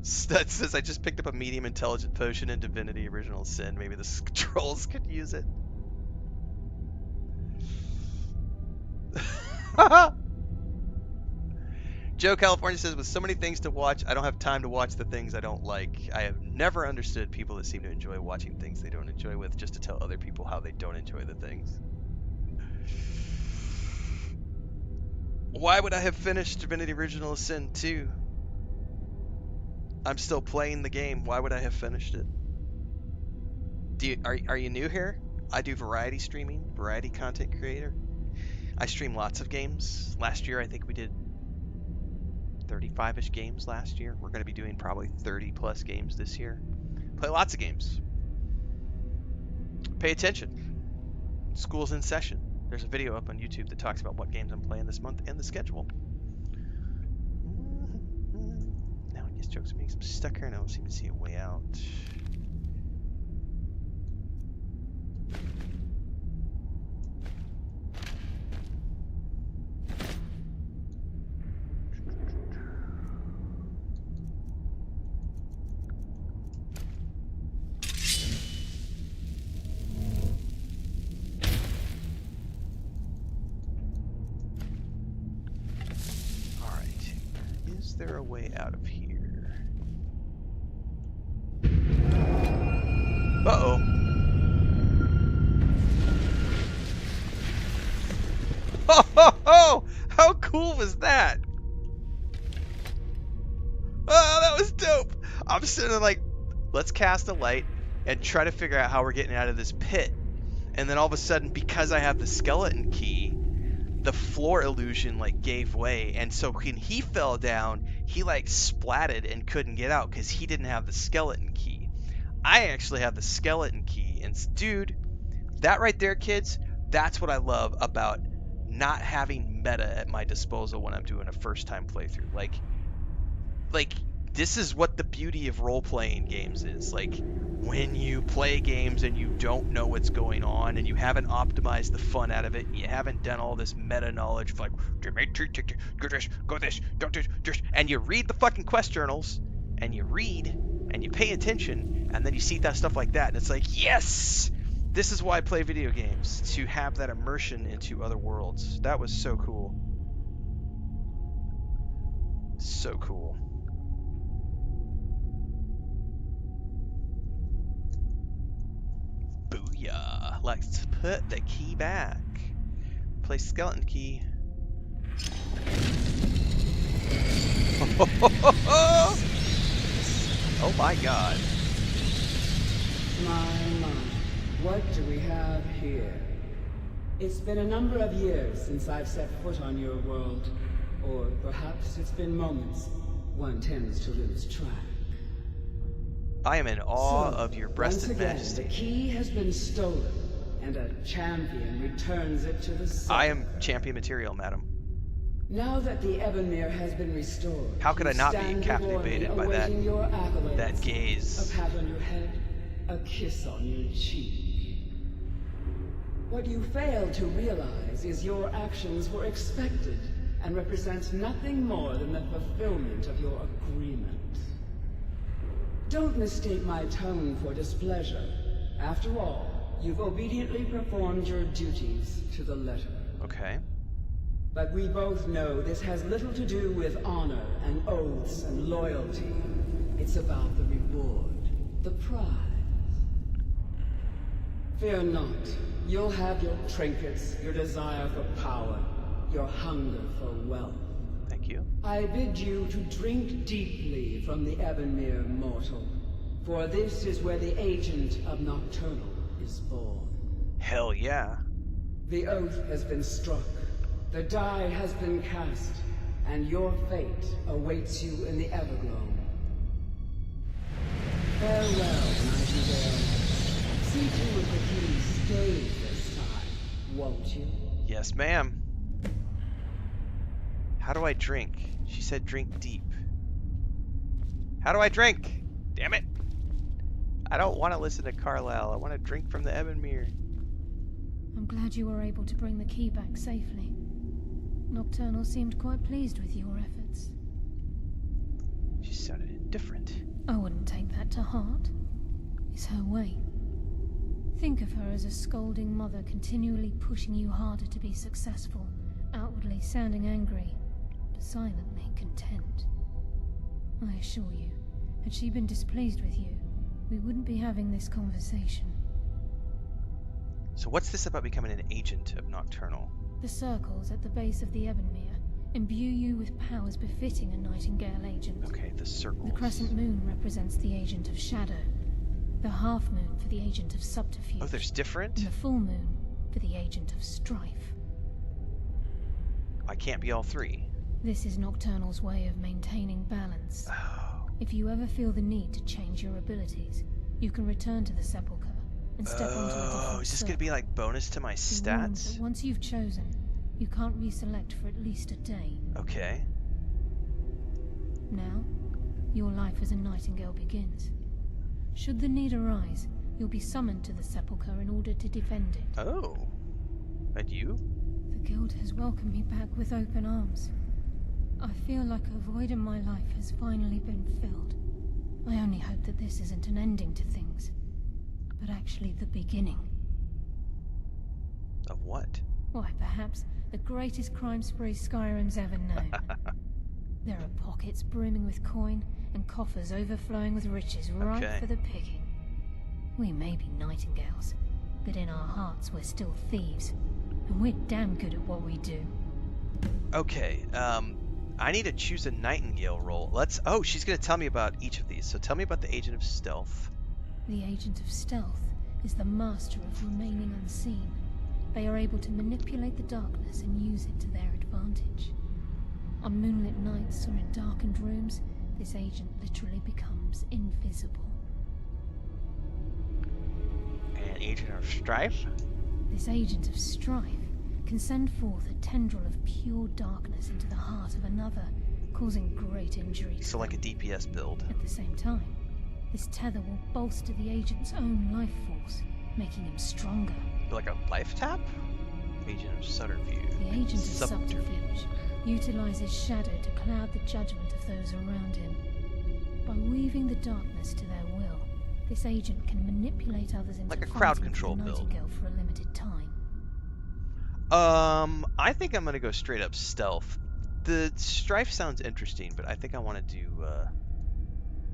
Stud says I just picked up a medium intelligent potion in Divinity Original Sin. Maybe the trolls could use it. Joe California says, with so many things to watch, I don't have time to watch the things I don't like. I have never understood people that seem to enjoy watching things they don't enjoy with just to tell other people how they don't enjoy the things. Why would I have finished Divinity Original Sin 2? I'm still playing the game. Why would I have finished it? Are you new here? I do variety streaming, variety content creator. I stream lots of games. Last year I think we did 35-ish games last year. We're going to be doing probably 30 plus games this year. Play lots of games. Pay attention. School's in session. There's a video up on YouTube that talks about what games I'm playing this month and the schedule. Now I guess jokes are making some stuck here and I don't seem to see a way out. Is there a way out of here? Uh-oh. Ho ho ho! How cool cool was that? Oh, that was dope. I'm sitting there like, let's cast a light and try to figure out how we're getting out of this pit. And then all of a sudden, because I have the skeleton key, the floor illusion like gave way. And so when he fell down, he like splatted and couldn't get out because he didn't have the skeleton key. I actually have the skeleton key. And dude, that right there, kids, that's what I love about not having meta at my disposal when I'm doing a first time playthrough. Like this is what the beauty of role-playing games is. Like, when you play games and you don't know what's going on and you haven't optimized the fun out of it, and you haven't done all this meta knowledge of like, go this, don't do this, and you read the fucking quest journals, and you read, and you pay attention, and then you see that stuff like that, and it's like, yes! This is why I play video games, to have that immersion into other worlds. That was so cool. So cool. Booyah. Let's put the key back. Place skeleton key. Oh my god. My. What do we have here? It's been a number of years since I've set foot on your world. Or perhaps it's been moments. One tends to lose track. I am in awe of your breasted majesty. The key has been stolen, and a champion returns it to the sun. I am champion material, madam. Now that the Ebonmere has been restored, how could I not be captivated by that gaze? A pat on your head, a kiss on your cheek. What you fail to realize is your actions were expected and represent nothing more than the fulfillment of your agreement. Don't mistake my tone for displeasure. After all, you've obediently performed your duties to the letter. Okay. But we both know this has little to do with honor and oaths and loyalty. It's about the reward, the prize. Fear not. You'll have your trinkets, your desire for power, your hunger for wealth. Thank you. I bid you to drink deeply from the Ebonmere mortal, for this is where the agent of Nocturnal is born. Hell yeah. The oath has been struck, the die has been cast, and your fate awaits you in the Everglow. Farewell, Nightingale. See to it that he stays this time, won't you? Yes, ma'am. How do I drink? She said drink deep. How do I drink? Damn it. I don't want to listen to Carlisle. I want to drink from the Ebonmere. I'm glad you were able to bring the key back safely. Nocturnal seemed quite pleased with your efforts. She sounded indifferent. I wouldn't take that to heart. It's her way. Think of her as a scolding mother continually pushing you harder to be successful, outwardly sounding angry, but silently content. I assure you, had she been displeased with you, we wouldn't be having this conversation. So what's this about becoming an agent of Nocturnal? The circles at the base of the Ebonmere imbue you with powers befitting a Nightingale agent. Okay, the circles. The crescent moon represents the agent of shadow, the half moon for the agent of subterfuge. Oh, there's different? And the full moon for the agent of strife. I can't be all three. This is Nocturnal's way of maintaining balance. Oh. If you ever feel the need to change your abilities, you can return to the Sepulcher and step onto a different is this going to be like bonus to my stats? That once you've chosen, you can't reselect for at least a day. Okay. Now, your life as a Nightingale begins. Should the need arise, you'll be summoned to the Sepulcher in order to defend it. Oh. And you? The Guild has welcomed me back with open arms. I feel like a void in my life has finally been filled. I only hope that this isn't an ending to things, but actually the beginning. Of what? Why, perhaps the greatest crime spree Skyrim's ever known. There are pockets brimming with coin and coffers overflowing with riches ripe for the picking. We may be Nightingales, but in our hearts we're still thieves, and we're damn good at what we do. Okay, I need to choose a Nightingale role. Oh, she's going to tell me about each of these. So tell me about the Agent of Stealth. The Agent of Stealth is the master of remaining unseen. They are able to manipulate the darkness and use it to their advantage. On moonlit nights or in darkened rooms, this agent literally becomes invisible. And Agent of Strife? This Agent of Strife can send forth a tendril of pure darkness into the heart of another, causing great injury. So like a DPS build. At the same time, this tether will bolster the agent's own life force, making him stronger. Like a life tap? Agent of Subterfuge. The Agent of Subterfuge utilizes shadow to cloud the judgment of those around him. By weaving the darkness to their will, this agent can manipulate others into like a crowd fighting control for the build. Nightingale for a limited time. I think I'm gonna go straight up stealth. The Strife sounds interesting, but I think I want to do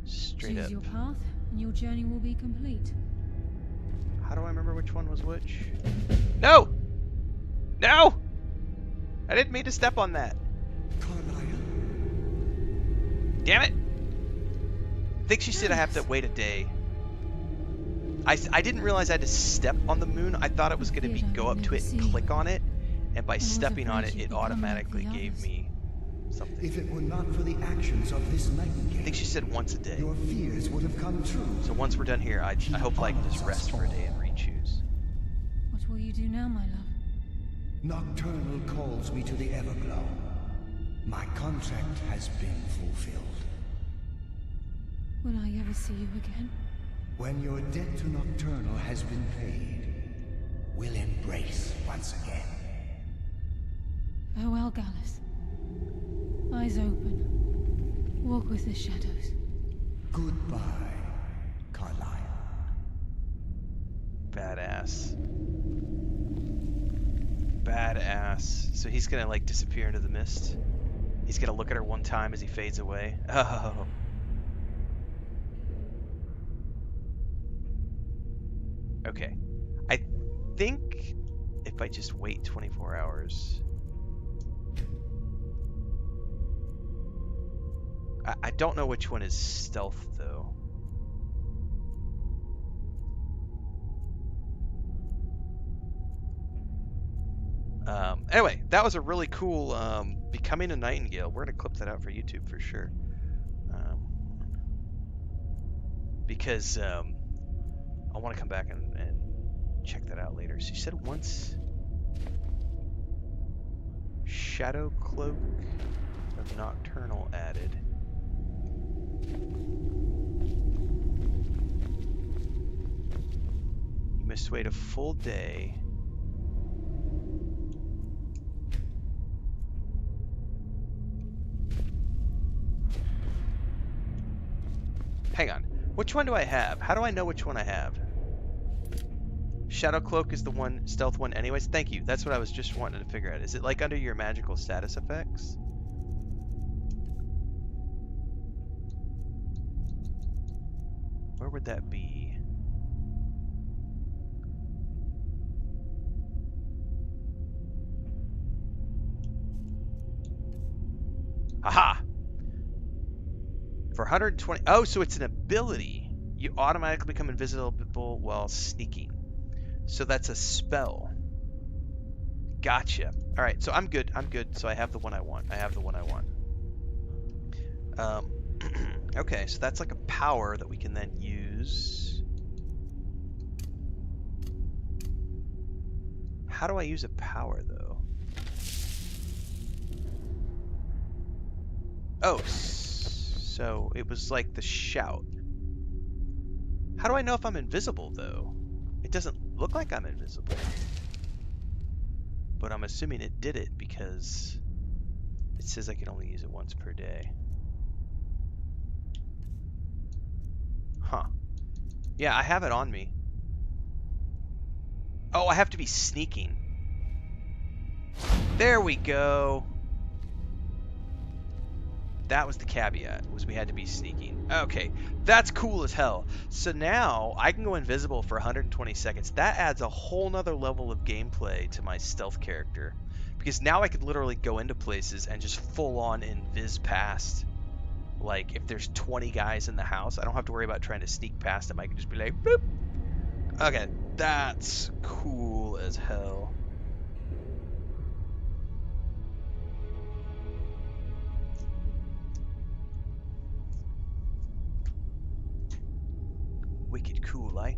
straight Choose up. your path, and your journey will be complete. How do I remember which one was which? No! No! I didn't mean to step on that. Damn it! I think she said I have to wait a day. I didn't realize I had to step on the moon. I thought it was going to be go up to it and click on it, and by stepping on it, it automatically gave me something. If it were not for the actions of this Nightingale, I think she said once a day. your fears would have come true. So once we're done here, I hope I can just rest for a day and re-choose. What will you do now, my love? Nocturnal calls me to the Everglow. My contract has been fulfilled. Will I ever see you again? When your debt to Nocturnal has been paid, we'll embrace once again. Farewell, Gallus. Eyes open. Walk with the shadows. Goodbye, Carlyle. Badass. Badass. So he's gonna like disappear into the mist. He's gonna look at her one time as he fades away. Oh. Okay. I think if I just wait 24 hours... I don't know which one is stealth, though. Anyway, that was a really cool Becoming a Nightingale. We're going to clip that out for YouTube for sure. Because I want to come back and check that out later. So you said once Shadow Cloak of Nocturnal added. You must wait a full day. Hang on. Which one do I have? How do I know which one I have? Shadow Cloak is the one, stealth one anyways. Thank you. That's what I was just wanting to figure out. Is it like under your magical status effects? Where would that be? Aha! For 120... Oh, so it's an ability. You automatically become invisible while sneaking. So that's a spell. Gotcha. Alright, so I'm good. I'm good. So I have the one I want. I have the one I want. Okay, so that's like a power that we can then use. How do I use a power, though? Oh, so it was like the shout. How do I know if I'm invisible, though? It doesn't look like I'm invisible. But I'm assuming it did it because it says I can only use it once per day. Huh. Yeah, I have it on me. Oh, I have to be sneaking. There we go. That was the caveat, was we had to be sneaking. Okay, that's cool as hell. So now I can go invisible for 120 seconds. That adds a whole nother level of gameplay to my stealth character. Because now I could literally go into places and just full on invis past. Like, if there's 20 guys in the house, I don't have to worry about trying to sneak past them. I can just be like, boop. Okay, that's cool as hell. Wicked cool, eh?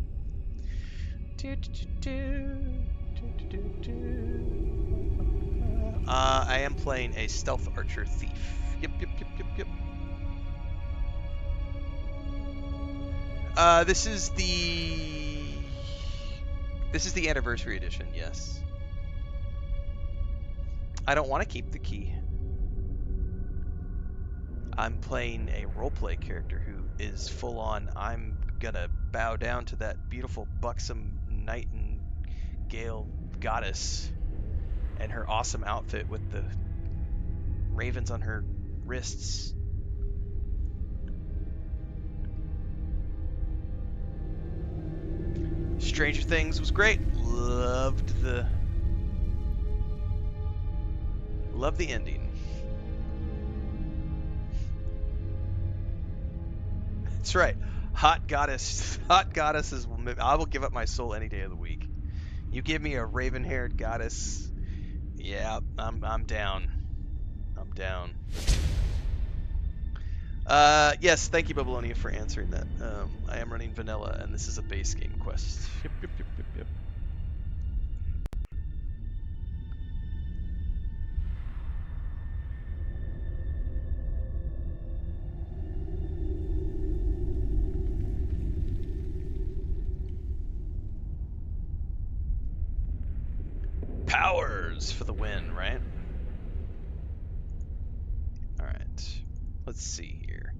I am playing a stealth archer thief. Yep. This is the anniversary edition, yes. I don't want to keep the key. I'm playing a roleplay character who is full on, I'm gonna bow down to that beautiful, buxom Nightingale goddess and her awesome outfit with the ravens on her wrists. Stranger Things was great. Loved the ending. That's right. Hot goddesses. I will give up my soul any day of the week. You give me a raven-haired goddess. Yeah, I'm down. I'm down. Yes, thank you, Babylonia, for answering that. I am running vanilla, and this is a base game quest. Yep. Powers for the win, right? Alright. Let's see here.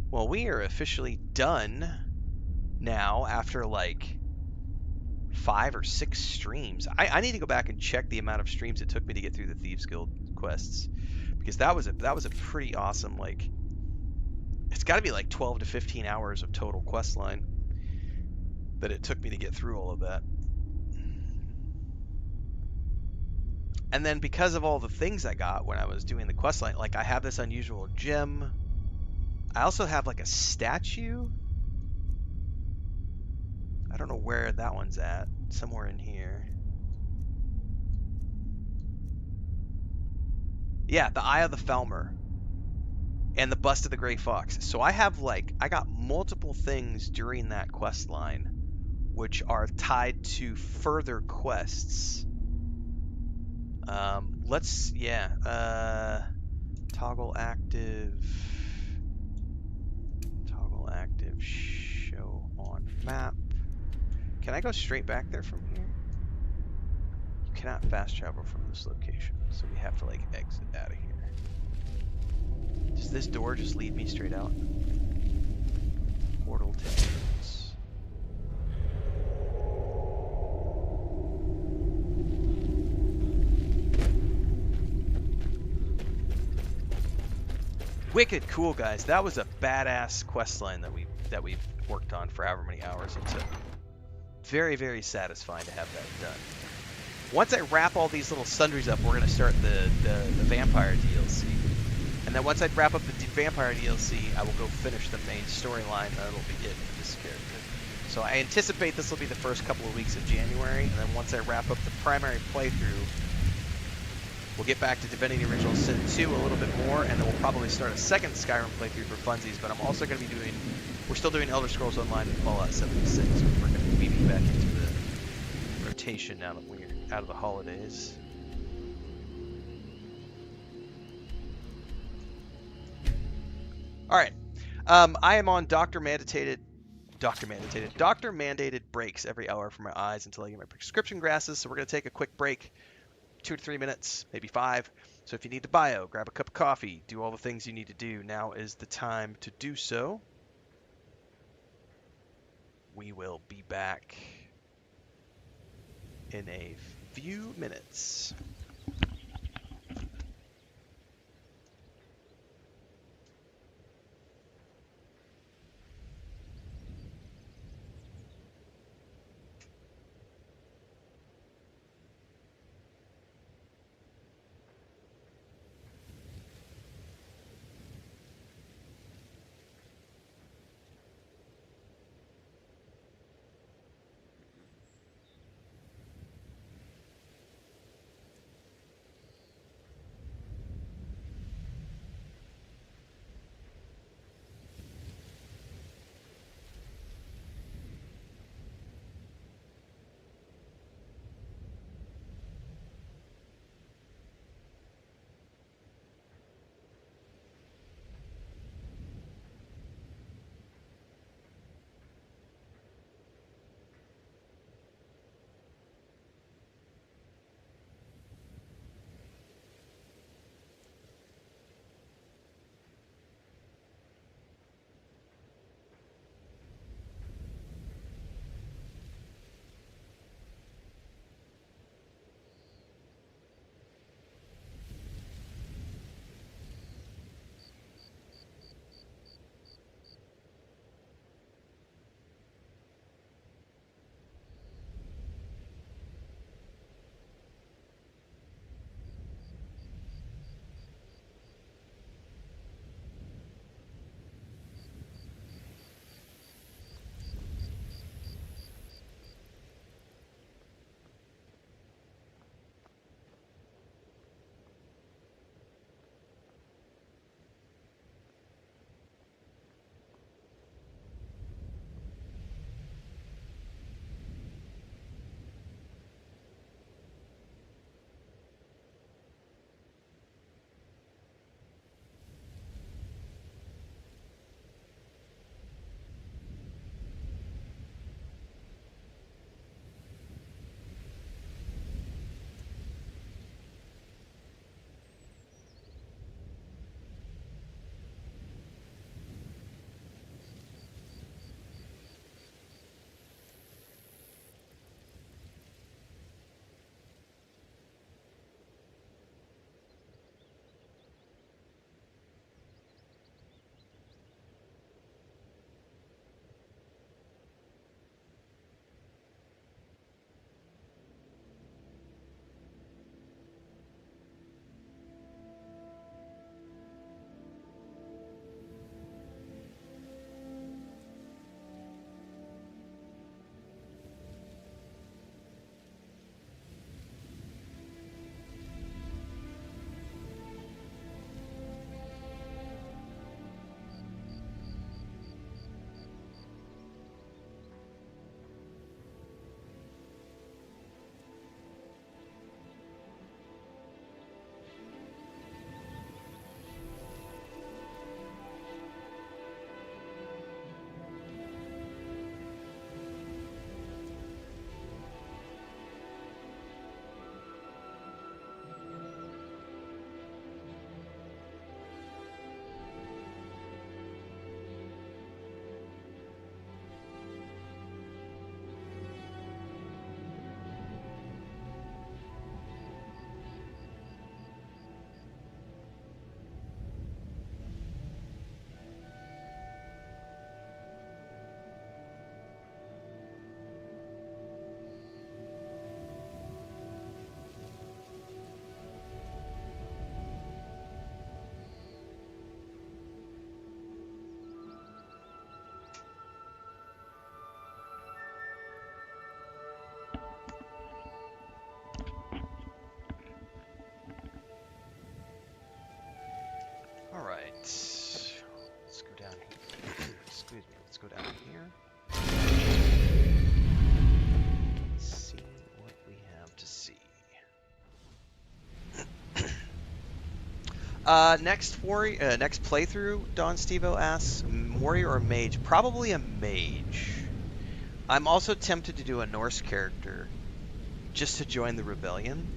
Well, we are officially done now after like 5 or 6 streams. I need to go back and check the amount of streams it took me to get through the Thieves Guild quests, because that was a pretty awesome, like, it's got to be like 12 to 15 hours of total quest line that it took me to get through all of that. And then because of all the things I got when I was doing the quest line, like I have this unusual gem. I also have like a statue. I don't know where that one's at. Somewhere in here. Yeah, the Eye of the Falmer. And the Bust of the Grey Fox. So I got multiple things during that quest line which are tied to further quests. Toggle active, show on map. Can I go straight back there from here? You cannot fast travel from this location, so we have to like exit out of here. Does this door just lead me straight out? Portal to wicked cool, guys. That was a badass questline that we've worked on for however many hours it took. Very, very satisfying to have that done. Once I wrap all these little sundries up, we're gonna start the vampire DLC. And then once I wrap up the vampire DLC, I will go finish the main storyline, and that'll be it for this character. So I anticipate this will be the first couple of weeks of January, and then once I wrap up the primary playthrough, we'll get back to defending the original Sin 2 a little bit more, and then we'll probably start a second Skyrim playthrough for funsies, but I'm also going to be we're still doing Elder Scrolls Online and Fallout 76, so we're going to be weaving back into the rotation now that we're out of the holidays. Alright, I am on doctor mandated breaks every hour for my eyes until I get my prescription glasses, so we're going to take a quick break. 2 to 3 minutes, maybe 5. So if you need to bio, grab a cup of coffee, do all the things you need to do. Now is the time to do so. We will be back in a few minutes. Next playthrough, Don Stevo asks, warrior or mage? Probably a mage. I'm also tempted to do a Norse character just to join the rebellion.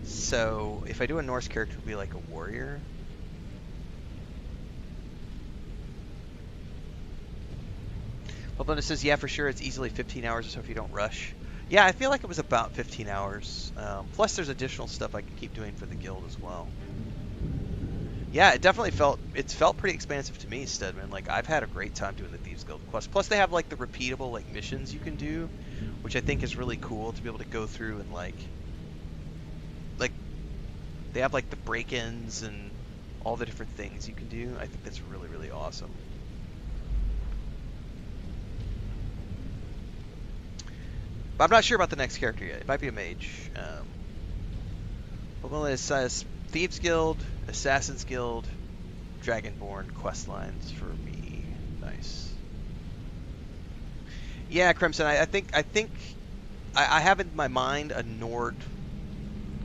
So if I do a Norse character, it'll be like a warrior. Bonus says, yeah, for sure, it's easily 15 hours or so if you don't rush. Yeah, I feel like it was about 15 hours. Plus, there's additional stuff I can keep doing for the guild as well. Yeah, it definitely felt pretty expansive to me, Stedman. Like, I've had a great time doing the Thieves Guild quest. Plus, they have, like, the repeatable, like, missions you can do, which I think is really cool to be able to go through and, like, they have, like, the break-ins and all the different things you can do. I think that's really, really awesome. But I'm not sure about the next character yet. It might be a mage. Well, it says Thieves Guild, Assassin's Guild, Dragonborn quest lines for me. Nice. Yeah, Crimson. I think I have in my mind a Nord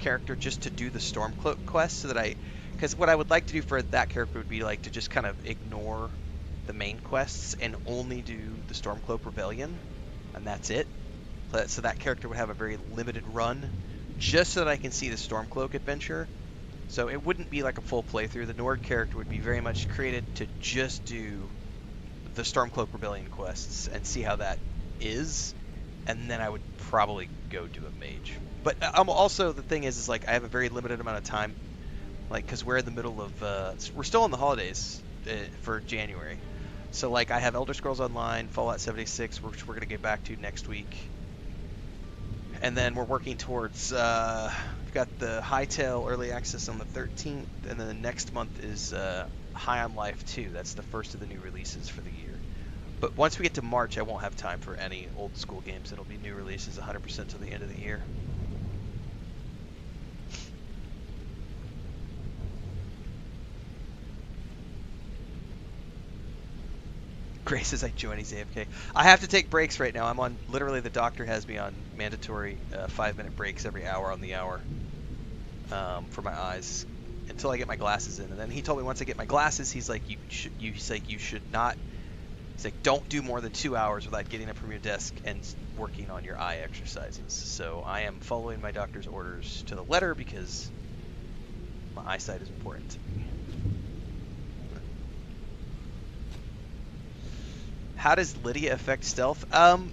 character just to do the Stormcloak quest, so that because what I would like to do for that character would be like to just kind of ignore the main quests and only do the Stormcloak Rebellion, and that's it. So that character would have a very limited run, just so that I can see the Stormcloak adventure. So it wouldn't be like a full playthrough. The Nord character would be very much created to just do the Stormcloak Rebellion quests and see how that is, and then I would probably go do a mage. But also the thing is like I have a very limited amount of time, like because we're in the middle of we're still in the holidays for January. So like I have Elder Scrolls Online, Fallout 76, which we're gonna get back to next week. And then we're working towards, we've got the Hytale Early Access on the 13th, and then the next month is High on Life 2. That's the first of the new releases for the year. But once we get to March, I won't have time for any old school games. It'll be new releases 100% till the end of the year. Grace says I join, he's AFK. I have to take breaks right now. I'm on, literally the doctor has me on mandatory 5-minute breaks every hour on the hour for my eyes until I get my glasses in. And then he told me once I get my glasses, he's like, you should not, he's like, don't do more than 2 hours without getting up from your desk and working on your eye exercises. So I am following my doctor's orders to the letter because my eyesight is important to me. How does Lydia affect stealth?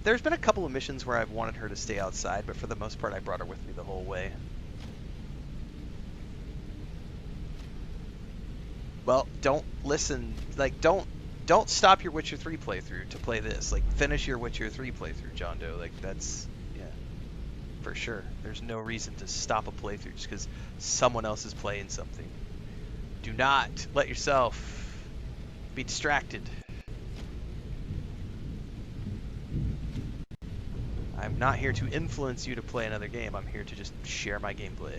There's been a couple of missions where I've wanted her to stay outside, but for the most part I brought her with me the whole way. Well, don't listen, like don't stop your Witcher 3 playthrough to play this. Like finish your Witcher 3 playthrough, John Doe. Like that's, yeah, for sure. There's no reason to stop a playthrough just because someone else is playing something. Do not let yourself be distracted. I'm not here to influence you to play another game. I'm here to just share my gameplay.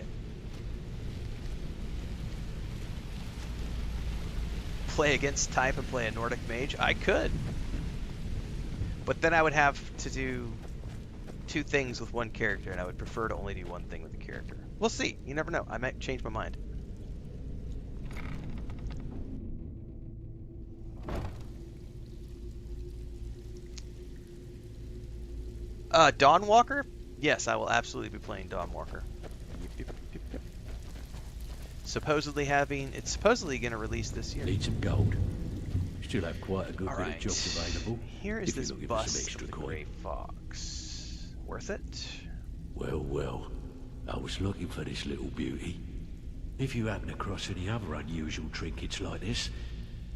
Play against type and play a Nordic mage? I could. But then I would have to do 2 things with one character, and I would prefer to only do one thing with the character. We'll see. You never know. I might change my mind. Dawnwalker? Yes, I will absolutely be playing Dawnwalker. Supposedly it's supposedly going to release this year. Need some gold. Still have quite a good bit of jobs available. Here is this bust of the Grey Fox. Worth it? Well, I was looking for this little beauty. If you happen across any other unusual trinkets like this,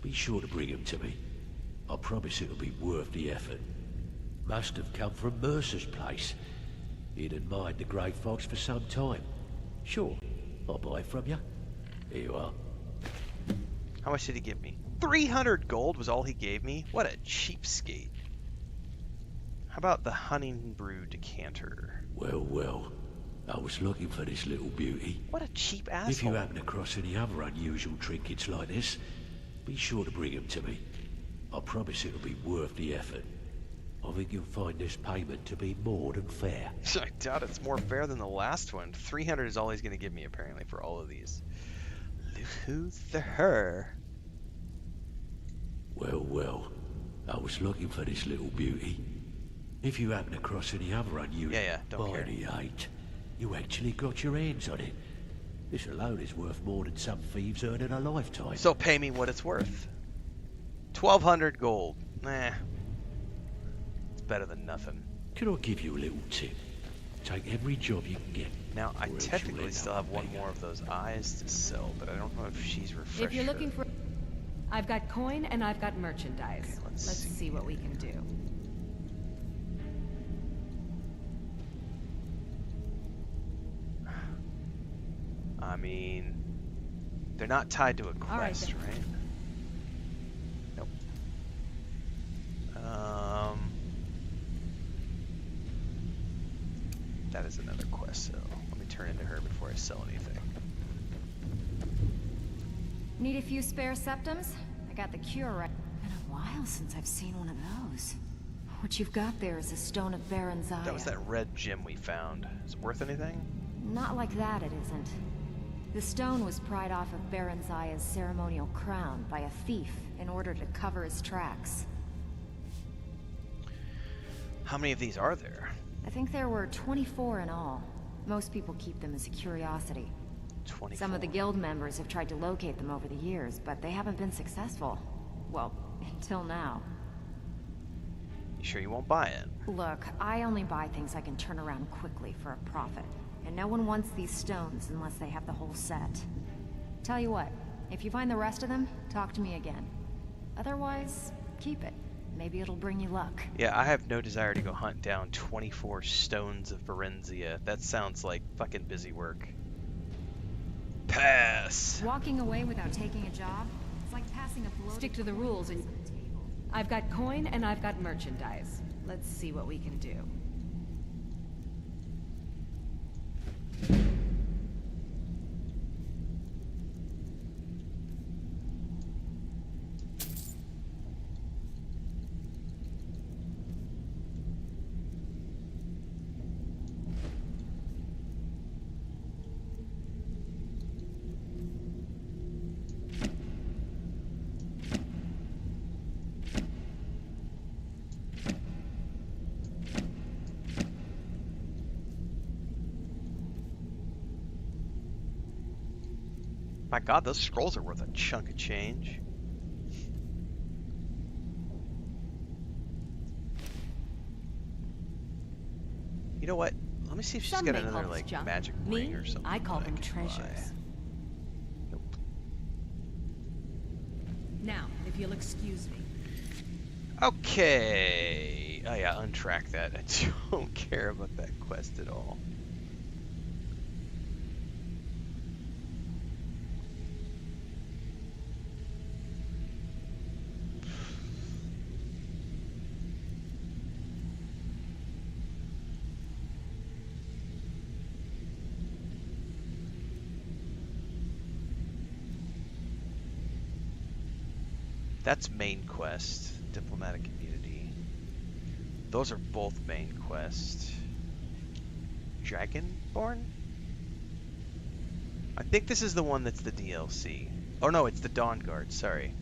be sure to bring them to me. I promise it'll be worth the effort. Must have come from Mercer's place. He'd admired the Grey Fox for some time. Sure, I'll buy it from you. Here you are. How much did he give me? 300 gold was all he gave me? What a cheapskate. How about the Hunting Brew decanter? Well, I was looking for this little beauty. What a cheap asshole. If you happen across any other unusual trinkets like this, be sure to bring them to me. I promise it'll be worth the effort. I think you'll find this payment to be more than fair. I doubt it's more fair than the last one. 300 is all he's going to give me, apparently, for all of these. Who's the her? Well, well. I was looking for this little beauty. If you happen across any other unusual... don't care. Body eight. You actually got your hands on it. This alone is worth more than some thieves earn in a lifetime. So pay me what it's worth. 1,200 gold. Nah. It's better than nothing. Can I give you a little tip? Take every job you can get. Now, I technically still have one more of those eyes to sell, but I don't know if she's refreshed. If you're looking for... I've got coin and I've got merchandise. Okay, let's see what we can do. I mean, they're not tied to a quest, right? Nope. That is another quest, so let me turn into her before I sell anything. Need a few spare septums? I got the cure right. Been a while since I've seen one of those. What you've got there is a stone of Baron's Eye. That was that red gem we found. Is it worth anything? Not like that, it isn't. The stone was pried off of Baron Zaya's ceremonial crown by a thief in order to cover his tracks. How many of these are there? I think there were 24 in all. Most people keep them as a curiosity. 24. Some of the guild members have tried to locate them over the years, but they haven't been successful. Well, until now. You sure you won't buy it? Look, I only buy things I can turn around quickly for a profit. And no one wants these stones unless they have the whole set. Tell you what, if you find the rest of them, talk to me again. Otherwise, keep it. Maybe it'll bring you luck. Yeah, I have no desire to go hunt down 24 stones of Berenzia. That sounds like fucking busy work. Pass! Walking away without taking a job? It's like passing a bloated... Stick to the rules and... I've got coin and I've got merchandise. Let's see what we can do. My god, those scrolls are worth a chunk of change. You know what? Let me see if she's Some got may another call this like junk. magic ring or something. I call that them can buy. treasures. Nope. Now, if you'll excuse me. Okay. Oh yeah, untrack that. I don't care about that quest at all. That's main quest, diplomatic immunity. Those are both main quest. Dragonborn? I think this is the one that's the DLC. Oh no, it's the Dawnguard, sorry.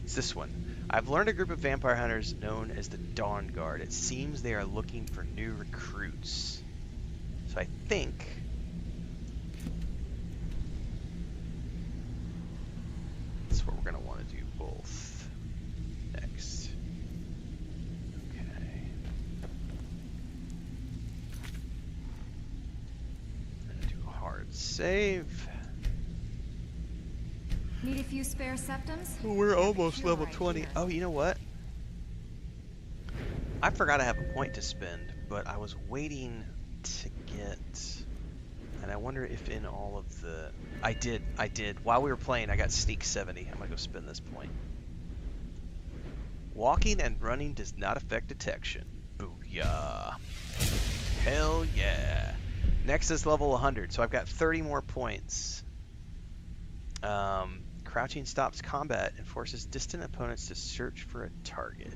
It's this one. I've learned a group of vampire hunters known as the Dawnguard. It seems they are looking for new recruits. So I think... that's what we're going to want to do both. Next. Okay. I'm going to do a hard save. Need a few spare septums? Oh, we're almost level 20. Oh, you know what? I forgot I have a point to spend, but I was waiting to get... and I wonder if in all of the... I did. While we were playing, I got sneak 70. I'm going to go spend this point. Walking and running does not affect detection. Booyah. Hell yeah. Next is level 100, so I've got 30 more points. Crouching stops combat and forces distant opponents to search for a target.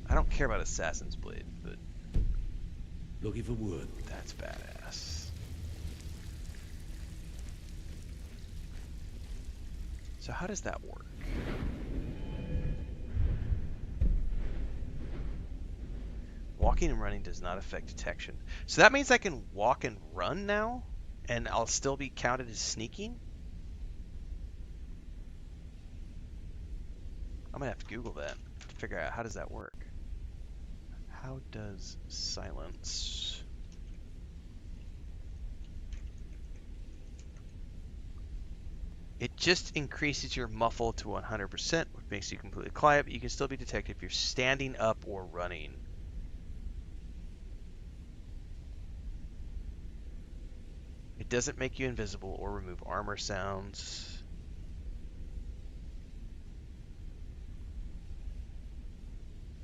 I don't don't care about Assassin's Blade, but looking for work. That's badass. So how does that work? Walking and running does not affect detection. So that means I can walk and run now, and I'll still be counted as sneaking? I'm gonna have to Google that to figure out how does that work. How does silence? It just increases your muffle to 100%, which makes you completely quiet, but you can still be detected if you're standing up or running. It doesn't make you invisible or remove armor sounds.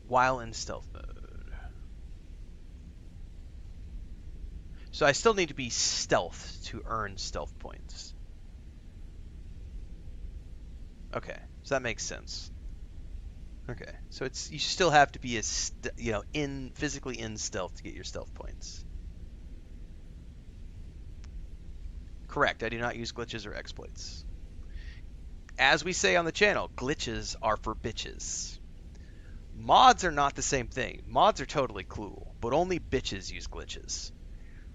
While in stealth mode. So I still need to be stealth to earn stealth points. Okay, so that makes sense. Okay, so it's you still have to be physically in stealth to get your stealth points. Correct, I do not use glitches or exploits. As we say on the channel, glitches are for bitches. Mods are not the same thing. Mods are totally cool, but only bitches use glitches.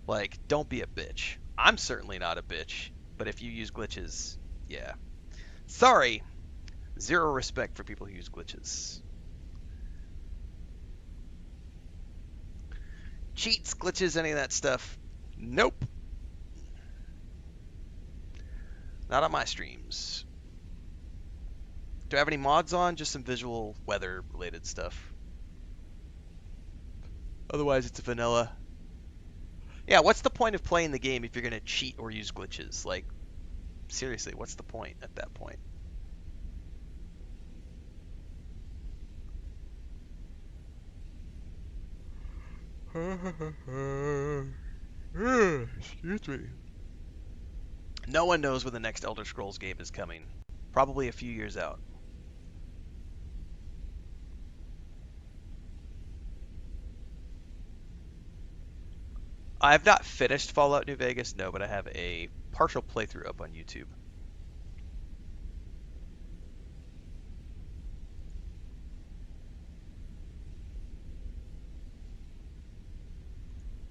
Like, don't be a bitch. I'm certainly not a bitch, but if you use glitches, yeah. Sorry. Zero respect for people who use glitches. Cheats, glitches, any of that stuff. Nope. Not on my streams. Do I have any mods on? Just some visual weather related stuff. Otherwise it's vanilla. Yeah, what's the point of playing the game if you're going to cheat or use glitches? Like, seriously, what's the point at that point? Excuse me. No one knows when the next Elder Scrolls game is coming. Probably a few years out. I have not finished Fallout New Vegas, no, but I have a partial playthrough up on YouTube.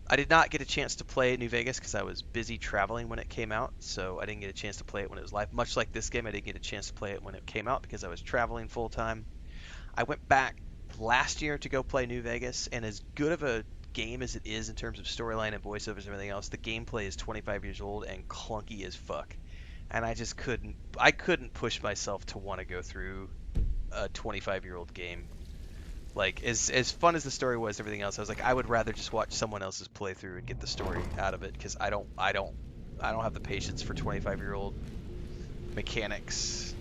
I did not get a chance to play New Vegas because I was busy traveling when it came out, so I didn't get a chance to play it when it was live. Much like this game, I didn't get a chance to play it when it came out because I was traveling full time. I went back last year to go play New Vegas, and as good of a game as it is in terms of storyline and voiceovers and everything else, the gameplay is 25 years old and clunky as fuck. And I just couldn't push myself to want to go through a 25-year-old game. Like, as fun as the story was, everything else, I was like, I would rather just watch someone else's playthrough and get the story out of it, because I don't have the patience for 25-year-old mechanics.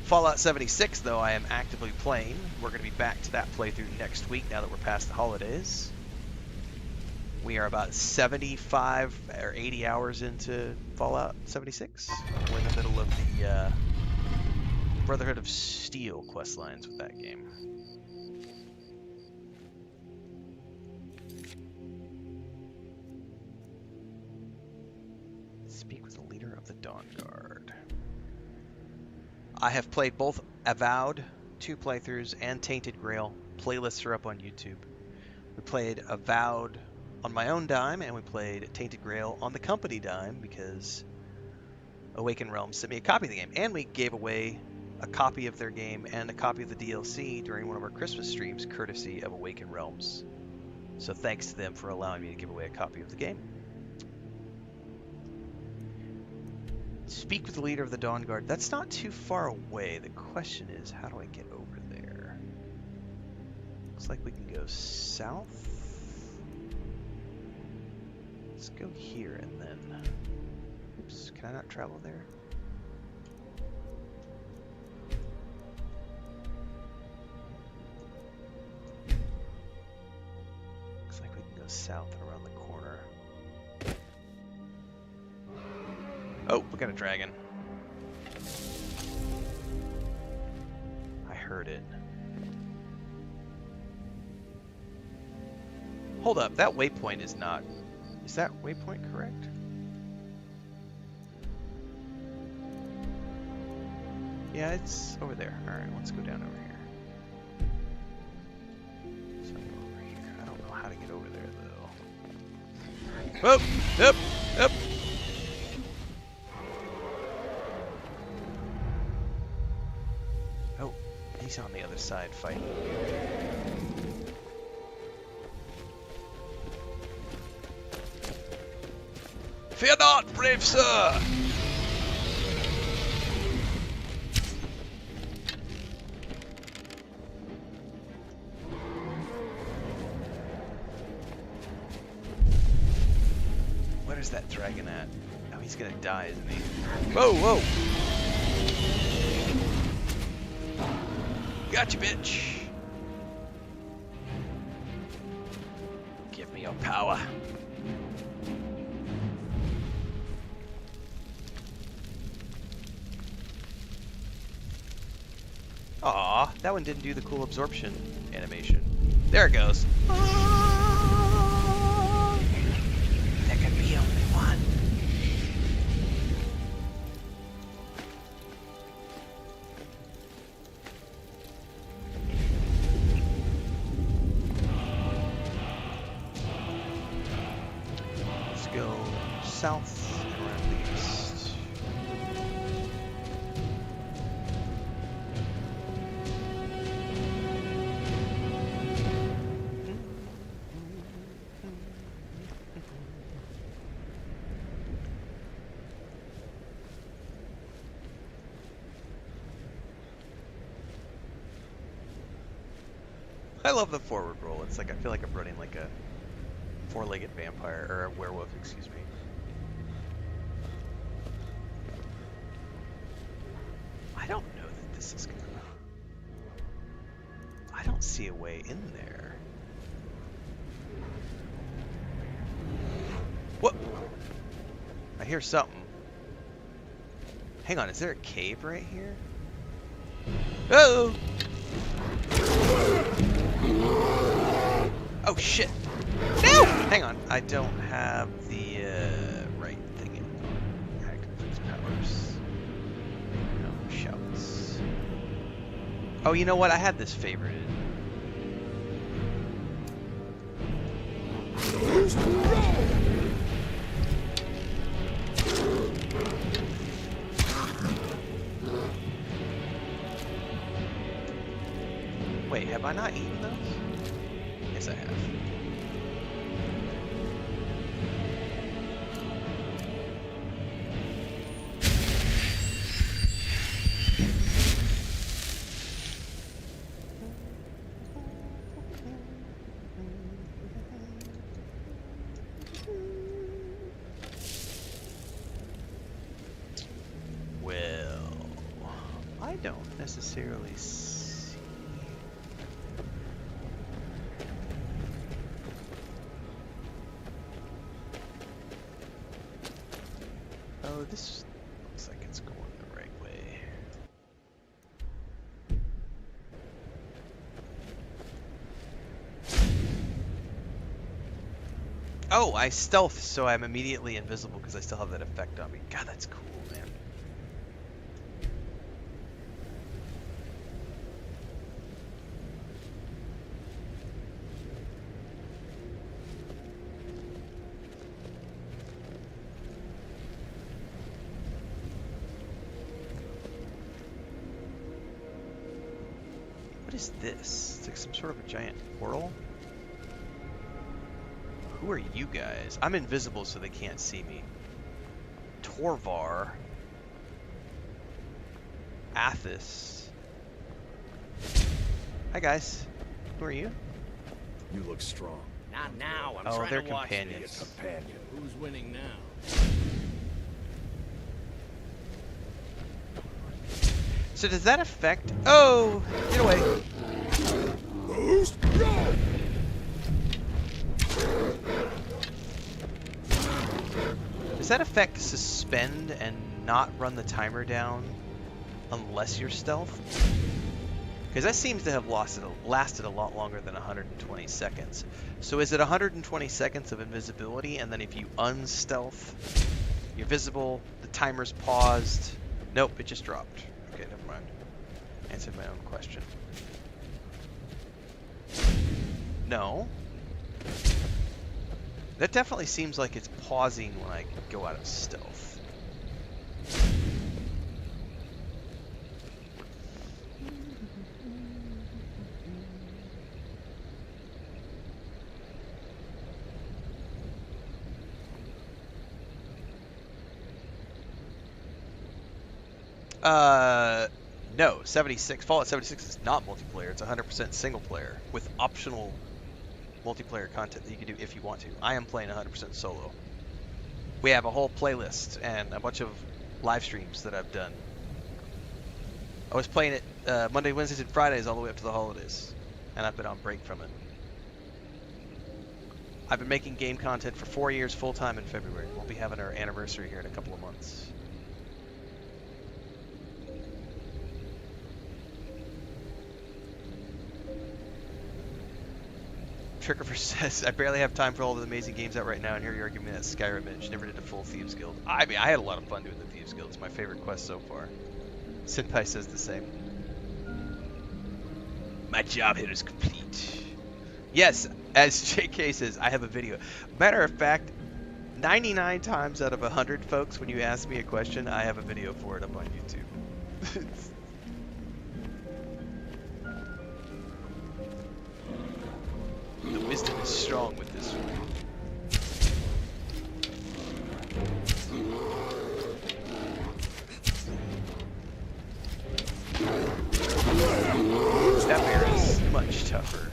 Fallout 76, though, I am actively playing. We're going to be back to that playthrough next week now that we're past the holidays. We are about 75 or 80 hours into Fallout 76. We're in the middle of the Brotherhood of Steel quest lines with that game. Speak with the leader of the Dawnguard. I have played both Avowed, 2 playthroughs, and Tainted Grail. Playlists are up on YouTube. We played Avowed on my own dime, and we played Tainted Grail on the company dime because Awakened Realms sent me a copy of the game, and we gave away a copy of their game and a copy of the DLC during one of our Christmas streams, courtesy of Awakened Realms. So thanks to them for allowing me to give away a copy of the game. Speak with the leader of the Dawnguard. That's not too far away. The question is, how do I get over there? Looks like we can go south. Let's go here and then... Oops, can I not travel there? South and around the corner. Oh, we got a dragon. I heard it. Hold up, that waypoint is not... Is that waypoint correct? Yeah, it's over there. Alright, let's go down over here. So I go over here. I don't know how to get over there, though. Whoop! Up! Up! Oh, he's on the other side fighting. Fear not, brave sir! Where's that dragon at? Oh, he's gonna die, isn't he? Whoa, whoa! Gotcha, bitch! Give me your power. Aw, that one didn't do the cool absorption animation. There it goes. There could be only one. Let's go south and around the east. I love the forward roll. It's like I feel like I'm running like a four-legged vampire or a werewolf, excuse me. I don't know that this is gonna. I don't see a way in there. What? I hear something. Hang on, is there a cave right here? Oh! Oh shit! No! Hang on, I don't have the right thing in. Activate powers. No shouts. Oh, you know what? I had this favorited. Wait, have I not eaten those? Yes, I have. Well, I don't necessarily see. Oh, this looks like it's going the right way. Oh, I stealth, so I'm immediately invisible because I still have that effect on me. God, that's cool, man. What is this? It's like some sort of a giant whirl. Who are you guys? I'm invisible so they can't see me. Torvar. Athos. Hi guys. Who are you? You look strong. Not now. I'm Oh, trying they're to watch companions. this. Companion. Who's winning now? So does that affect? Oh, get away! Does that affect suspend and not run the timer down unless you're stealth? Because that seems to have lasted a lot longer than 120 seconds. So is it 120 seconds of invisibility, and then if you unstealth, you're visible, the timer's paused? Nope, it just dropped. Okay, never mind. Answered my own question. No. That definitely seems like it's pausing when I go out of stealth. No, 76. Fallout 76 is not multiplayer. It's 100% single player with optional multiplayer content that you can do if you want to. I am playing 100% solo. We have a whole playlist and a bunch of live streams that I've done. I was playing it Monday, Wednesdays, and Fridays all the way up to the holidays, and I've been on break from it. I've been making game content for 4 years full-time in February. We'll be having our anniversary here in a couple of months. Trickerfer says, I barely have time for all the amazing games out right now, and here you're arguing that Skyrim Edge never did a full Thieves Guild. I mean, I had a lot of fun doing the Thieves Guild. It's my favorite quest so far. Senpai says the same. My job here is complete. Yes, as JK says, I have a video. Matter of fact, 99 times out of 100, folks, when you ask me a question, I have a video for it up on YouTube. The wisdom is strong with this one. That bear is much tougher.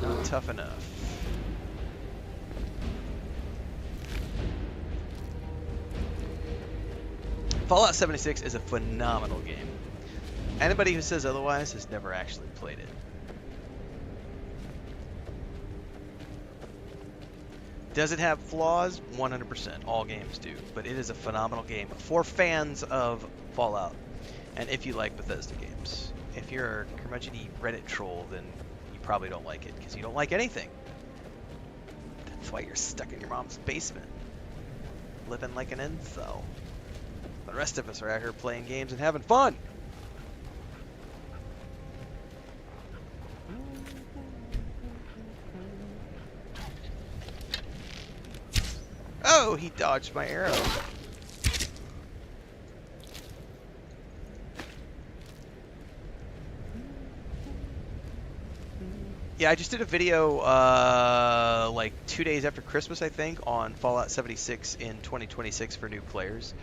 Not tough enough. Fallout 76 is a phenomenal game. Anybody who says otherwise has never actually played it. Does it have flaws? 100%. All games do. But it is a phenomenal game for fans of Fallout. And if you like Bethesda games. If you're a curmudgeon-y Reddit troll, then you probably don't like it. Because you don't like anything. That's why you're stuck in your mom's basement. Living like an incel. The rest of us are out here playing games and having fun. Oh, he dodged my arrow. Yeah, I just did a video like 2 days after Christmas, I think, on Fallout 76 in 2026 for new players.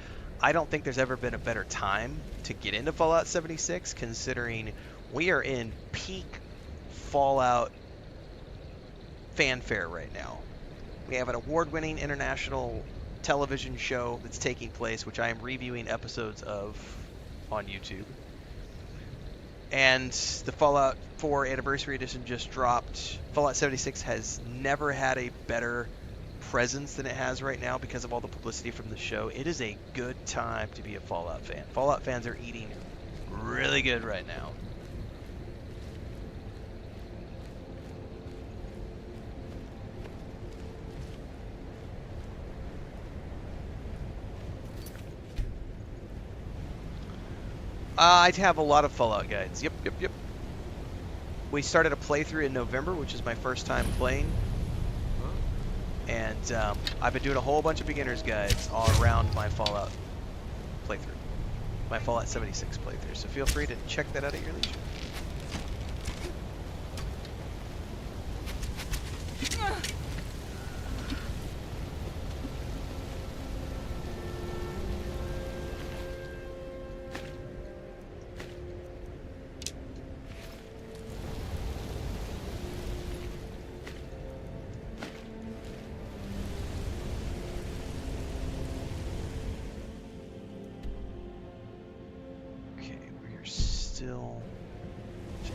I don't think there's ever been a better time to get into Fallout 76, considering we are in peak Fallout fanfare right now. We have an award-winning international television show that's taking place, which I am reviewing episodes of on YouTube. And the Fallout 4 Anniversary Edition just dropped. Fallout 76 has never had a better presence than it has right now because of all the publicity from the show. It is a good time to be a Fallout fan. Fallout fans are eating really good right now. I have a lot of Fallout guides. Yep. We started a playthrough in November, which is my first time playing. And I've been doing a whole bunch of beginner's guides all around my Fallout playthrough. My Fallout 76 playthrough. So feel free to check that out at your leisure.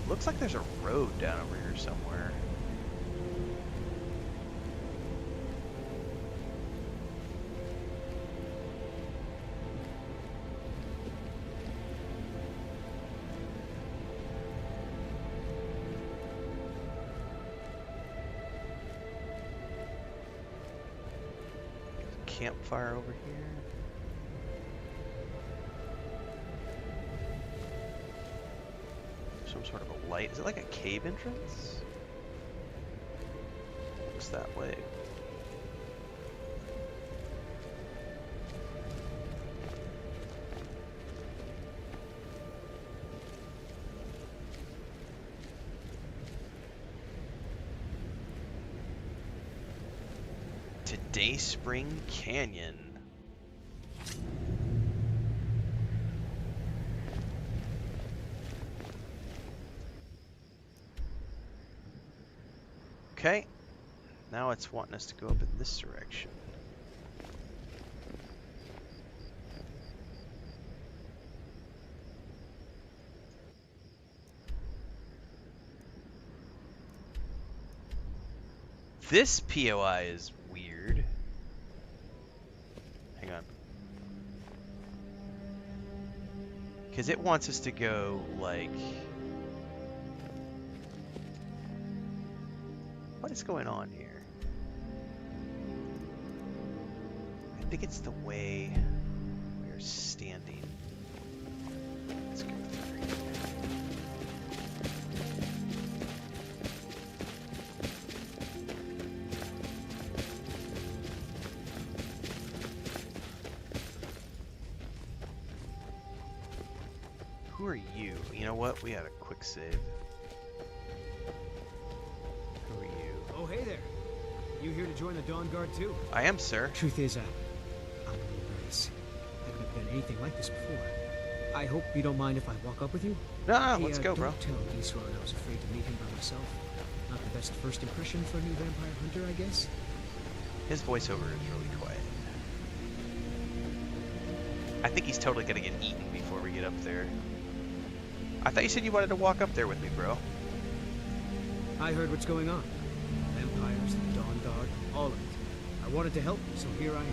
Looks like there's a road down over here somewhere. campfire over here. Some sort of a light. Is it like a cave entrance? Looks that way. To Dayspring Canyon. Okay, now it's wanting us to go up in this direction. This POI is weird. Hang on. Because it wants us to go, like... What is going on here? I think it's the way we're standing. Let's go through here. Who are you? You know what? We had a quick save. Who are you? Oh, hey there. You here to join the Dawnguard too? I am, sir. Truth is, I'm a little nervous. I've never done anything like this before. I hope you don't mind if I walk up with you? No, Hey, let's go, bro. Don't tell Isran I was afraid to meet him by myself. Not the best first impression for a new vampire hunter, I guess. His voiceover is really quiet. I think he's totally gonna get eaten before we get up there. I thought you said you wanted to walk up there with me, bro. I heard what's going on. Vampires, the Dawnguard, all of it. I wanted to help, so here I am.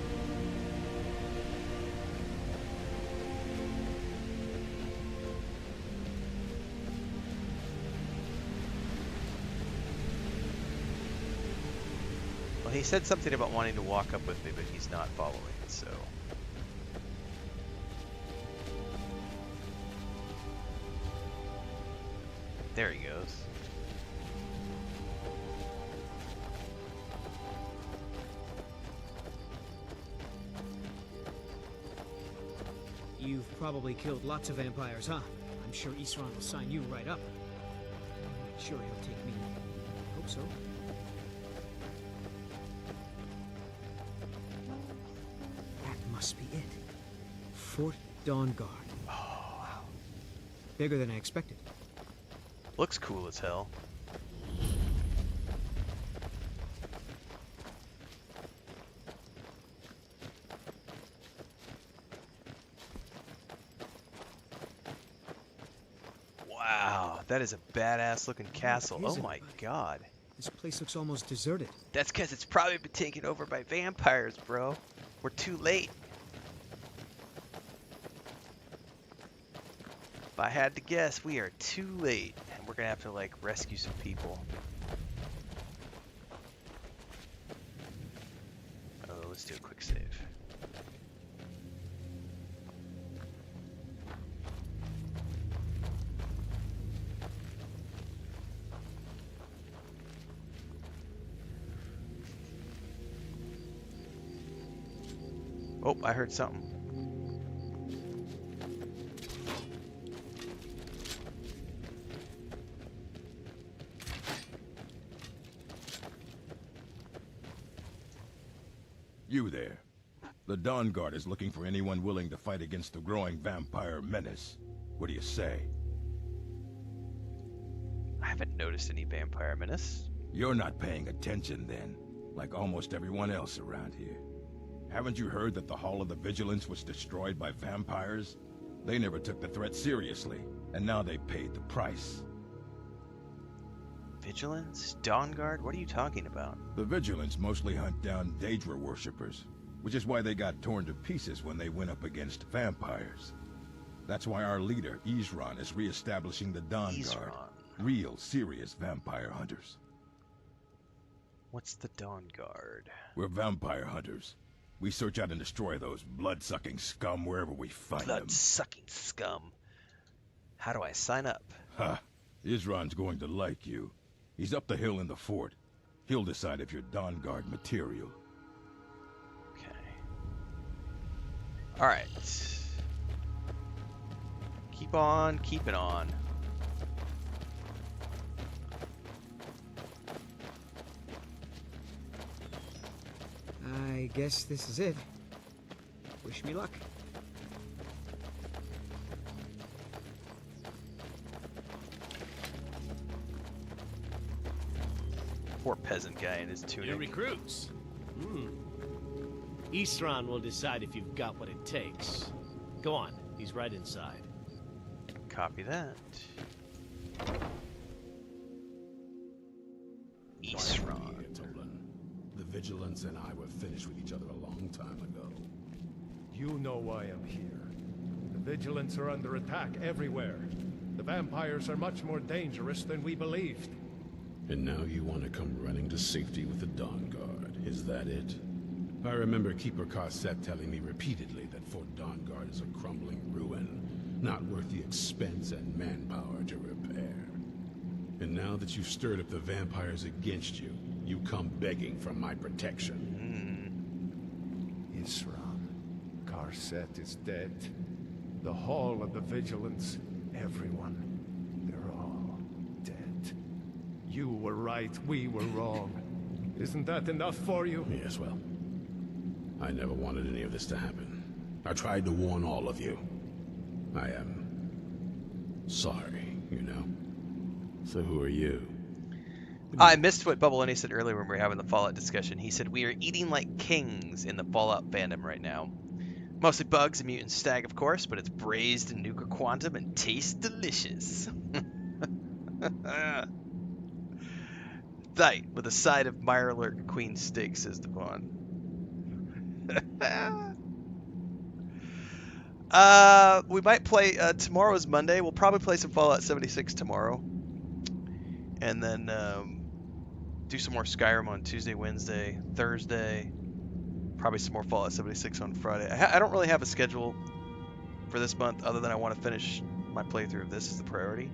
Well, he said something about wanting to walk up with me, but he's not following, so... There he goes. You've probably killed lots of vampires, huh? I'm sure Isran will sign you right up. Sure he'll take me. Hope so. That must be it. Fort Dawnguard. Oh, wow. Bigger than I expected. Looks cool as hell. Wow, that is a badass looking castle. Oh my god. This place looks almost deserted. That's because it's probably been taken over by vampires, bro. We're too late. If I had to guess, we are too late. And we're gonna have to, like, rescue some people. Oh, let's do a quick save. Oh, I heard something. You there. The Dawnguard is looking for anyone willing to fight against the growing vampire menace. What do you say? I haven't noticed any vampire menace. You're not paying attention then, like almost everyone else around here. Haven't you heard that the Hall of the Vigilance was destroyed by vampires? They never took the threat seriously, and now they paid the price. Vigilance? Dawnguard? What are you talking about? The Vigilance mostly hunt down Daedra worshippers, which is why they got torn to pieces when they went up against vampires. That's why our leader, Isran, is re-establishing the Dawnguard. Real, serious vampire hunters. What's the Dawnguard? We're vampire hunters. We search out and destroy those blood-sucking scum wherever we find them. Blood-sucking scum. How do I sign up? Ha! Isran's going to like you. He's up the hill in the fort. He'll decide if you're Dawnguard material. Okay. Alright. Keep on keeping on. I guess this is it. Wish me luck. Poor peasant guy in his tunic. New recruits. Isran will decide if you've got what it takes. Go on, he's right inside. Copy that. Isran. The Vigilance and I were finished with each other a long time ago. You know why I'm here. The Vigilance are under attack everywhere. The vampires are much more dangerous than we believed. And now you want to come running to safety with the Dawnguard, is that it? I remember Keeper Carset telling me repeatedly that Fort Dawnguard is a crumbling ruin, not worth the expense and manpower to repair. And now that you've stirred up the vampires against you, you come begging for my protection. Isran, Carset is dead. The Hall of the Vigilance, everyone, they're all dead. You were right, we were wrong. Isn't that enough for you? Yes, well, I never wanted any of this to happen. I tried to warn all of you. I am sorry, you know. So who are you? I missed what Bubble Lenny said earlier when we were having the Fallout discussion. He said, we are eating like kings in the Fallout fandom right now. Mostly bugs and mutant stag, of course, but it's braised in nuclear quantum and tastes delicious. Tight, with a side of Mirelurk Queen steak, says Devon. We might play, tomorrow's Monday. We'll probably play some Fallout 76 tomorrow. And then do some more Skyrim on Tuesday, Wednesday, Thursday. Probably some more Fallout 76 on Friday. I don't really have a schedule for this month other than I want to finish my playthrough of this as the priority.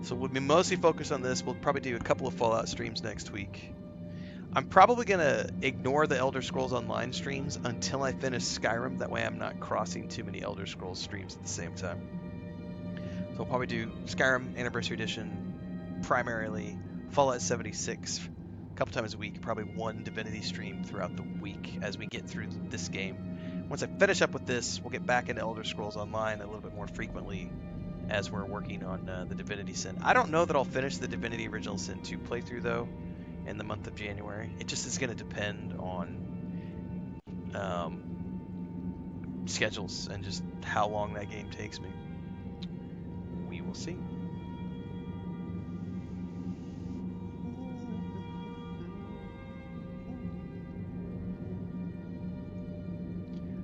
So we'll be mostly focused on this. We'll probably do a couple of Fallout streams next week. I'm probably going to ignore the Elder Scrolls Online streams until I finish Skyrim. That way I'm not crossing too many Elder Scrolls streams at the same time. So we'll probably do Skyrim Anniversary Edition primarily, Fallout 76 a couple times a week, probably one Divinity stream throughout the week as we get through this game. Once I finish up with this, we'll get back into Elder Scrolls Online a little bit more frequently as we're working on the Divinity Sin. I don't know that I'll finish the Divinity Original Sin 2 playthrough, though, in the month of January. It just is going to depend on schedules and just how long that game takes me. We will see.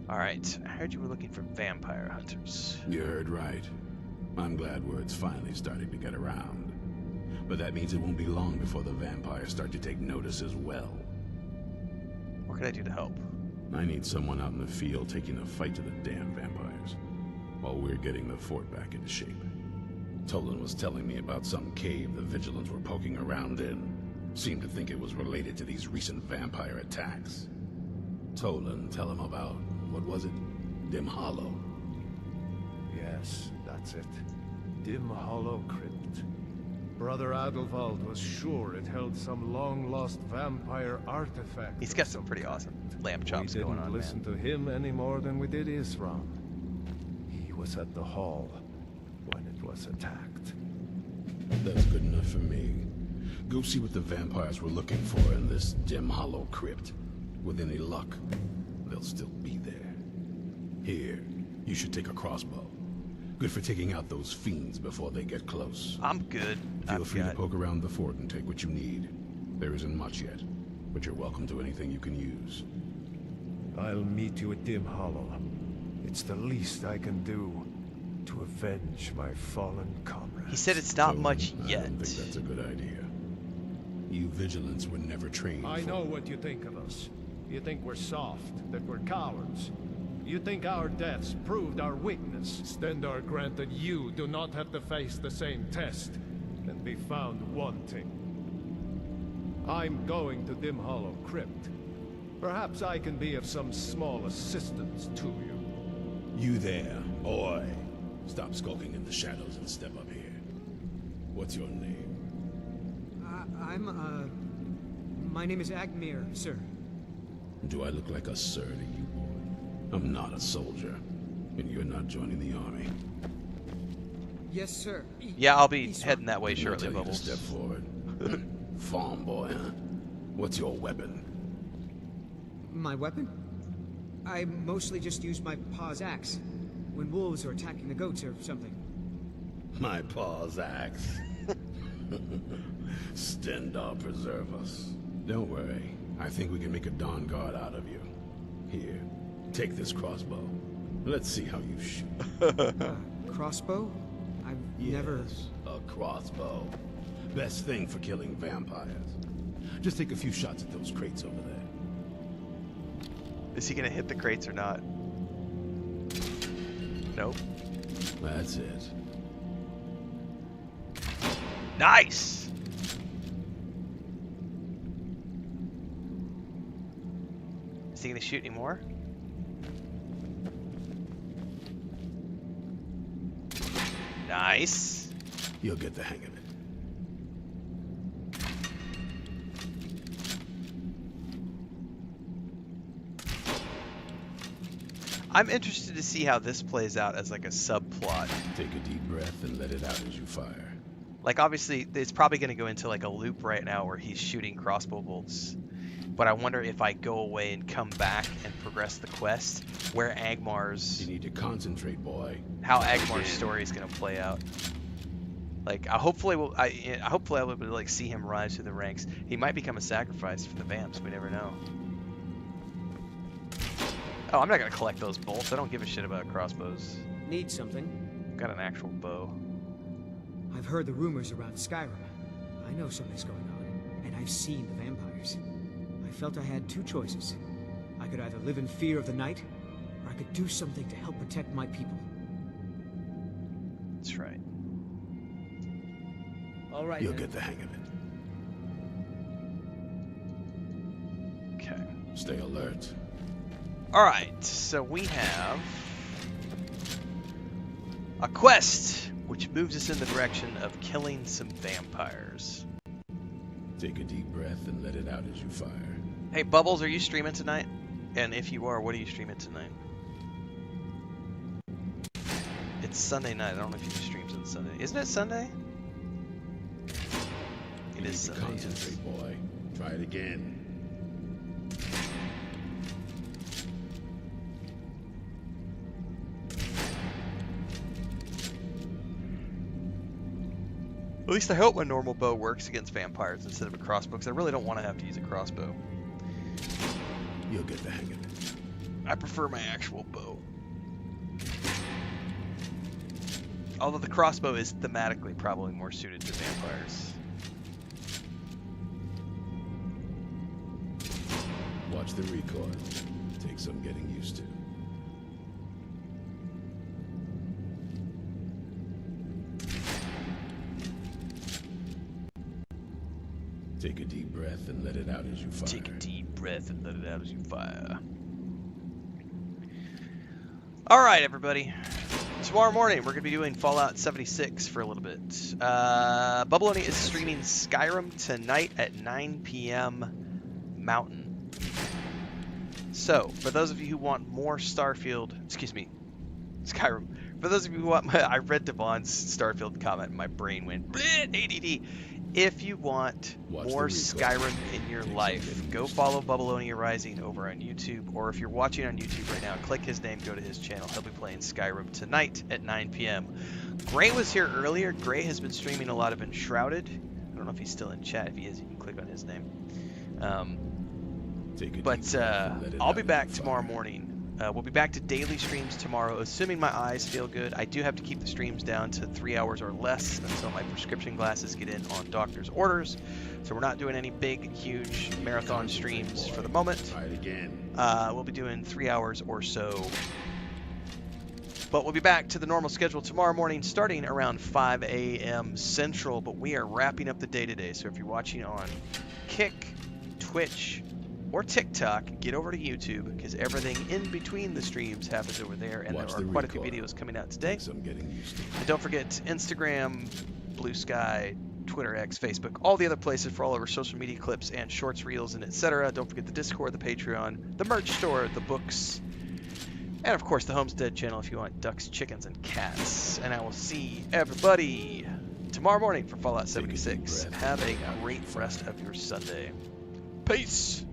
Alright, I heard you were looking for vampire hunters. You heard right. I'm glad word's finally starting to get around. But that means it won't be long before the vampires start to take notice as well. What can I do to help? I need someone out in the field taking the fight to the damn vampires, while we're getting the fort back into shape. Tolan was telling me about some cave the Vigilants were poking around in. Seemed to think it was related to these recent vampire attacks. Tolan, tell him about, what was it? Dim Hollow. Yes, that's it. Dim Hollow Crypt. Brother Adelwald was sure it held some long-lost vampire artifact. He's got some pretty awesome lamb chops going on, We didn't listen to him any more than we did Isran. He was at the hall when it was attacked. That's good enough for me. Go see what the vampires were looking for in this Dim Hollow Crypt. With any luck, they'll still be there. Here, you should take a crossbow. Good for taking out those fiends before they get close. I'm good. Feel free to poke around the fort and take what you need. There isn't much yet, but you're welcome to anything you can use. I'll meet you at Dim Hollow. It's the least I can do to avenge my fallen comrades. He said it's not much yet. I don't think that's a good idea. You Vigilants were never trained I know what you think of us. You think we're soft, that we're cowards. You think our deaths proved our weakness. Stendarr granted you do not have to face the same test and be found wanting. I'm going to Dim Hollow Crypt. Perhaps I can be of some small assistance to you. You there, boy. Stop skulking in the shadows and step up here. What's your name? My name is Agmir, sir. Do I look like a sir to you, boy? I'm not a soldier, and you're not joining the army. Yes, sir. Yeah, I'll be heading that way shortly, I'll tell you to Bubbles. step forward. Farm boy, huh? What's your weapon? My weapon? I mostly just use my paw's axe when wolves are attacking the goats or something. My paw's axe. Stendarr preserve us. Don't worry. I think we can make a Dawnguard out of you. Here, take this crossbow. Let's see how you shoot. Crossbow? I've never... a crossbow. Best thing for killing vampires. Just take a few shots at those crates over there. Is he gonna hit the crates or not? Nope. That's it. Nice! Is he gonna shoot anymore? Nice. You'll get the hang of it. I'm interested to see how this plays out as like a subplot. Take a deep breath and let it out as you fire. Like obviously it's probably going to go into like a loop right now where he's shooting crossbow bolts. But I wonder if I go away and come back and progress the quest, where Agmar's... You need to concentrate, boy. How Agmar's story is going to play out. Like, hopefully I'll be able to like see him rise through the ranks. He might become a sacrifice for the vamps. We never know. Oh, I'm not going to collect those bolts. I don't give a shit about crossbows. Need something? Got an actual bow. I've heard the rumors around Skyrim. I know something's going on, and I've seen the vampires. I felt I had two choices. I could either live in fear of the night, or I could do something to help protect my people. That's right. All right. You'll get the hang of it. Okay. Stay alert. All right. So we have a quest which moves us in the direction of killing some vampires. Take a deep breath and let it out as you fire. Hey, Bubbles, are you streaming tonight? And if you are, what are you streaming tonight? It's Sunday night. I don't know if you do streams on Sunday. Isn't it Sunday? It is Sunday. Concentrate, boy. Try it again. At least I hope my normal bow works against vampires instead of a crossbow, because I really don't want to have to use a crossbow. You'll get the hang of it. I prefer my actual bow. Although the crossbow is thematically probably more suited to vampires. Watch the recoil. Take some getting used to. Take a deep breath and let it out as you fire. Take a deep breath and let it out as you fire. Alright, everybody. Tomorrow morning, we're going to be doing Fallout 76 for a little bit. Bubbaloni is streaming Skyrim tonight at 9 p.m. Mountain. So, for those of you who want more Skyrim. For those of you who want I read Devon's Starfield comment and my brain went, ADD. If you want more Skyrim in your life, go follow Bubbaloni Rising over on YouTube, or if you're watching on YouTube right now, click his name, go to his channel. He'll be playing Skyrim tonight at 9 p.m. Gray was here earlier. Gray has been streaming a lot of Enshrouded. I don't know if he's still in chat. If he is, you can click on his name. I'll be back tomorrow morning We'll be back to daily streams tomorrow, assuming my eyes feel good. I do have to keep the streams down to 3 hours or less until my prescription glasses get in on doctor's orders. So we're not doing any big, huge marathon streams for the moment. Try it again. We'll be doing 3 hours or so. But we'll be back to the normal schedule tomorrow morning, starting around 5 a.m. Central. But we are wrapping up the day today. So if you're watching on Kick, Twitch, or TikTok, get over to YouTube, because everything in between the streams happens over there, and there are quite a few videos coming out today. And don't forget Instagram, Blue Sky, Twitter, X, Facebook, all the other places for all of our social media clips and shorts, reels, and etc. Don't forget the Discord, the Patreon, the merch store, the books, and of course the Homestead channel if you want ducks, chickens, and cats. And I will see everybody tomorrow morning for Fallout 76. Have a great rest of your Sunday. Peace!